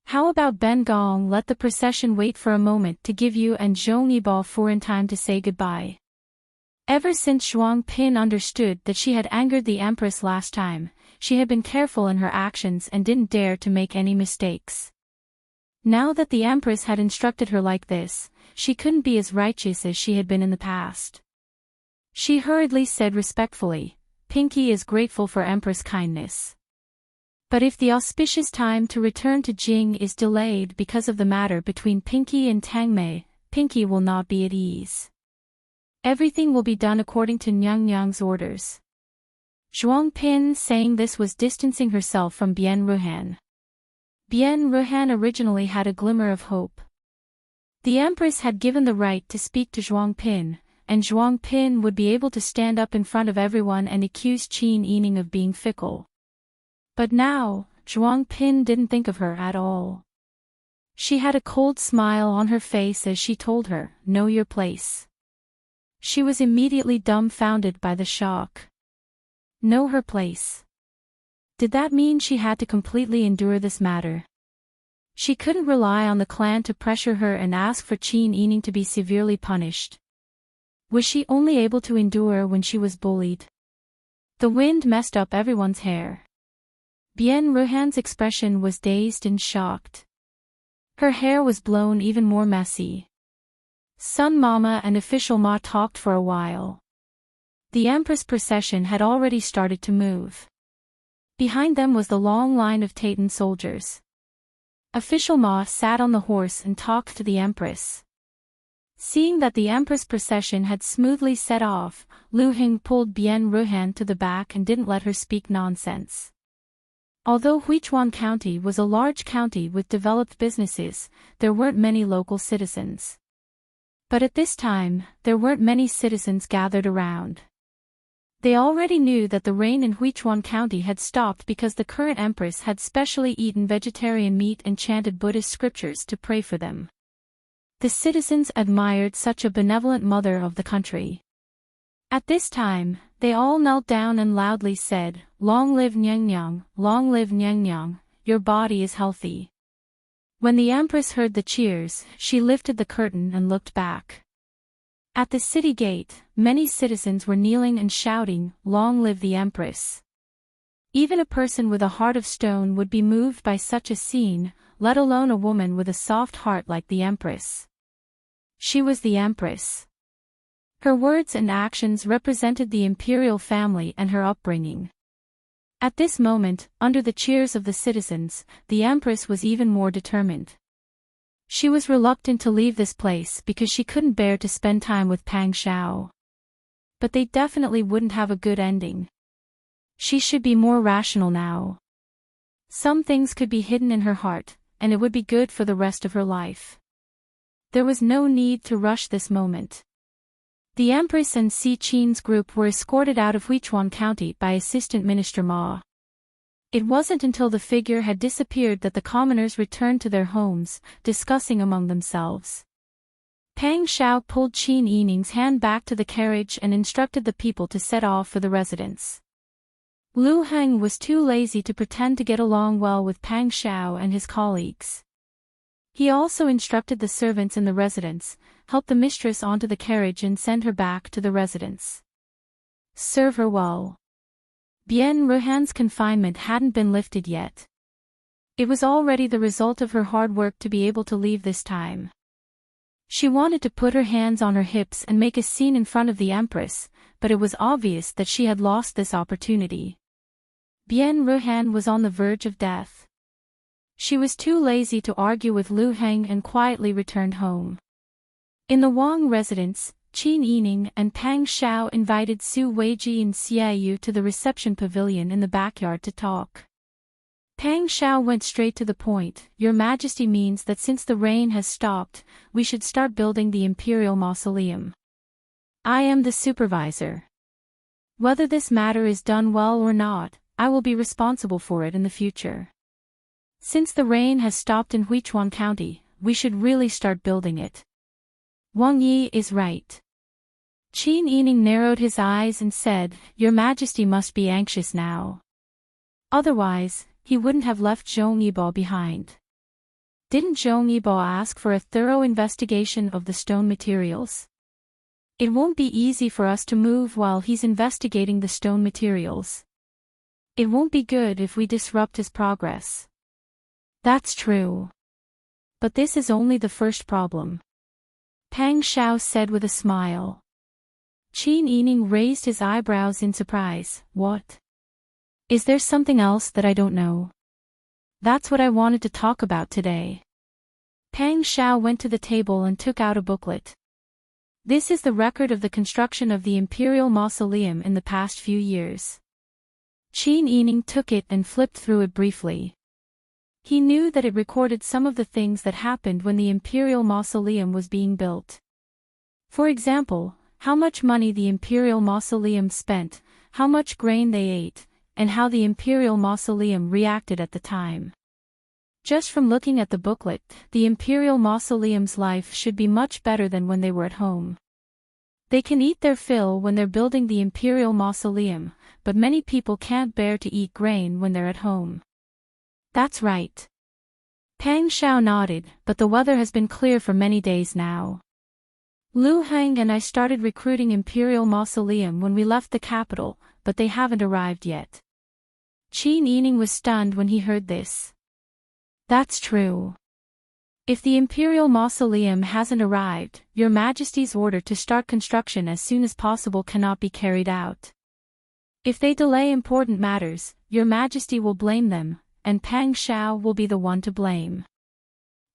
How about Ben Gong let the procession wait for a moment to give you and Zhong Yibo Furen time to say goodbye?" Ever since Zhuang Pin understood that she had angered the Empress last time, she had been careful in her actions and didn't dare to make any mistakes. Now that the Empress had instructed her like this, she couldn't be as righteous as she had been in the past. She hurriedly said respectfully, "Pinky is grateful for Empress kindness. But if the auspicious time to return to Jing is delayed because of the matter between Pinky and Tangmei, Pinky will not be at ease. Everything will be done according to Nyang Nyang's orders." Zhuang Pin saying this was distancing herself from Bian Ruhan. Bian Ruhan originally had a glimmer of hope. The Empress had given the right to speak to Zhuang Pin, and Zhuang Pin would be able to stand up in front of everyone and accuse Qin Yining of being fickle. But now, Zhuang Pin didn't think of her at all. She had a cold smile on her face as she told her, "Know your place." She was immediately dumbfounded by the shock. Know her place. Did that mean she had to completely endure this matter? She couldn't rely on the clan to pressure her and ask for Qin Yining to be severely punished. Was she only able to endure when she was bullied? The wind messed up everyone's hair. Bian Ruhan's expression was dazed and shocked. Her hair was blown even more messy. Sun Mama and Official Ma talked for a while. The Empress procession had already started to move. Behind them was the long line of Tatan soldiers. Official Ma sat on the horse and talked to the Empress. Seeing that the Empress procession had smoothly set off, Lu Heng pulled Bian Ruhan to the back and didn't let her speak nonsense. Although Huichuan County was a large county with developed businesses, there weren't many local citizens. But at this time, there weren't many citizens gathered around. They already knew that the rain in Huichuan County had stopped because the current Empress had specially eaten vegetarian meat and chanted Buddhist scriptures to pray for them. The citizens admired such a benevolent mother of the country. At this time, they all knelt down and loudly said, "Long live Nyang Nyang, long live Nyang Nyang, your body is healthy." When the Empress heard the cheers, she lifted the curtain and looked back. At the city gate, many citizens were kneeling and shouting, "Long live the Empress." Even a person with a heart of stone would be moved by such a scene, let alone a woman with a soft heart like the Empress. She was the Empress. Her words and actions represented the imperial family and her upbringing. At this moment, under the cheers of the citizens, the Empress was even more determined. She was reluctant to leave this place because she couldn't bear to spend time with Pang Xiao. But they definitely wouldn't have a good ending. She should be more rational now. Some things could be hidden in her heart, and it would be good for the rest of her life. There was no need to rush this moment. The Empress and Si Qin's group were escorted out of Huichuan County by Assistant Minister Ma. It wasn't until the figure had disappeared that the commoners returned to their homes, discussing among themselves. Pang Xiao pulled Qin Yining's hand back to the carriage and instructed the people to set off for the residence. Lu Heng was too lazy to pretend to get along well with Pang Xiao and his colleagues. He also instructed the servants in the residence, help the mistress onto the carriage and send her back to the residence. Serve her well. Bian Ruhan's confinement hadn't been lifted yet. It was already the result of her hard work to be able to leave this time. She wanted to put her hands on her hips and make a scene in front of the Empress, but it was obvious that she had lost this opportunity. Bian Ruhan was on the verge of death. She was too lazy to argue with Lu Heng and quietly returned home. In the Wang residence, Qin Yining and Pang Xiao invited Su Weiji and Xia Yu to the reception pavilion in the backyard to talk. Pang Xiao went straight to the point. Your Majesty means that since the rain has stopped, we should start building the Imperial Mausoleum. I am the supervisor. Whether this matter is done well or not, I will be responsible for it in the future. Since the rain has stopped in Huichuan County, we should really start building it. Wang Yi is right. Qin Yining narrowed his eyes and said, Your Majesty must be anxious now. Otherwise, he wouldn't have left Zhong Yibo behind. Didn't Zhong Yibo ask for a thorough investigation of the stone materials? It won't be easy for us to move while he's investigating the stone materials. It won't be good if we disrupt his progress. That's true. But this is only the first problem. Pang Xiao said with a smile. Qin Yining raised his eyebrows in surprise. What? Is there something else that I don't know? That's what I wanted to talk about today. Pang Xiao went to the table and took out a booklet. This is the record of the construction of the Imperial Mausoleum in the past few years. Qin Yining took it and flipped through it briefly. He knew that it recorded some of the things that happened when the Imperial Mausoleum was being built. For example, how much money the Imperial Mausoleum spent, how much grain they ate, and how the Imperial Mausoleum reacted at the time. Just from looking at the booklet, the Imperial Mausoleum's life should be much better than when they were at home. They can eat their fill when they're building the Imperial Mausoleum, but many people can't bear to eat grain when they're at home. That's right. Pang Xiao nodded, but the weather has been clear for many days now. Lu Heng and I started recruiting Imperial Mausoleum when we left the capital, but they haven't arrived yet. Qin Yining was stunned when he heard this. That's true. If the Imperial Mausoleum hasn't arrived, Your Majesty's order to start construction as soon as possible cannot be carried out. If they delay important matters, Your Majesty will blame them, and Pang Xiao will be the one to blame.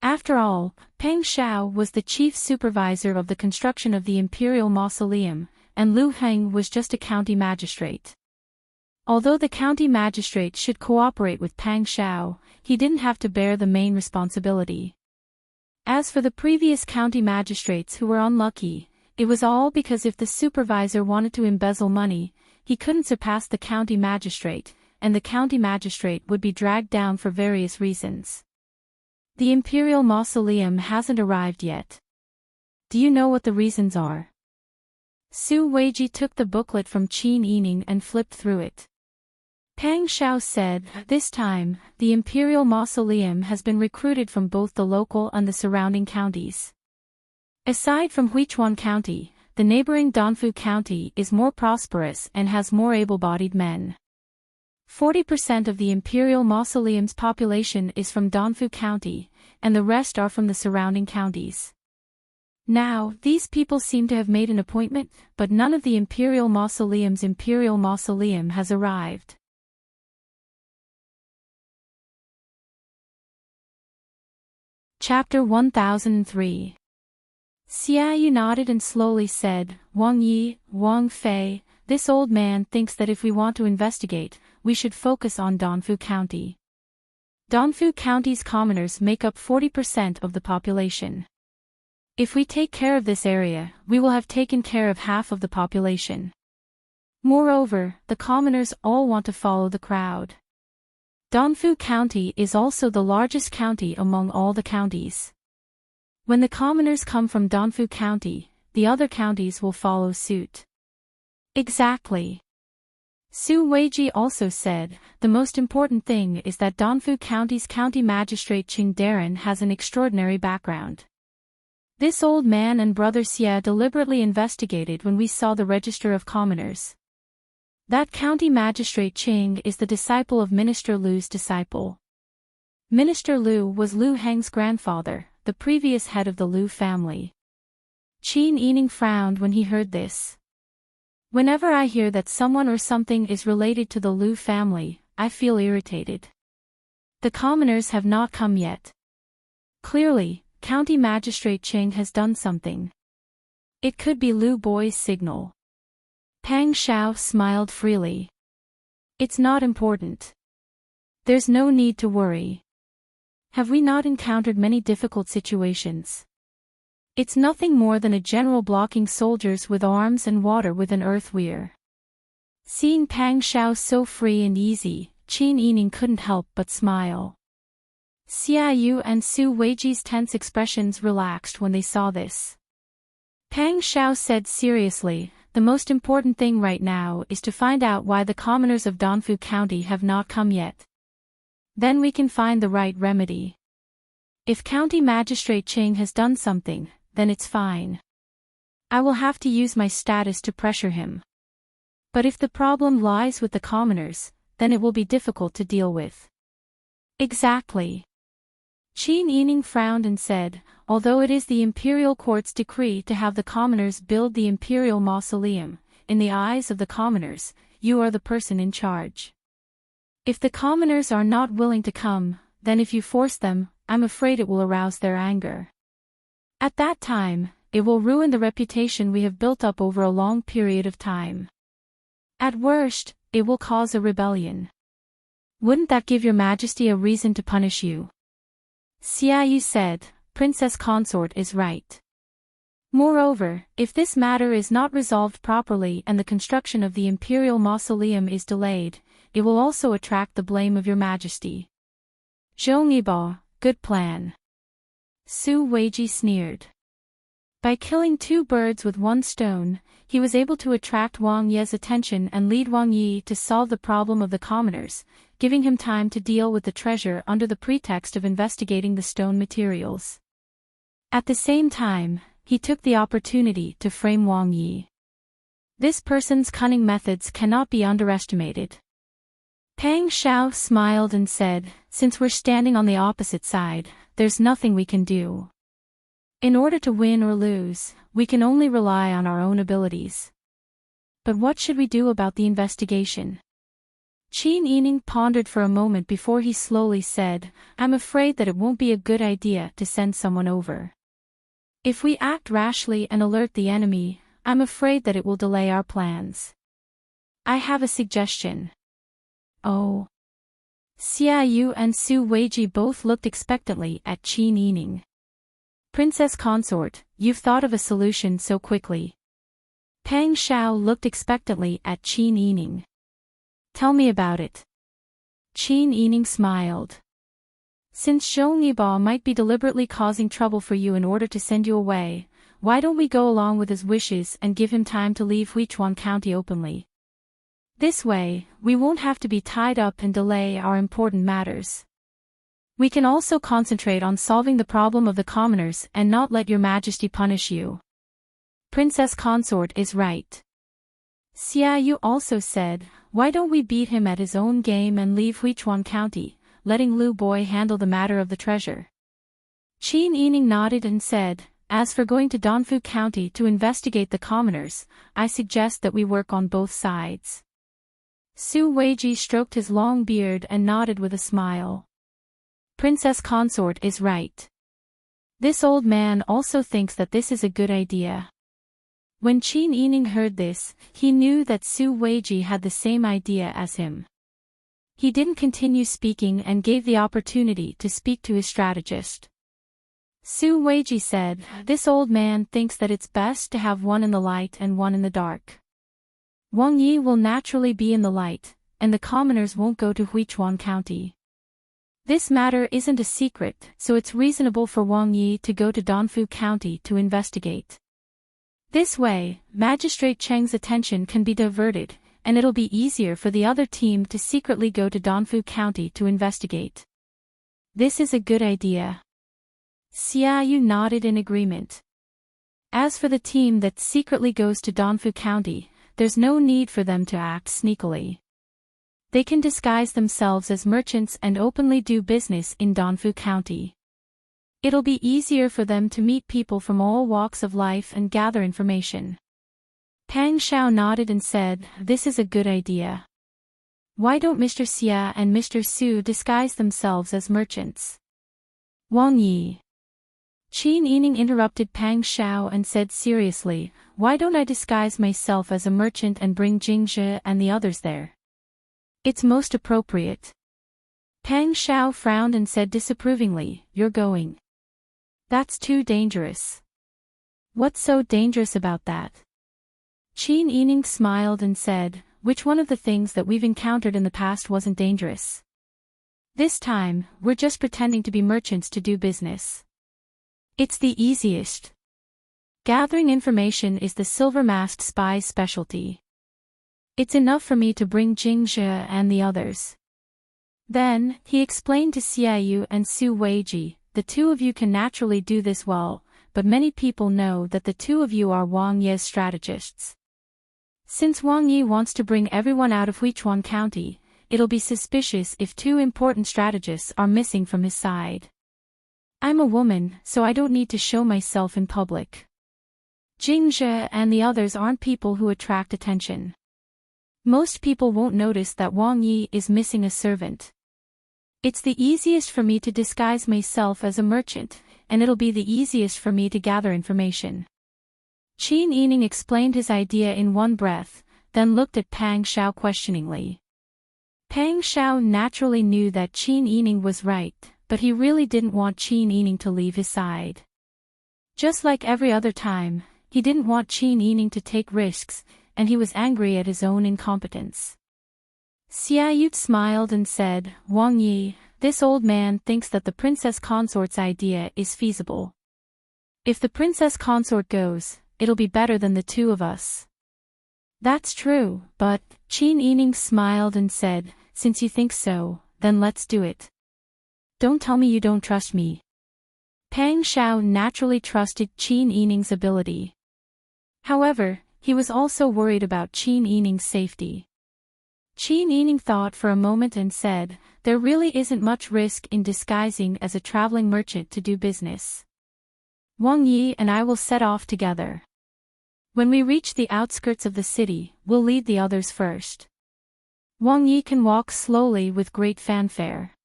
After all, Pang Xiao was the chief supervisor of the construction of the Imperial Mausoleum, and Lu Heng was just a county magistrate. Although the county magistrate should cooperate with Pang Xiao, he didn't have to bear the main responsibility. As for the previous county magistrates who were unlucky, it was all because if the supervisor wanted to embezzle money, he couldn't surpass the county magistrate, and the county magistrate would be dragged down for various reasons. The Imperial Mausoleum hasn't arrived yet. Do you know what the reasons are? Su Weiji took the booklet from Qin Yining and flipped through it. Pang Xiao said, This time, the Imperial Mausoleum has been recruited from both the local and the surrounding counties. Aside from Huichuan County, the neighboring Danfu County is more prosperous and has more able-bodied men. 40% of the Imperial Mausoleum's population is from Danfu County, and the rest are from the surrounding counties. Now, these people seem to have made an appointment, but none of the Imperial Mausoleum has arrived. Chapter 1003. Xiaoyu nodded and slowly said, Wang Yi, Wang Fei, this old man thinks that if we want to investigate, we should focus on Dongfu County. Dongfu County's commoners make up 40% of the population. If we take care of this area, we will have taken care of half of the population. Moreover, the commoners all want to follow the crowd. Dongfu County is also the largest county among all the counties. When the commoners come from Dongfu County, the other counties will follow suit. Exactly. Su Weiji also said, the most important thing is that Dongfu County's county magistrate Qing Darren has an extraordinary background. This old man and brother Xia deliberately investigated when we saw the register of commoners. That county magistrate Qing is the disciple of Minister Lu's disciple. Minister Lu was Lu Heng's grandfather, the previous head of the Lu family. Qin Yining frowned when he heard this. Whenever I hear that someone or something is related to the Lu family, I feel irritated. The commoners have not come yet. Clearly, County Magistrate Qing has done something. It could be Lu Boy's signal. Pang Xiao smiled freely. It's not important. There's no need to worry. Have we not encountered many difficult situations? It's nothing more than a general blocking soldiers with arms and water with an earth weir. Seeing Pang Xiao so free and easy, Qin Yining couldn't help but smile. Xiaoyu and Su Weiji's tense expressions relaxed when they saw this. Pang Xiao said seriously, the most important thing right now is to find out why the commoners of Dongfu County have not come yet. Then we can find the right remedy. If County Magistrate Qing has done something, then it's fine. I will have to use my status to pressure him. But if the problem lies with the commoners, then it will be difficult to deal with. Exactly. Qin Yining frowned and said, although it is the imperial court's decree to have the commoners build the imperial mausoleum, in the eyes of the commoners, you are the person in charge. If the commoners are not willing to come, then if you force them, I'm afraid it will arouse their anger. At that time, it will ruin the reputation we have built up over a long period of time. At worst, it will cause a rebellion. Wouldn't that give your majesty a reason to punish you? Xiaoyu said, Princess Consort is right. Moreover, if this matter is not resolved properly and the construction of the imperial mausoleum is delayed, it will also attract the blame of your majesty. Zhongyibo, good plan. Su Weiji sneered. By killing two birds with one stone, he was able to attract Wang Ye's attention and lead Wang Yi to solve the problem of the commoners, giving him time to deal with the treasure under the pretext of investigating the stone materials. At the same time, he took the opportunity to frame Wang Yi. This person's cunning methods cannot be underestimated. Pang Xiao smiled and said, since we're standing on the opposite side, there's nothing we can do. In order to win or lose, we can only rely on our own abilities. But what should we do about the investigation? Qin Yining pondered for a moment before he slowly said, I'm afraid that it won't be a good idea to send someone over. If we act rashly and alert the enemy, I'm afraid that it will delay our plans. I have a suggestion. Oh. Xiaoyu and Su Weiji both looked expectantly at Qin Yining. Princess Consort, you've thought of a solution so quickly. Pang Xiao looked expectantly at Qin Yining. Tell me about it. Qin Yining smiled. Since Zhongyibo might be deliberately causing trouble for you in order to send you away, why don't we go along with his wishes and give him time to leave Huichuan County openly? This way, we won't have to be tied up and delay our important matters. We can also concentrate on solving the problem of the commoners and not let your majesty punish you. Princess Consort is right. Xiaoyu also said, why don't we beat him at his own game and leave Huichuan County, letting Lu Boy handle the matter of the treasure? Qin Yining nodded and said, as for going to Dongfu County to investigate the commoners, I suggest that we work on both sides. Su Weiji stroked his long beard and nodded with a smile. Princess Consort is right. This old man also thinks that this is a good idea. When Qin Yining heard this, he knew that Su Weiji had the same idea as him. He didn't continue speaking and gave the opportunity to speak to his strategist. Su Weiji said, "This old man thinks that it's best to have one in the light and one in the dark. Wang Yi will naturally be in the light, and the commoners won't go to Huichuan County. This matter isn't a secret, so it's reasonable for Wang Yi to go to Danfu County to investigate. This way, Magistrate Cheng's attention can be diverted, and it'll be easier for the other team to secretly go to Danfu County to investigate." This is a good idea. Xiaoyu nodded in agreement. As for the team that secretly goes to Danfu County, there's no need for them to act sneakily. They can disguise themselves as merchants and openly do business in Danfu County. It'll be easier for them to meet people from all walks of life and gather information. Pang Xiao nodded and said, "This is a good idea. Why don't Mr. Xia and Mr. Su disguise themselves as merchants?" Wang Yi. Qin Yining interrupted Pang Xiao and said seriously, "Why don't I disguise myself as a merchant and bring Jingzhe and the others there? It's most appropriate." Pang Xiao frowned and said disapprovingly, "You're going. That's too dangerous." "What's so dangerous about that?" Qin Yining smiled and said, "Which one of the things that we've encountered in the past wasn't dangerous? This time, we're just pretending to be merchants to do business. It's the easiest. Gathering information is the silver-masked spy's specialty. It's enough for me to bring Jingzhe and the others." Then, he explained to Xiaoyu and Su Weiji, "The two of you can naturally do this well, but many people know that the two of you are Wang Yi's strategists. Since Wang Yi wants to bring everyone out of Huichuan County, it'll be suspicious if two important strategists are missing from his side. I'm a woman, so I don't need to show myself in public. Jingzhe and the others aren't people who attract attention. Most people won't notice that Wang Yi is missing a servant. It's the easiest for me to disguise myself as a merchant, and it'll be the easiest for me to gather information." Qin Yining explained his idea in one breath, then looked at Pang Xiao questioningly. Pang Xiao naturally knew that Qin Yining was right, but he really didn't want Qin Yining to leave his side. Just like every other time, he didn't want Qin Yining to take risks, and he was angry at his own incompetence. Xiaoyu smiled and said, "Wang Yi, this old man thinks that the princess consort's idea is feasible. If the princess consort goes, it'll be better than the two of us." "That's true, but," Qin Yining smiled and said, "since you think so, then let's do it. Don't tell me you don't trust me." Pang Xiao naturally trusted Qin Yining's ability. However, he was also worried about Qin Yining's safety. Qin Yining thought for a moment and said, "There really isn't much risk in disguising as a traveling merchant to do business. Wang Yi and I will set off together. When we reach the outskirts of the city, we'll lead the others first. Wang Yi can walk slowly with great fanfare.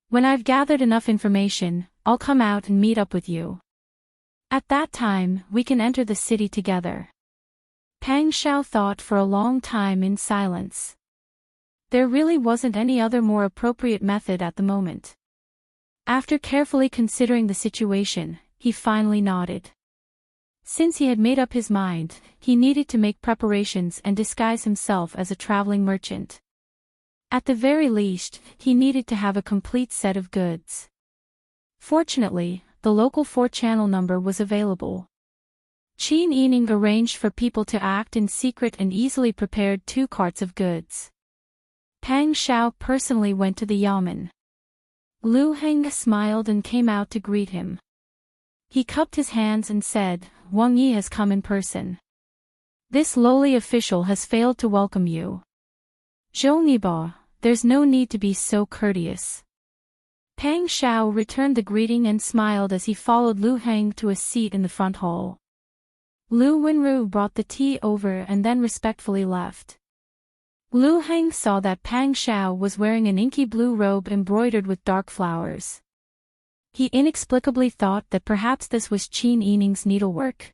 When I've gathered enough information, I'll come out and meet up with you. At that time, we can enter the city together." Pang Xiao thought for a long time in silence. There really wasn't any other more appropriate method at the moment. After carefully considering the situation, he finally nodded. Since he had made up his mind, he needed to make preparations and disguise himself as a traveling merchant. At the very least, he needed to have a complete set of goods. Fortunately, the local 4-channel number was available. Qin Yining arranged for people to act in secret and easily prepared 2 carts of goods. Pang Xiao personally went to the yamen. Lu Heng smiled and came out to greet him. He cupped his hands and said, "Wang Yi has come in person. This lowly official has failed to welcome you. Zhou Niba, there's no need to be so courteous." Pang Xiao returned the greeting and smiled as he followed Lu Heng to a seat in the front hall. Lu Wenru brought the tea over and then respectfully left. Lu Heng saw that Pang Xiao was wearing an inky blue robe embroidered with dark flowers. He inexplicably thought that perhaps this was Qin Yining's needlework.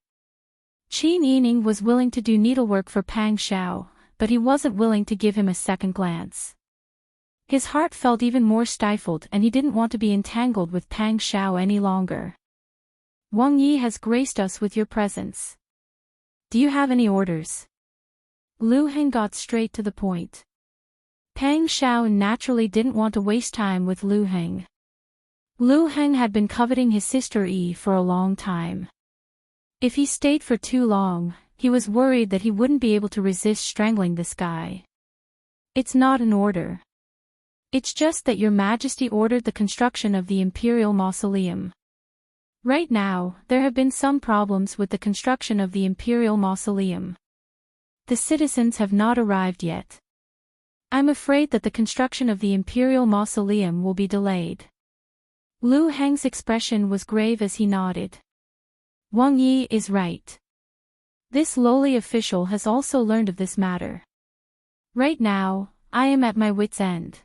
Qin Yining was willing to do needlework for Pang Xiao, but he wasn't willing to give him a second glance. His heart felt even more stifled and he didn't want to be entangled with Pang Xiao any longer. Wang Yi has graced us with your presence. Do you have any orders? Lu Heng got straight to the point. Pang Xiao naturally didn't want to waste time with Lu Heng. Lu Heng had been coveting his sister Yi for a long time. If he stayed for too long, he was worried that he wouldn't be able to resist strangling this guy. It's not an order. It's just that Your Majesty ordered the construction of the Imperial Mausoleum. Right now, there have been some problems with the construction of the Imperial Mausoleum. The citizens have not arrived yet. I'm afraid that the construction of the Imperial Mausoleum will be delayed. Lu Heng's expression was grave as he nodded. Wang Yi is right. This lowly official has also learned of this matter. Right now, I am at my wit's end.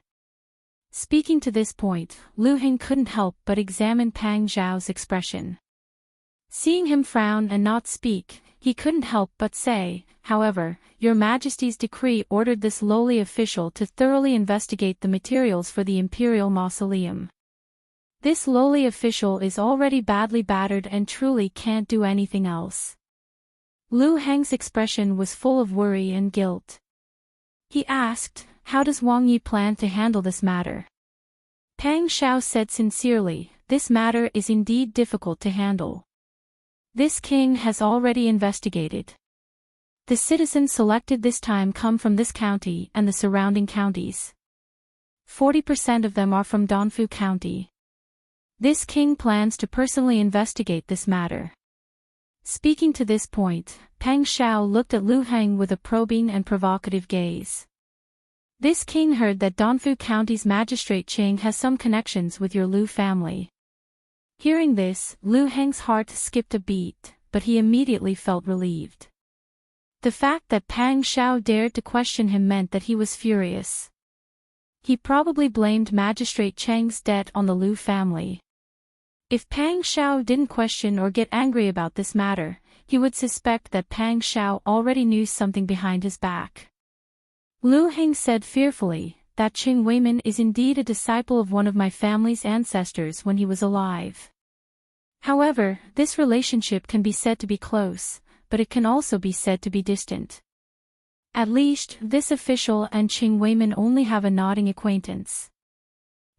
Speaking to this point, Lu Heng couldn't help but examine Pang Xiao's expression. Seeing him frown and not speak, he couldn't help but say, however, Your Majesty's decree ordered this lowly official to thoroughly investigate the materials for the Imperial Mausoleum. This lowly official is already badly battered and truly can't do anything else. Lu Heng's expression was full of worry and guilt. He asked, how does Wang Yi plan to handle this matter? Pang Xiao said sincerely, this matter is indeed difficult to handle. This king has already investigated. The citizens selected this time come from this county and the surrounding counties. 40% of them are from Dongfu County. This king plans to personally investigate this matter. Speaking to this point, Pang Xiao looked at Lu Heng with a probing and provocative gaze. This king heard that Dongfu County's magistrate Qing has some connections with your Lu family. Hearing this, Lu Heng's heart skipped a beat, but he immediately felt relieved. The fact that Pang Xiao dared to question him meant that he was furious. He probably blamed Magistrate Cheng's debt on the Lu family. If Pang Xiao didn't question or get angry about this matter, he would suspect that Pang Xiao already knew something behind his back. Lu Heng said fearfully, that Qing Weimin is indeed a disciple of one of my family's ancestors when he was alive. However, this relationship can be said to be close, but it can also be said to be distant. At least, this official and Qing Weimin only have a nodding acquaintance.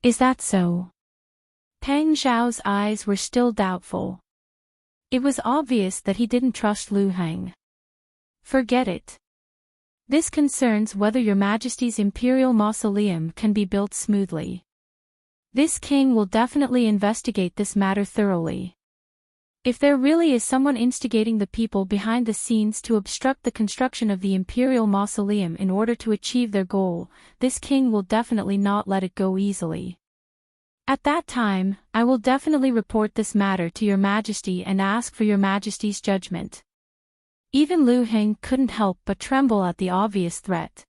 Is that so? Pang Xiao's eyes were still doubtful. It was obvious that he didn't trust Lu Heng. Forget it. This concerns whether Your Majesty's Imperial Mausoleum can be built smoothly. This king will definitely investigate this matter thoroughly. If there really is someone instigating the people behind the scenes to obstruct the construction of the Imperial Mausoleum in order to achieve their goal, this king will definitely not let it go easily. At that time, I will definitely report this matter to Your Majesty and ask for Your Majesty's judgment. Even Lu Heng couldn't help but tremble at the obvious threat.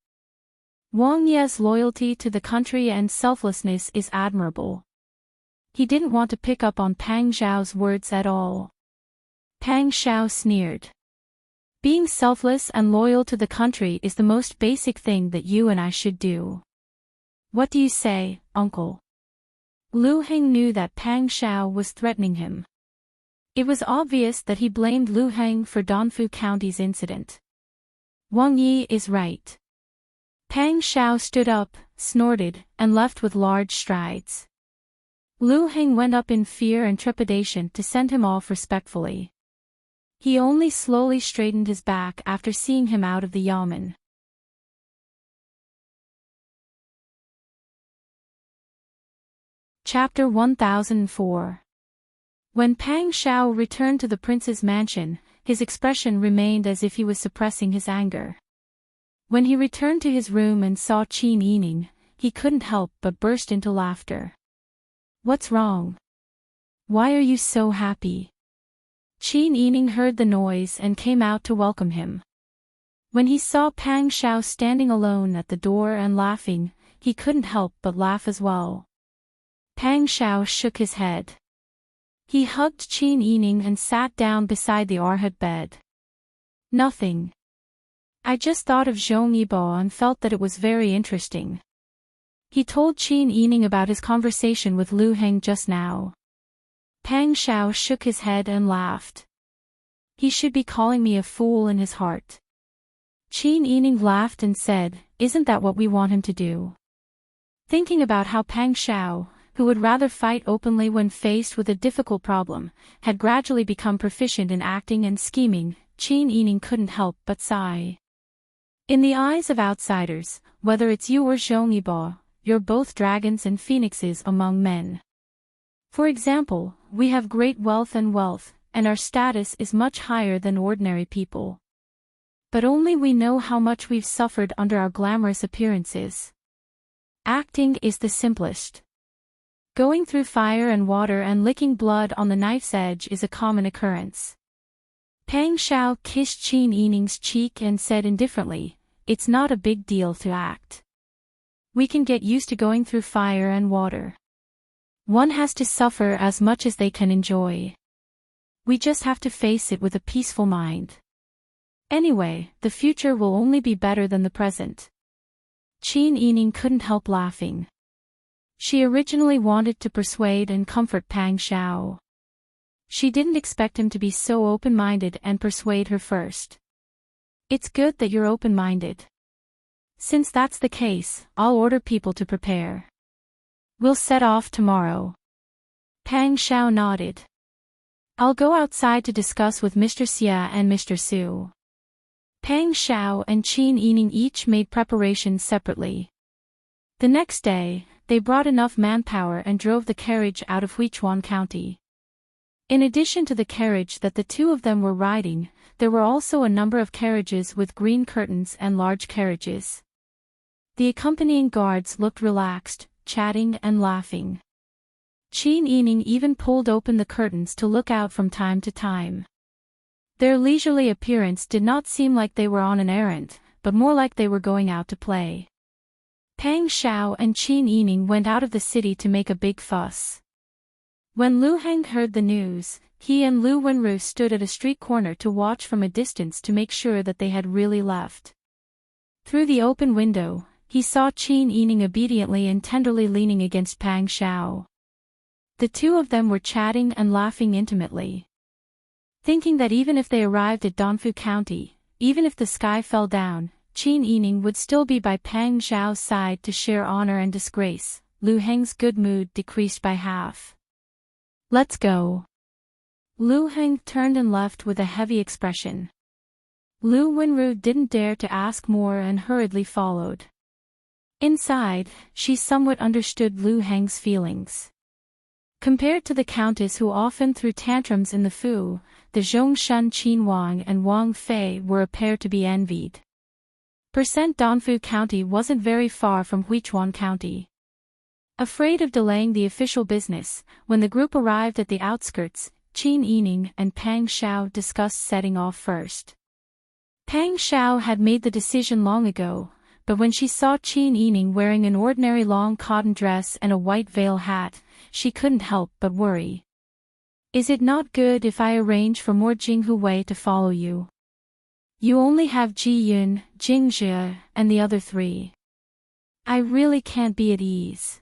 Wang Ye's loyalty to the country and selflessness is admirable. He didn't want to pick up on Pang Xiao's words at all. Pang Xiao sneered. Being selfless and loyal to the country is the most basic thing that you and I should do. What do you say, uncle? Lu Heng knew that Pang Xiao was threatening him. It was obvious that he blamed Lu Heng for Dongfu County's incident. Wang Yi is right. Pang Xiao stood up, snorted, and left with large strides. Lu Heng went up in fear and trepidation to send him off respectfully. He only slowly straightened his back after seeing him out of the yamen. Chapter 1004. When Pang Xiao returned to the prince's mansion, his expression remained as if he was suppressing his anger. When he returned to his room and saw Qin Yining, he couldn't help but burst into laughter. What's wrong? Why are you so happy? Qin Yining heard the noise and came out to welcome him. When he saw Pang Xiao standing alone at the door and laughing, he couldn't help but laugh as well. Pang Xiao shook his head. He hugged Qin Yining and sat down beside the Arhat bed. Nothing. I just thought of Zhong Yibo and felt that it was very interesting. He told Qin Yining about his conversation with Lu Heng just now. Pang Xiao shook his head and laughed. He should be calling me a fool in his heart. Qin Yining laughed and said, "Isn't that what we want him to do?" Thinking about how Pang Xiao, who would rather fight openly when faced with a difficult problem, had gradually become proficient in acting and scheming, Qin Yining couldn't help but sigh. In the eyes of outsiders, whether it's you or Zhong Yibo, you're both dragons and phoenixes among men. For example, we have great wealth, and our status is much higher than ordinary people. But only we know how much we've suffered under our glamorous appearances. Acting is the simplest. Going through fire and water and licking blood on the knife's edge is a common occurrence. Pang Xiao kissed Qin Yining's cheek and said indifferently, "It's not a big deal to act. We can get used to going through fire and water. One has to suffer as much as they can enjoy. We just have to face it with a peaceful mind. Anyway, the future will only be better than the present." Qin Yining couldn't help laughing. She originally wanted to persuade and comfort Pang Xiao. She didn't expect him to be so open-minded and persuade her first. "It's good that you're open-minded. Since that's the case, I'll order people to prepare. We'll set off tomorrow." Pang Xiao nodded. "I'll go outside to discuss with Mr. Xia and Mr. Su." Pang Xiao and Qin Yining each made preparations separately. The next day, they brought enough manpower and drove the carriage out of Huichuan County. In addition to the carriage that the two of them were riding, there were also a number of carriages with green curtains and large carriages. The accompanying guards looked relaxed, chatting and laughing. Qin Yining even pulled open the curtains to look out from time to time. Their leisurely appearance did not seem like they were on an errand, but more like they were going out to play. Pang Xiao and Qin Yining went out of the city to make a big fuss. When Lu Heng heard the news, he and Lu Wenru stood at a street corner to watch from a distance to make sure that they had really left. Through the open window, he saw Qin Yining obediently and tenderly leaning against Pang Xiao. The two of them were chatting and laughing intimately. Thinking that even if they arrived at Dongfu County, even if the sky fell down, Qin Yining would still be by Pang Xiao's side to share honor and disgrace, Lu Heng's good mood decreased by half. "Let's go." Lu Heng turned and left with a heavy expression. Lu Wenru didn't dare to ask more and hurriedly followed. Inside, she somewhat understood Lu Heng's feelings. Compared to the countess who often threw tantrums in the Fu, the Zhongshan Qin Wang and Wang Fei were a pair to be envied. Dongfu County wasn't very far from Huichuan County. Afraid of delaying the official business, when the group arrived at the outskirts, Qin Yining and Pang Xiao discussed setting off first. Pang Xiao had made the decision long ago, but when she saw Qin Yining wearing an ordinary long cotton dress and a white veil hat, she couldn't help but worry. "Is it not good if I arrange for more Jinghu Wei to follow you? You only have Ji Yun, Jing Jie, and the other three. I really can't be at ease."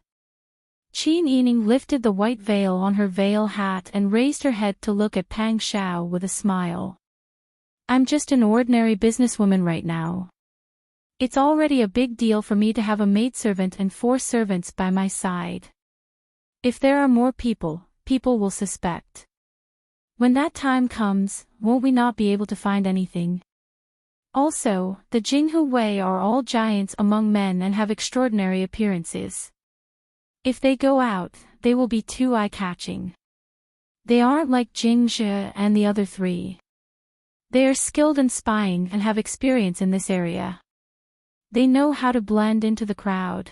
Qin Yining lifted the white veil on her veil hat and raised her head to look at Pang Xiao with a smile. "I'm just an ordinary businesswoman right now. It's already a big deal for me to have a maidservant and 4 servants by my side. If there are more people, people will suspect. When that time comes, won't we not be able to find anything? Also, the Jinghu Wei are all giants among men and have extraordinary appearances. If they go out, they will be too eye-catching. They aren't like Jing Jie and the other 3. They are skilled in spying and have experience in this area. They know how to blend into the crowd."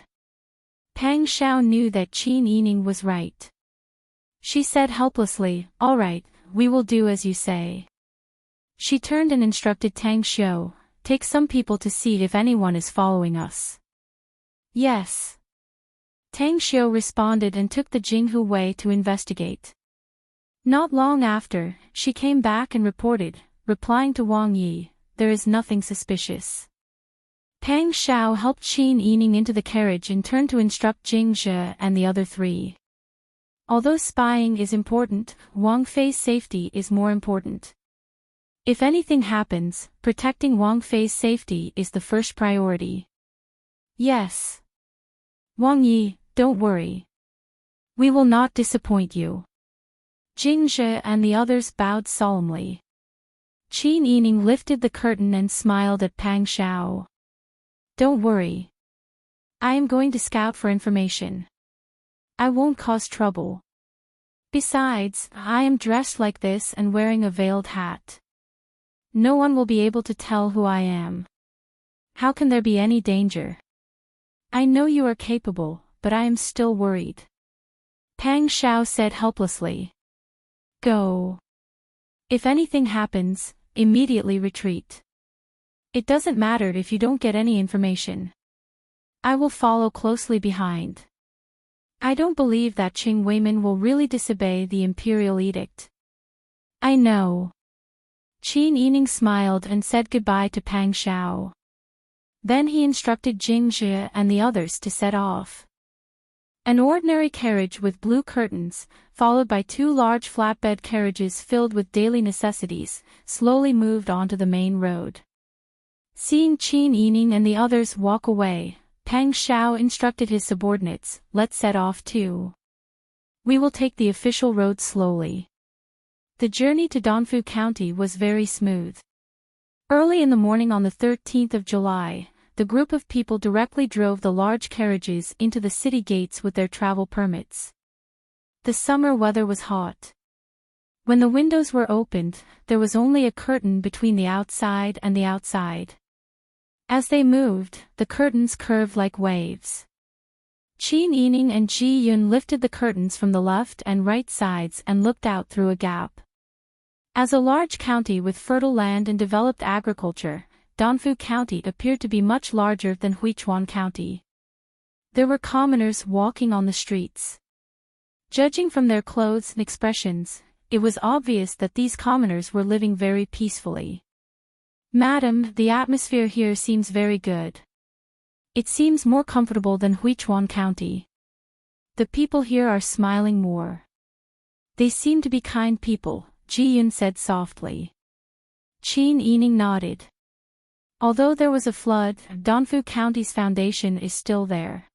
Pang Xiao knew that Qin Yining was right. She said helplessly, "All right, we will do as you say." She turned and instructed Tang Xiu, "Take some people to see if anyone is following us." "Yes." Tang Xiu responded and took the Jinghu Wei to investigate. Not long after, she came back and reported, replying to Wang Yi, "There is nothing suspicious." Pang Xiao helped Qin Yining into the carriage and turned to instruct Jing Zhe and the other three. Although spying is important, Wang Fei's safety is more important. If anything happens, protecting Wang Fei's safety is the first priority. Yes. Wang Yi, don't worry. We will not disappoint you. Jing Zhe and the others bowed solemnly. Qin Yining lifted the curtain and smiled at Pang Xiao. Don't worry. I am going to scout for information. I won't cause trouble. Besides, I am dressed like this and wearing a veiled hat. No one will be able to tell who I am. How can there be any danger? I know you are capable, but I am still worried. Pang Xiao said helplessly. Go. If anything happens, immediately retreat. It doesn't matter if you don't get any information. I will follow closely behind. I don't believe that Qing Weimin will really disobey the imperial edict. I know. Qin Yining smiled and said goodbye to Pang Xiao. Then he instructed Jing Zhe and the others to set off. An ordinary carriage with blue curtains, followed by two large flatbed carriages filled with daily necessities, slowly moved onto the main road. Seeing Qin Yining and the others walk away, Pang Xiao instructed his subordinates, "Let's set off too. We will take the official road slowly." The journey to Dongfu County was very smooth. Early in the morning on the 13th of July, the group of people directly drove the large carriages into the city gates with their travel permits. The summer weather was hot. When the windows were opened, there was only a curtain between the outside and the outside. As they moved, the curtains curved like waves. Qin Yining and Ji Yun lifted the curtains from the left and right sides and looked out through a gap. As a large county with fertile land and developed agriculture, Dongfu County appeared to be much larger than Huichuan County. There were commoners walking on the streets. Judging from their clothes and expressions, it was obvious that these commoners were living very peacefully. "Madam, the atmosphere here seems very good. It seems more comfortable than Huichuan County. The people here are smiling more. They seem to be kind people," Ji Yun said softly. Qin Yining nodded. Although there was a flood, Dongfu County's foundation is still there.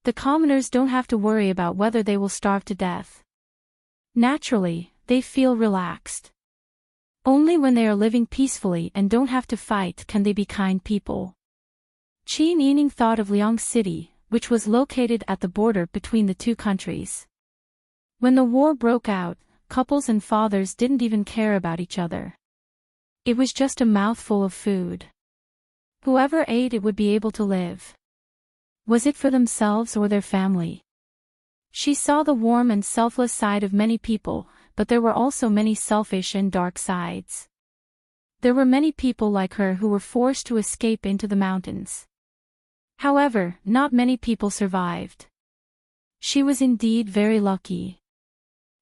The commoners don't have to worry about whether they will starve to death. Naturally, they feel relaxed. Only when they are living peacefully and don't have to fight can they be kind people. Qin Yining thought of Liang City, which was located at the border between the two countries. When the war broke out, couples and fathers didn't even care about each other. It was just a mouthful of food. Whoever ate it would be able to live. Was it for themselves or their family? She saw the warm and selfless side of many people, but there were also many selfish and dark sides. There were many people like her who were forced to escape into the mountains. However, not many people survived. She was indeed very lucky.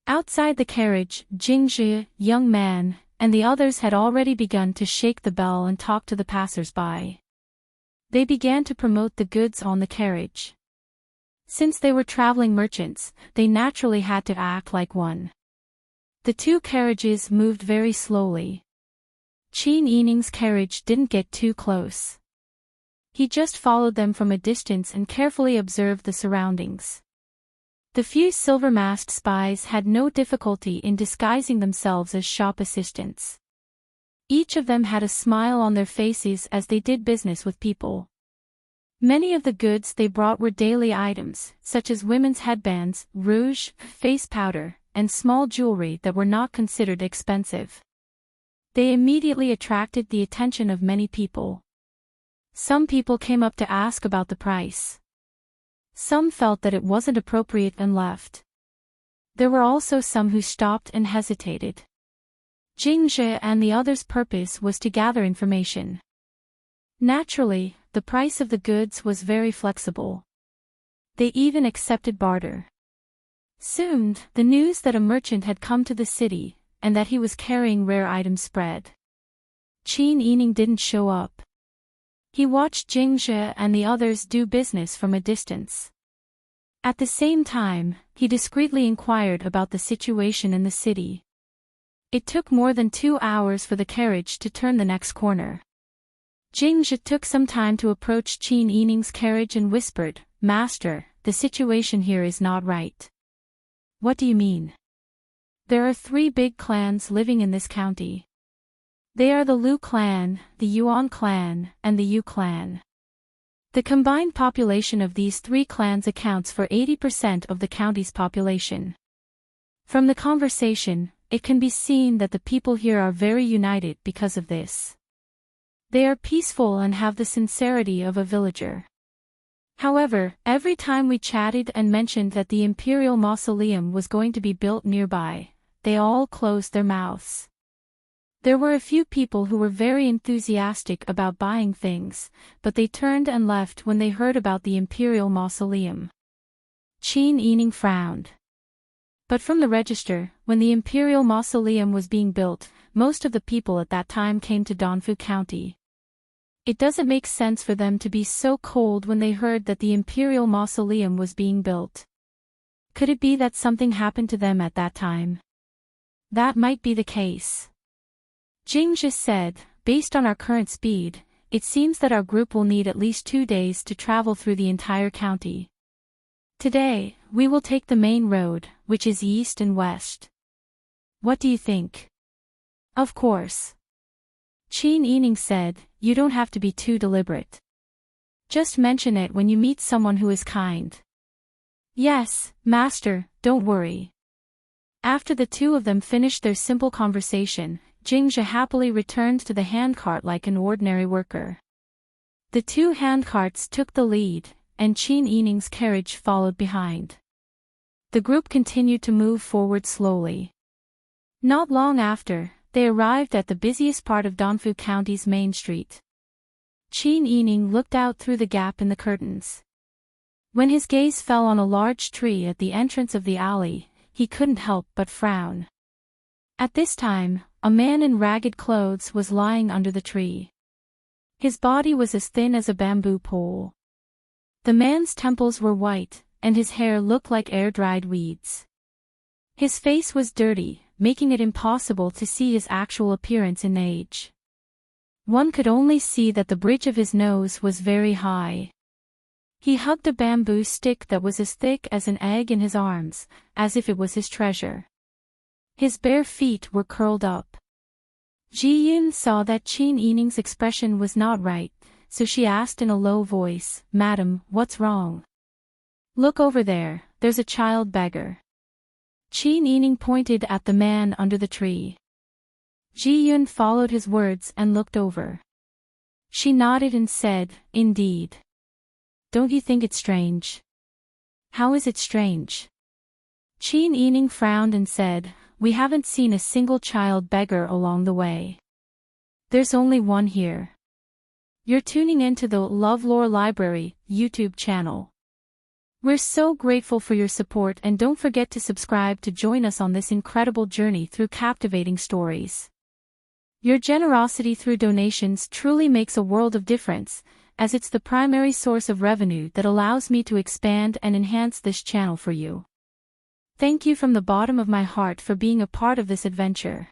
Outside the carriage, Jing Zhe, young man, and the others had already begun to shake the bell and talk to the passers-by. They began to promote the goods on the carriage. Since they were traveling merchants, they naturally had to act like one. The two carriages moved very slowly. Qin Yining's carriage didn't get too close. He just followed them from a distance and carefully observed the surroundings. The few silver-masked spies had no difficulty in disguising themselves as shop assistants. Each of them had a smile on their faces as they did business with people. Many of the goods they brought were daily items, such as women's headbands, rouge, face powder, and small jewelry that were not considered expensive. They immediately attracted the attention of many people. Some people came up to ask about the price. Some felt that it wasn't appropriate and left. There were also some who stopped and hesitated. Jing Zhe and the others' purpose was to gather information. Naturally, the price of the goods was very flexible. They even accepted barter. Soon, the news that a merchant had come to the city, and that he was carrying rare items spread. Qin Yining didn't show up. He watched Jingzhe and the others do business from a distance. At the same time, he discreetly inquired about the situation in the city. It took more than 2 hours for the carriage to turn the next corner. Jingzhe took some time to approach Qin Yining's carriage and whispered, "Master, the situation here is not right." "What do you mean?" "There are 3 big clans living in this county. They are the Lu clan, the Yuan clan, and the Yu clan. The combined population of these 3 clans accounts for 80% of the county's population. From the conversation, it can be seen that the people here are very united because of this. They are peaceful and have the sincerity of a villager. However, every time we chatted and mentioned that the imperial mausoleum was going to be built nearby, they all closed their mouths. There were a few people who were very enthusiastic about buying things, but they turned and left when they heard about the imperial mausoleum." Qin Yining frowned. But from the register, when the imperial mausoleum was being built, most of the people at that time came to Danfu County. It doesn't make sense for them to be so cold when they heard that the imperial mausoleum was being built. Could it be that something happened to them at that time? That might be the case. Jingzhe said, "Based on our current speed, it seems that our group will need at least 2 days to travel through the entire county. Today, we will take the main road, which is east and west. What do you think?" "Of course." Qin Yining said, "You don't have to be too deliberate. Just mention it when you meet someone who is kind." "Yes, master, don't worry." After the 2 of them finished their simple conversation, Jingzhe happily returned to the handcart like an ordinary worker. The 2 handcarts took the lead, and Qin Yining's carriage followed behind. The group continued to move forward slowly. Not long after, they arrived at the busiest part of Danfu County's main street. Qin Yining looked out through the gap in the curtains. When his gaze fell on a large tree at the entrance of the alley, he couldn't help but frown. At this time, a man in ragged clothes was lying under the tree. His body was as thin as a bamboo pole. The man's temples were white, and his hair looked like air-dried weeds. His face was dirty, making it impossible to see his actual appearance in age. One could only see that the bridge of his nose was very high. He hugged a bamboo stick that was as thick as an egg in his arms, as if it was his treasure. His bare feet were curled up. Ji Yun saw that Qin Yining's expression was not right, so she asked in a low voice, "Madam, what's wrong?" "Look over there, there's a child beggar." Qin Yining pointed at the man under the tree. Ji Yun followed his words and looked over. She nodded and said, "Indeed. Don't you think it's strange?" "How is it strange?" Qin Yining frowned and said, "We haven't seen a single child beggar along the way. There's only one here." You're tuning into the LoveLore Library YouTube channel. We're so grateful for your support, and don't forget to subscribe to join us on this incredible journey through captivating stories. Your generosity through donations truly makes a world of difference, as it's the primary source of revenue that allows me to expand and enhance this channel for you. Thank you from the bottom of my heart for being a part of this adventure.